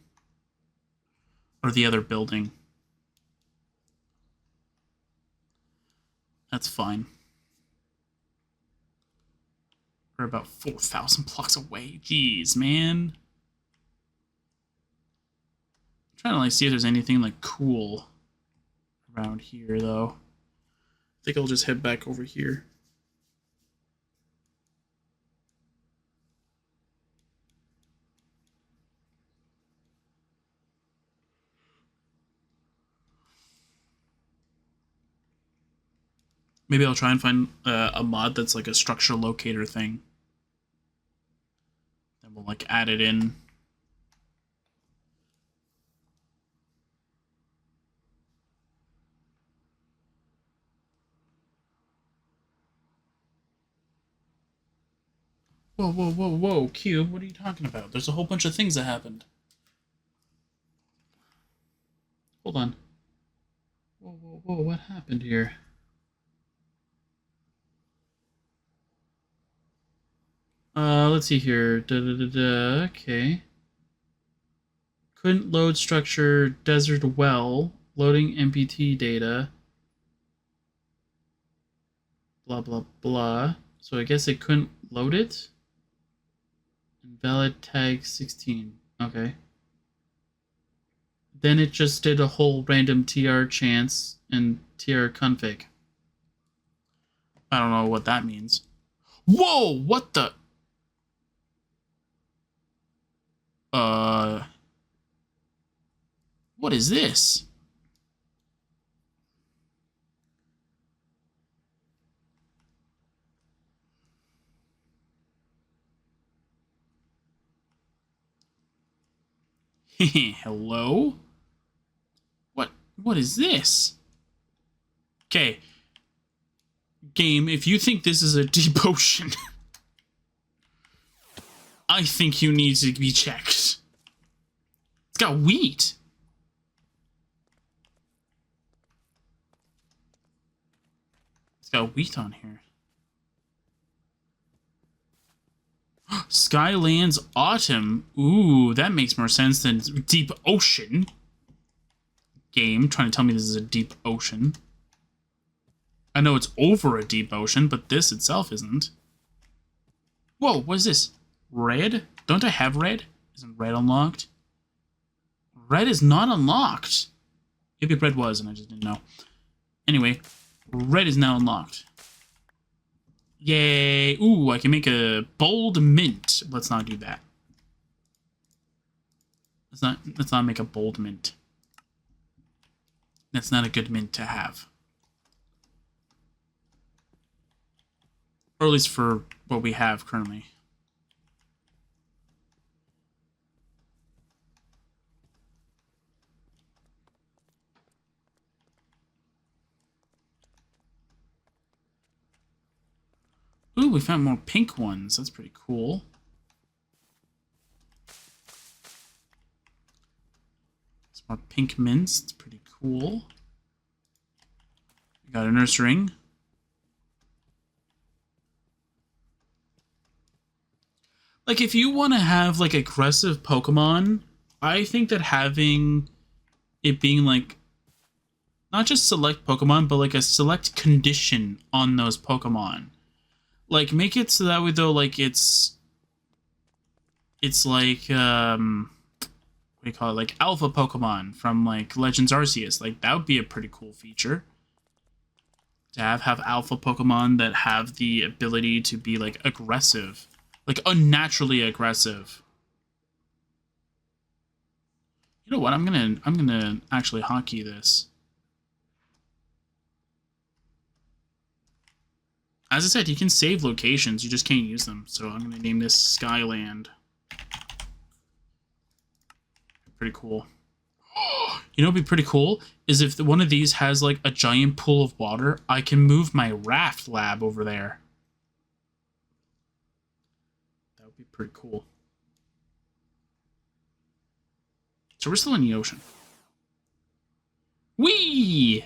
Or the other building. That's fine. We're about 4,000 blocks away. Jeez, man. I'm trying to like see if there's anything like cool around here though. I think I'll just head back over here. Maybe I'll try and find a mod that's like a structure locator thing. Then we'll like add it in. Whoa, whoa, whoa, whoa, Cube, what are you talking about? There's a whole bunch of things that happened. Hold on. Whoa, whoa, whoa, what happened here? Let's see here. Okay. Couldn't load structure desert well. Loading MPT data. Blah, blah, blah. So I guess it couldn't load it? Invalid tag 16. Okay. Then it just did a whole random TR chance and TR config. I don't know what that means. Whoa! What the... What is this? Hello? What is this? Okay. Game, if you think this is a deep ocean, I think you need to be checked. It's got wheat. It's got wheat on here. Skylands Autumn. Ooh, that makes more sense than Deep Ocean. Game trying to tell me this is a deep ocean. I know it's over a deep ocean, but this itself isn't. Whoa, what is this? Red? Don't I have red? Isn't red unlocked? Red is not unlocked. Maybe red was and I just didn't know. Anyway, red is now unlocked. Yay. Ooh, I can make a bold mint. Let's not do that. Let's not make a bold mint. That's not a good mint to have. Or at least for what we have currently. Ooh, we found more pink ones. That's pretty cool. More pink mints. It's pretty cool. We got a nurse ring. Like, if you want to have, like, aggressive Pokemon, I think that having it being, like, not just select Pokemon, but, like, a select condition on those Pokemon. Like, make it so that way, though, like, it's like, what do you call it? Like, Alpha Pokemon from, like, Legends Arceus. Like, that would be a pretty cool feature. To have Alpha Pokemon that have the ability to be, like, aggressive. Like, unnaturally aggressive. You know what? I'm gonna actually hotkey this. As I said, you can save locations, you just can't use them. So I'm gonna name this Skyland. Pretty cool. You know what'd be pretty cool? Is if one of these has, like, a giant pool of water, I can move my raft lab over there. That would be pretty cool. So we're still in the ocean. Whee!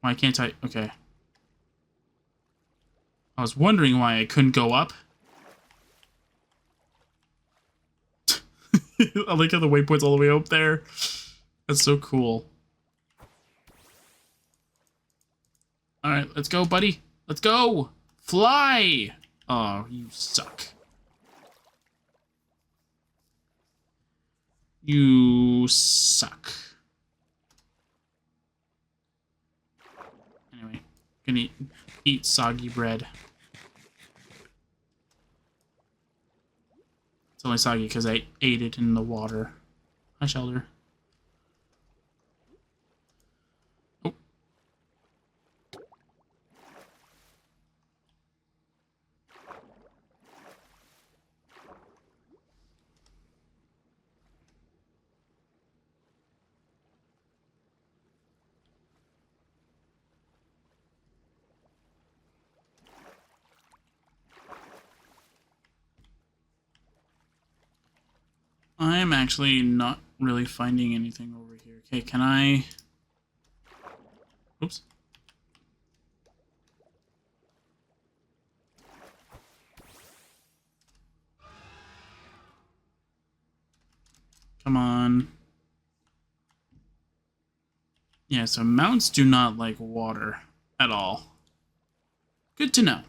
Why can't I? Okay. I was wondering why I couldn't go up. I like how the waypoint's all the way up there. That's so cool. Alright, let's go, buddy. Let's go! Fly! Oh, you suck. You suck. Anyway, gonna eat soggy bread. It's only soggy because I ate it in the water. Hi, Shelter. Oh. I'm actually not really finding anything over here. Okay, can I... Oops. Come on. Yeah, so mounts do not like water at all. Good to know.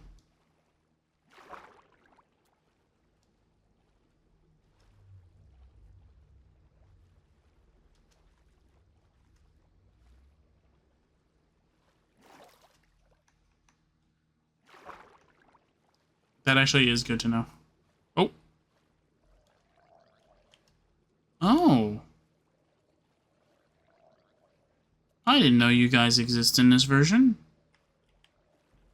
That actually is good to know. Oh. Oh. I didn't know you guys exist in this version.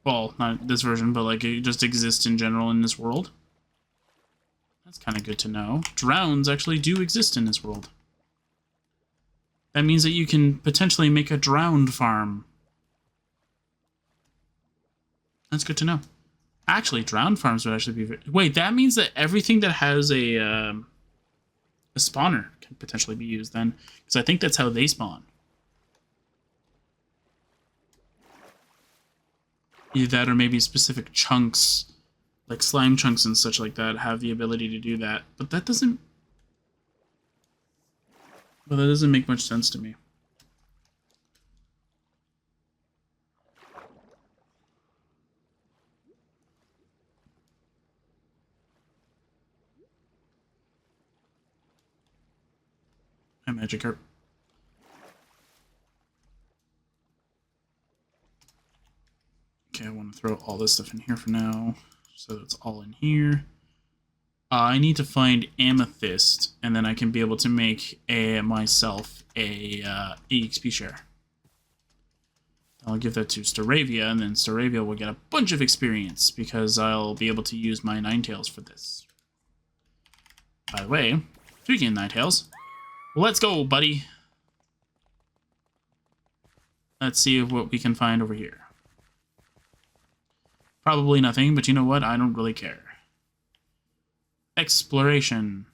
Well, not this version, but like it just exists in general in this world. That's kind of good to know. Drowns actually do exist in this world. That means that you can potentially make a drowned farm. That's good to know. Actually, drowned farms would actually be... Wait, that means that everything that has a spawner can potentially be used then. Because I think that's how they spawn. Either that or maybe specific chunks, like slime chunks and such like that, have the ability to do that. But that doesn't... Well, that doesn't make much sense to me. Hi, Magikarp. Okay, I want to throw all this stuff in here for now, so it's all in here. I need to find amethyst, and then I can be able to make myself a EXP share. I'll give that to Staravia, and then Staravia will get a bunch of experience because I'll be able to use my Ninetales for this. By the way, speaking of Ninetales, let's go, buddy. Let's see what we can find over here. Probably nothing, but you know what? I don't really care. Exploration.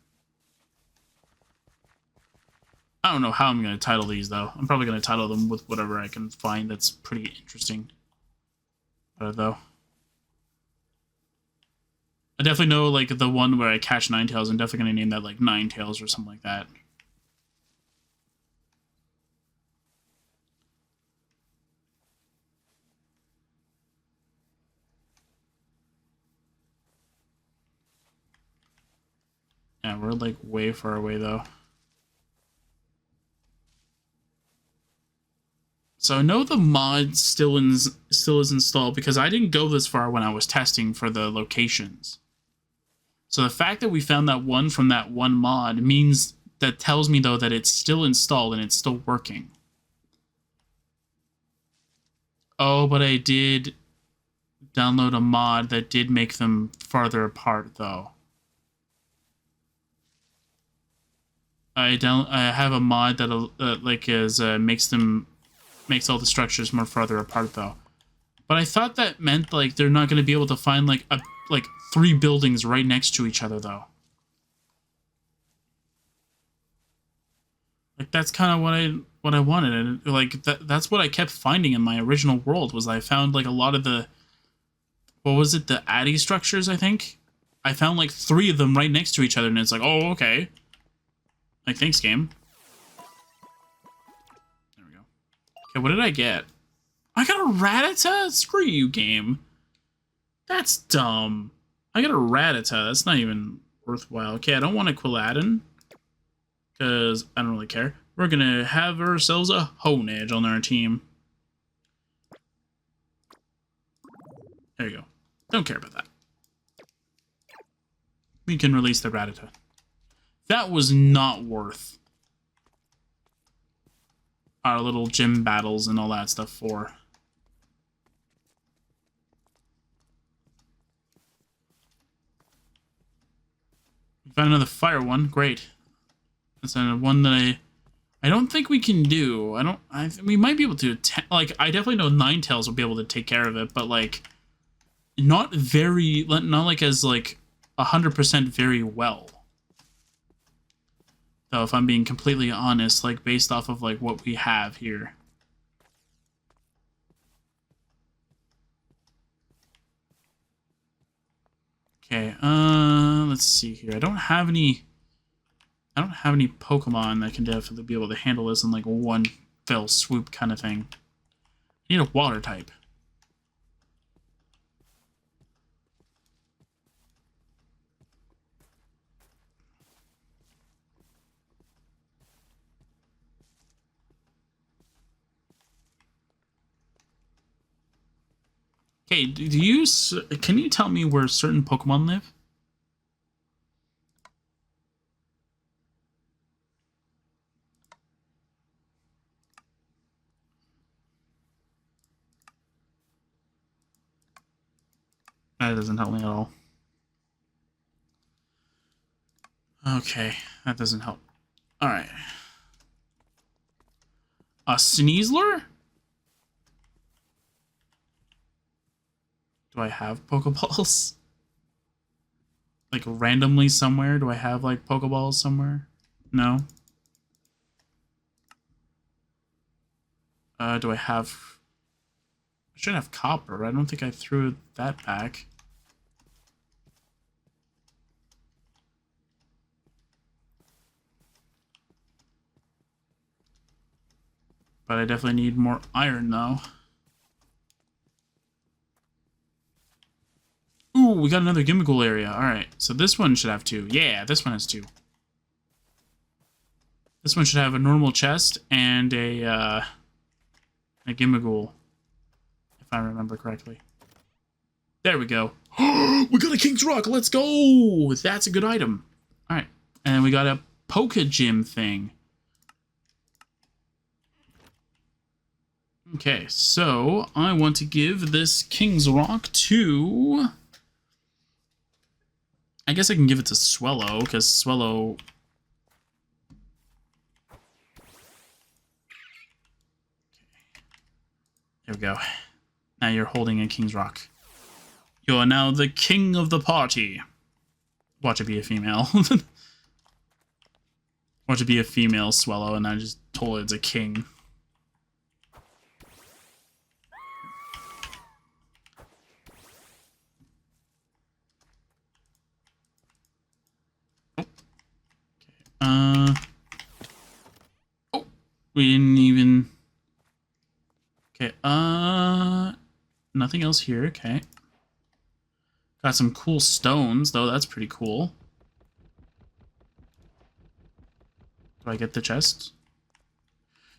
I don't know how I'm going to title these, though. I'm probably going to title them with whatever I can find that's pretty interesting. Though. I definitely know, like, the one where I catch Ninetales. I'm definitely going to name that, like, Ninetales or something like that. Yeah, we're, like, way far away, though. So I know the mod still is installed because I didn't go this far when I was testing for the locations. So the fact that we found that one from that one mod means that tells me, though, that it's still installed and it's still working. Oh, but I did download a mod that did make them farther apart, though. I have a mod that makes all the structures more farther apart, though. But I thought that meant, like, they're not going to be able to find, like, 3 buildings right next to each other, though. Like, that's kind of what I wanted, and like that's what I kept finding in my original world. Was I found, like, a lot of the, what was it, the Addy structures? I think I found, like, 3 of them right next to each other, and it's like, oh, okay. Like, thanks, game. There we go. Okay, what did I get? I got a Rattata? Screw you, game. That's dumb. I got a Rattata. That's not even worthwhile. Okay, I don't want a Quilladin, because I don't really care. We're going to have ourselves a Honedge on our team. There you go. Don't care about that. We can release the Rattata. That was not worth our little gym battles and all that stuff for. We found another fire one. Great. That's one that I don't think we can do. We might be able to, like, I definitely know Ninetales will be able to take care of it, but, like, not like as, like, 100% very well. Though, if I'm being completely honest, like, based off of, like, what we have here. Okay, let's see here. I don't have any Pokemon that can definitely be able to handle this in, like, one fell swoop kind of thing. I need a water type. Okay, can you tell me where certain Pokemon live? That doesn't help me at all. Okay, that doesn't help. Alright. A Sneasler? Do I have Pokeballs? Like, randomly somewhere? Do I have, like, Pokeballs somewhere? No. Do I have... I should have Copper. I don't think I threw that back. But I definitely need more iron, though. Ooh, we got another Gimmighoul area. Alright, so this one should have 2. Yeah, this one has 2. This one should have a normal chest and a Gimmighoul, if I remember correctly. There we go. We got a King's Rock! Let's go! That's a good item. Alright, and we got a Poke Gym thing. Okay, so I want to give this King's Rock to... I guess I can give it to Swellow, because Swellow... There we go. Now you're holding a King's Rock. You are now the king of the party. Watch it be a female. Watch it be a female swallow, and I just told it it's a king. Oh, we didn't even. Okay, nothing else here. Okay. Got some cool stones, though. That's pretty cool. Do I get the chest?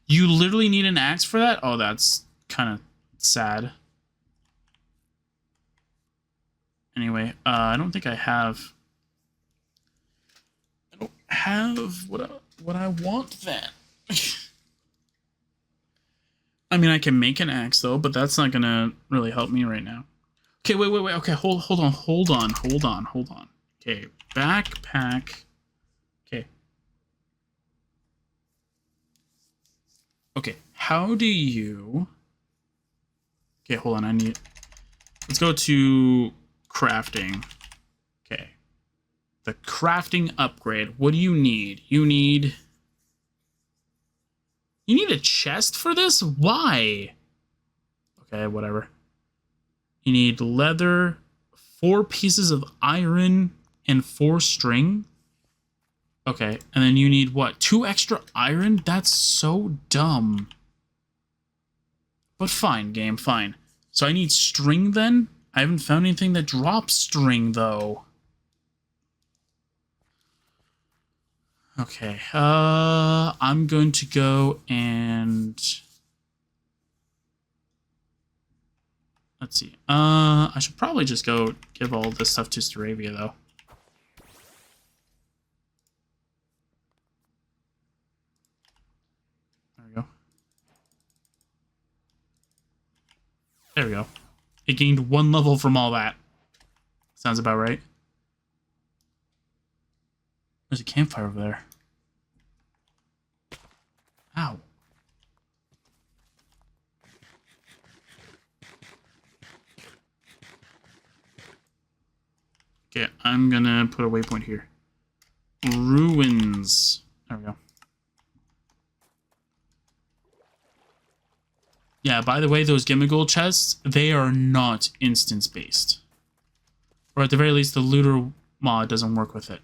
You literally need an axe for that? Oh, that's kind of sad. Anyway, I don't think I have... I don't have what I want then. I mean, I can make an axe, though, but that's not gonna really help me right now. Okay, wait. Okay, hold on. Okay, backpack. Okay. Okay, how do you... Okay, hold on, let's go to crafting. Okay. The crafting upgrade. What do you need? You need a chest for this? Why? Okay, whatever. You need leather, 4 pieces of iron, and 4 string. Okay, and then you need what? 2 extra iron? That's so dumb. But fine, game, fine. So I need string then? I haven't found anything that drops string, though. Okay, I'm going to go and... Let's see. I should probably just go give all this stuff to Staravia, though. There we go. There we go. It gained 1 level from all that. Sounds about right. There's a campfire over there. Ow. Okay, I'm gonna put a waypoint here. Ruins. There we go. Yeah, by the way, those Gimmigold chests, they are not instance-based. Or at the very least, the looter mod doesn't work with it.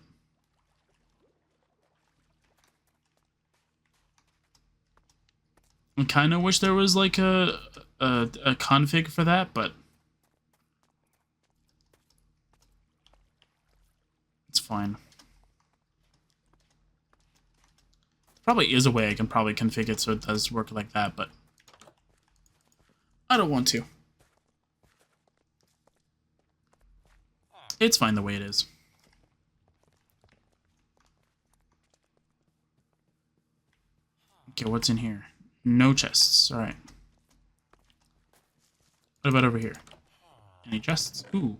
I kind of wish there was like a config for that, but it's fine. Probably is a way I can probably configure it so it does work like that, but I don't want to. It's fine the way it is. Okay, what's in here? No chests. All right. What about over here? Any chests? Ooh.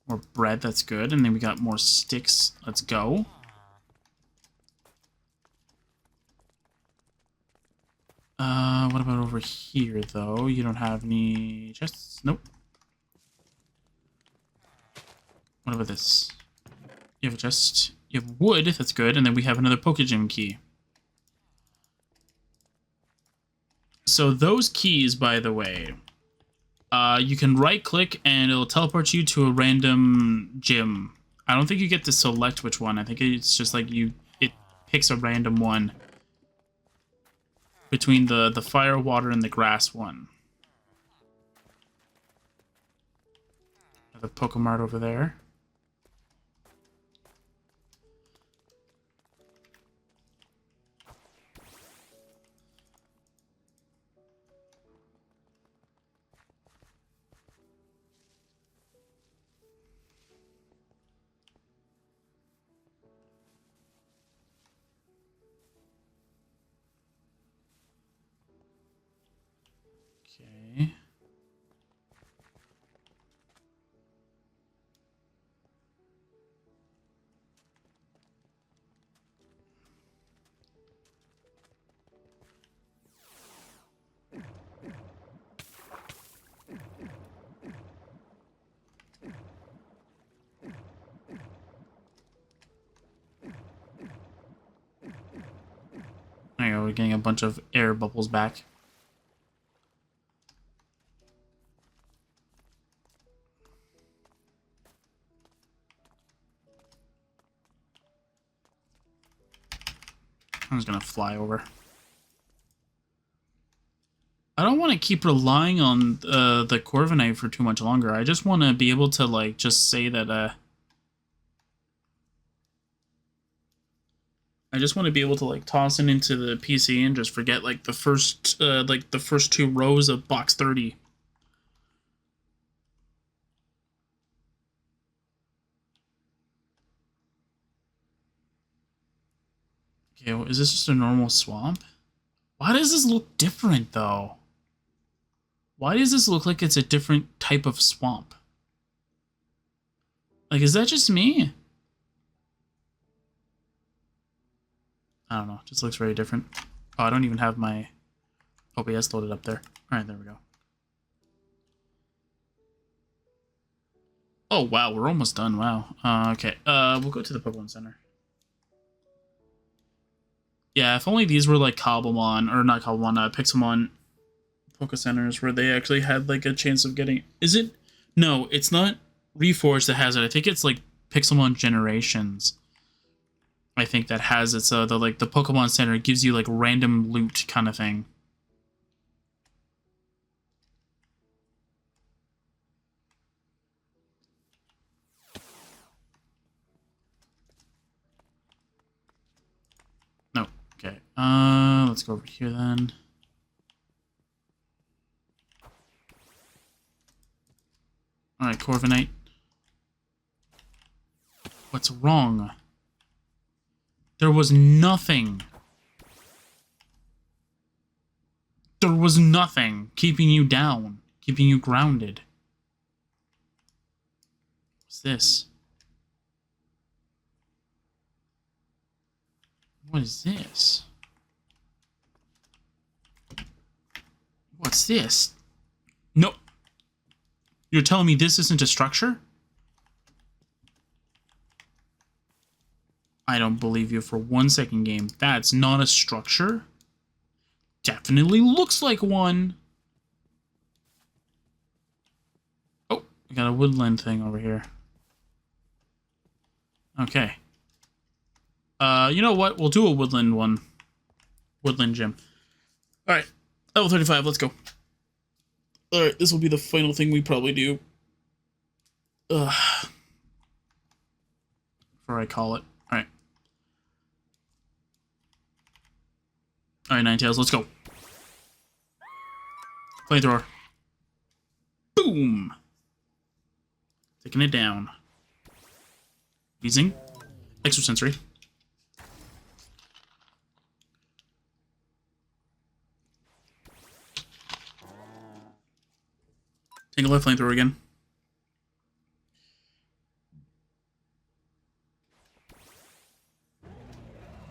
More bread. That's good. And then we got more sticks. Let's go. What about over here, though? You don't have any chests? Nope. What about this? You have a chest. You have wood. That's good. And then we have another Pokegym key. So those keys, by the way, you can right-click and it'll teleport you to a random gym. I don't think you get to select which one. I think it's just like it picks a random one between the fire, water, and the grass one. The Pokemart over there. Okay. we're getting a bunch of air bubbles back. I'm just gonna fly over. I don't want to keep relying on the Corviknight for too much longer. I just want to be able to, like, just say that, I just want to be able to, like, toss it into the PC and just forget, like, the first 2 rows of box 30. Okay, well, is this just a normal swamp? Why does this look different, though? Why does this look like it's a different type of swamp? Like, is that just me? I don't know. It just looks very different. Oh, I don't even have my OBS loaded up there. All right, there we go. Oh, wow. We're almost done. Wow. Okay. We'll go to the Pokemon Center. Yeah, if only these were like Cobblemon, or not Cobblemon, Pixelmon Poke Centers where they actually had like a chance of getting. Is it? No, it's not Reforged that has it. I think it's like Pixelmon Generations. I think that has it. So the Pokemon Center gives you like random loot kind of thing. No. Okay. Let's go over here then. Alright, Corviknight. What's wrong? There was nothing. There was nothing keeping you down, keeping you grounded. What's this? What is this? What's this? No. You're telling me this isn't a structure? I don't believe you for 1 second, game. That's not a structure. Definitely looks like one. Oh, we got a woodland thing over here. Okay. You know what? We'll do a woodland one. Woodland gym. Alright. Level 35, let's go. Alright, this will be the final thing we probably do. Ugh. Before I call it. Alright. Alright, Ninetales, let's go. Flamethrower. Boom! Taking it down. Wheezing. Extrasensory. Take a left flamethrower again.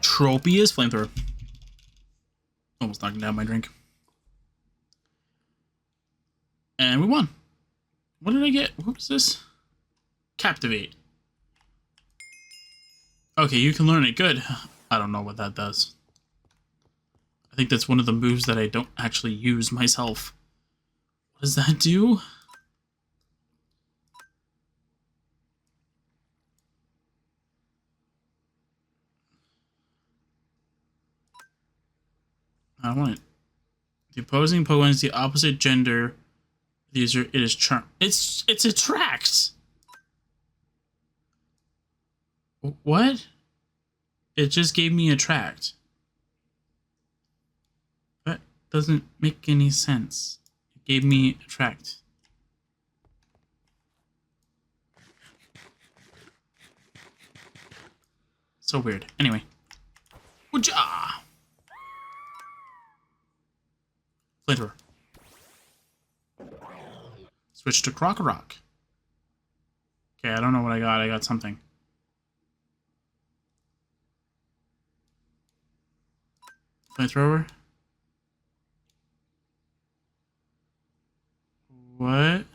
Tropius flamethrower. Almost knocking down my drink. And we won. What did I get? What was this? Captivate. Okay, you can learn it. Good. I don't know what that does. I think that's one of the moves that I don't actually use myself. What does that do? I want it. The opposing Pokemon is the opposite gender. The user, it is charm. It's attracts. What? It just gave me attract. That doesn't make any sense. It gave me attract. So weird. Anyway. Wooja! Flamethrower. Switch to Crocorock. Okay, I don't know what I got. I got something. Flamethrower. What?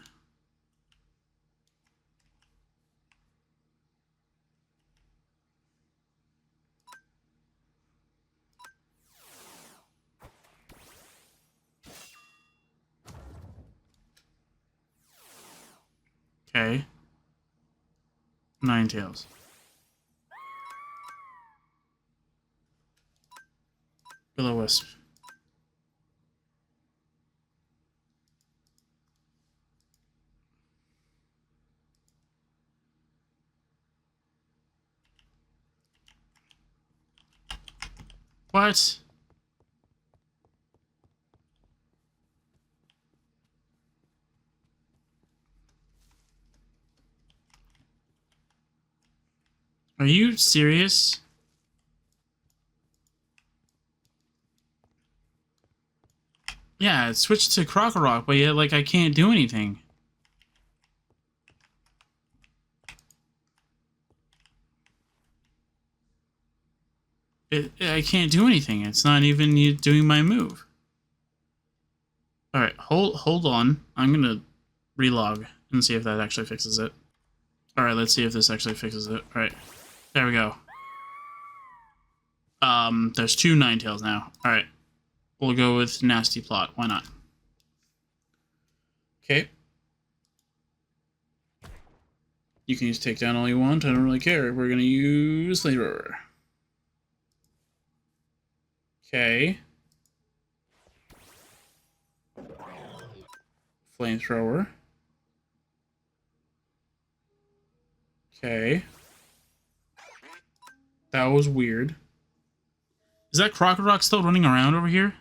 Okay. Ninetales. Will-o-wisp. What? Are you serious? Yeah, it switched to Krokorok, but yet, like, I can't do anything. I can't do anything. It's not even you doing my move. All right, hold on. I'm gonna relog and see if that actually fixes it. All right, let's see if this actually fixes it. All right, there we go. There's 2 Ninetales now. All right, we'll go with Nasty Plot. Why not? Okay. You can use takedown all you want. I don't really care. We're gonna use Flamethrower. Okay. Flamethrower. Okay. That was weird. Is that Krokorok still running around over here?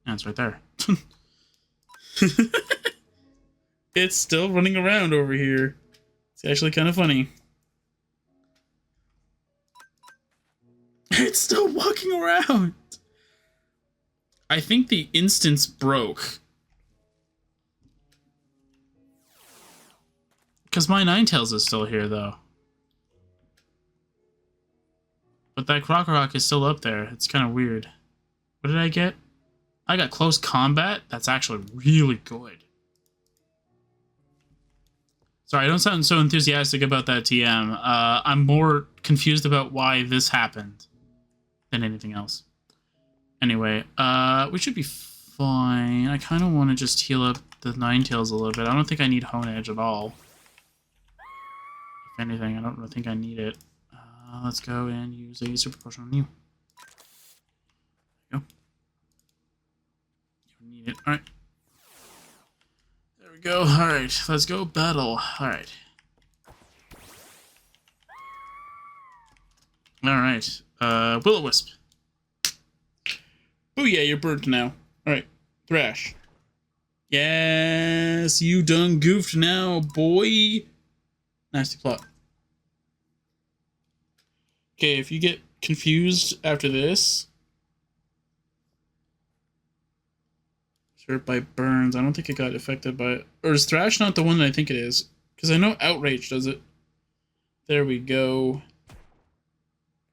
Yeah, it's right there. It's still running around over here. It's actually kind of funny. It's still walking around. I think the instance broke. Because my Ninetales is still here, though. But that Krokorok is still up there. It's kind of weird. What did I get? I got Close Combat. That's actually really good. Sorry, I don't sound so enthusiastic about that TM. I'm more confused about why this happened than anything else. Anyway, we should be fine. I kind of want to just heal up the Ninetales a little bit. I don't think I need Hone Edge at all. If anything, I don't really think I need it. Let's go and use a Super Potion on you. There you go. You don't need it. Alright. There we go. Alright, let's go battle. Alright. Alright. Will-o-wisp. Booyah, you're burnt now. Alright. Thrash. Yes, you done goofed now, boy. Nasty Plot. Okay, if you get confused after this... Hurt by burns. I don't think it got affected by it. Or is Thrash not the one that I think it is? Because I know Outrage does it. There we go.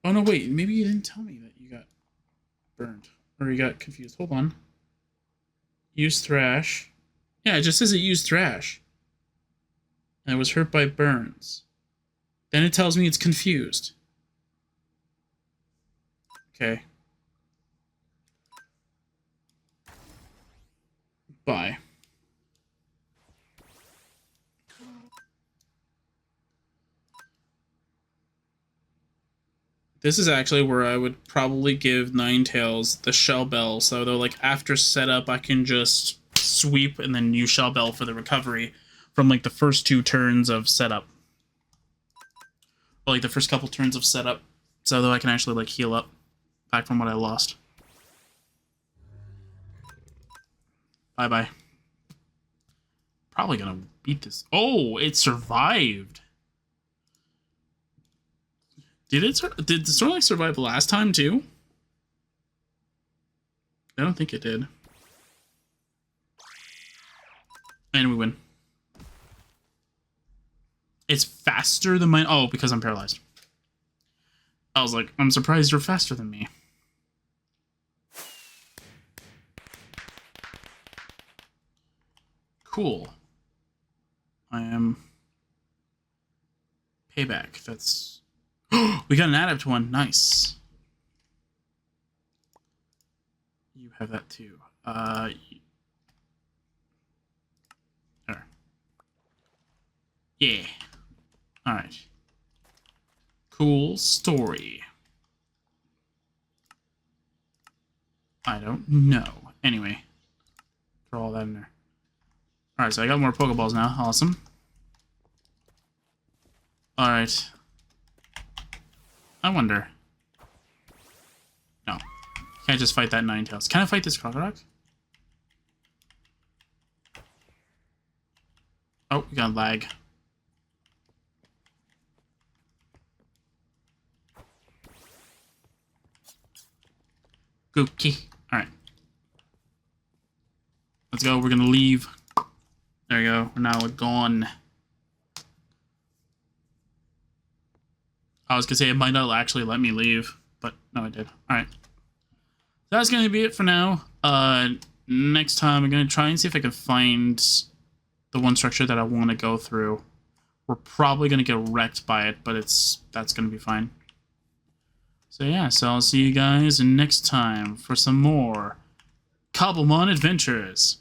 Oh, no, wait. Maybe you didn't tell me that you got burned. Or you got confused. Hold on. Use Thrash. Yeah, it just says it used Thrash. And it was hurt by burns. Then it tells me it's confused. Okay. Bye. This is actually where I would probably give Ninetales the Shell Bell, so though, like, after setup, I can just sweep and then use Shell Bell for the recovery from, like, the first 2 turns of setup. Or, like, the first couple turns of setup, so though I can actually, like, heal up back from what I lost. Bye-bye. Probably gonna beat this. Oh, it survived. Did the Snorlax survive last time too? I don't think it did. And we win. It's faster than mine. Oh, because I'm paralyzed. I was like, I'm surprised you're faster than me. Cool. I am... Payback. That's... We got an Adept one. Nice. You have that too. There. Yeah. Alright. Cool story. I don't know. Anyway. Throw all that in there. Alright, so I got more Pokeballs now. Awesome. Alright. I wonder. No. Can't just fight that Ninetales. Can I fight this Crocodile? Oh, we got lag. Gookie. Alright. Let's go. We're gonna leave. There we go. We're now gone. I was gonna say it might not actually let me leave, but no, it did. Alright. That's gonna be it for now. Next time I'm gonna try and see if I can find the one structure that I want to go through. We're probably gonna get wrecked by it, but that's gonna be fine. So yeah, so I'll see you guys next time for some more Cobblemon adventures.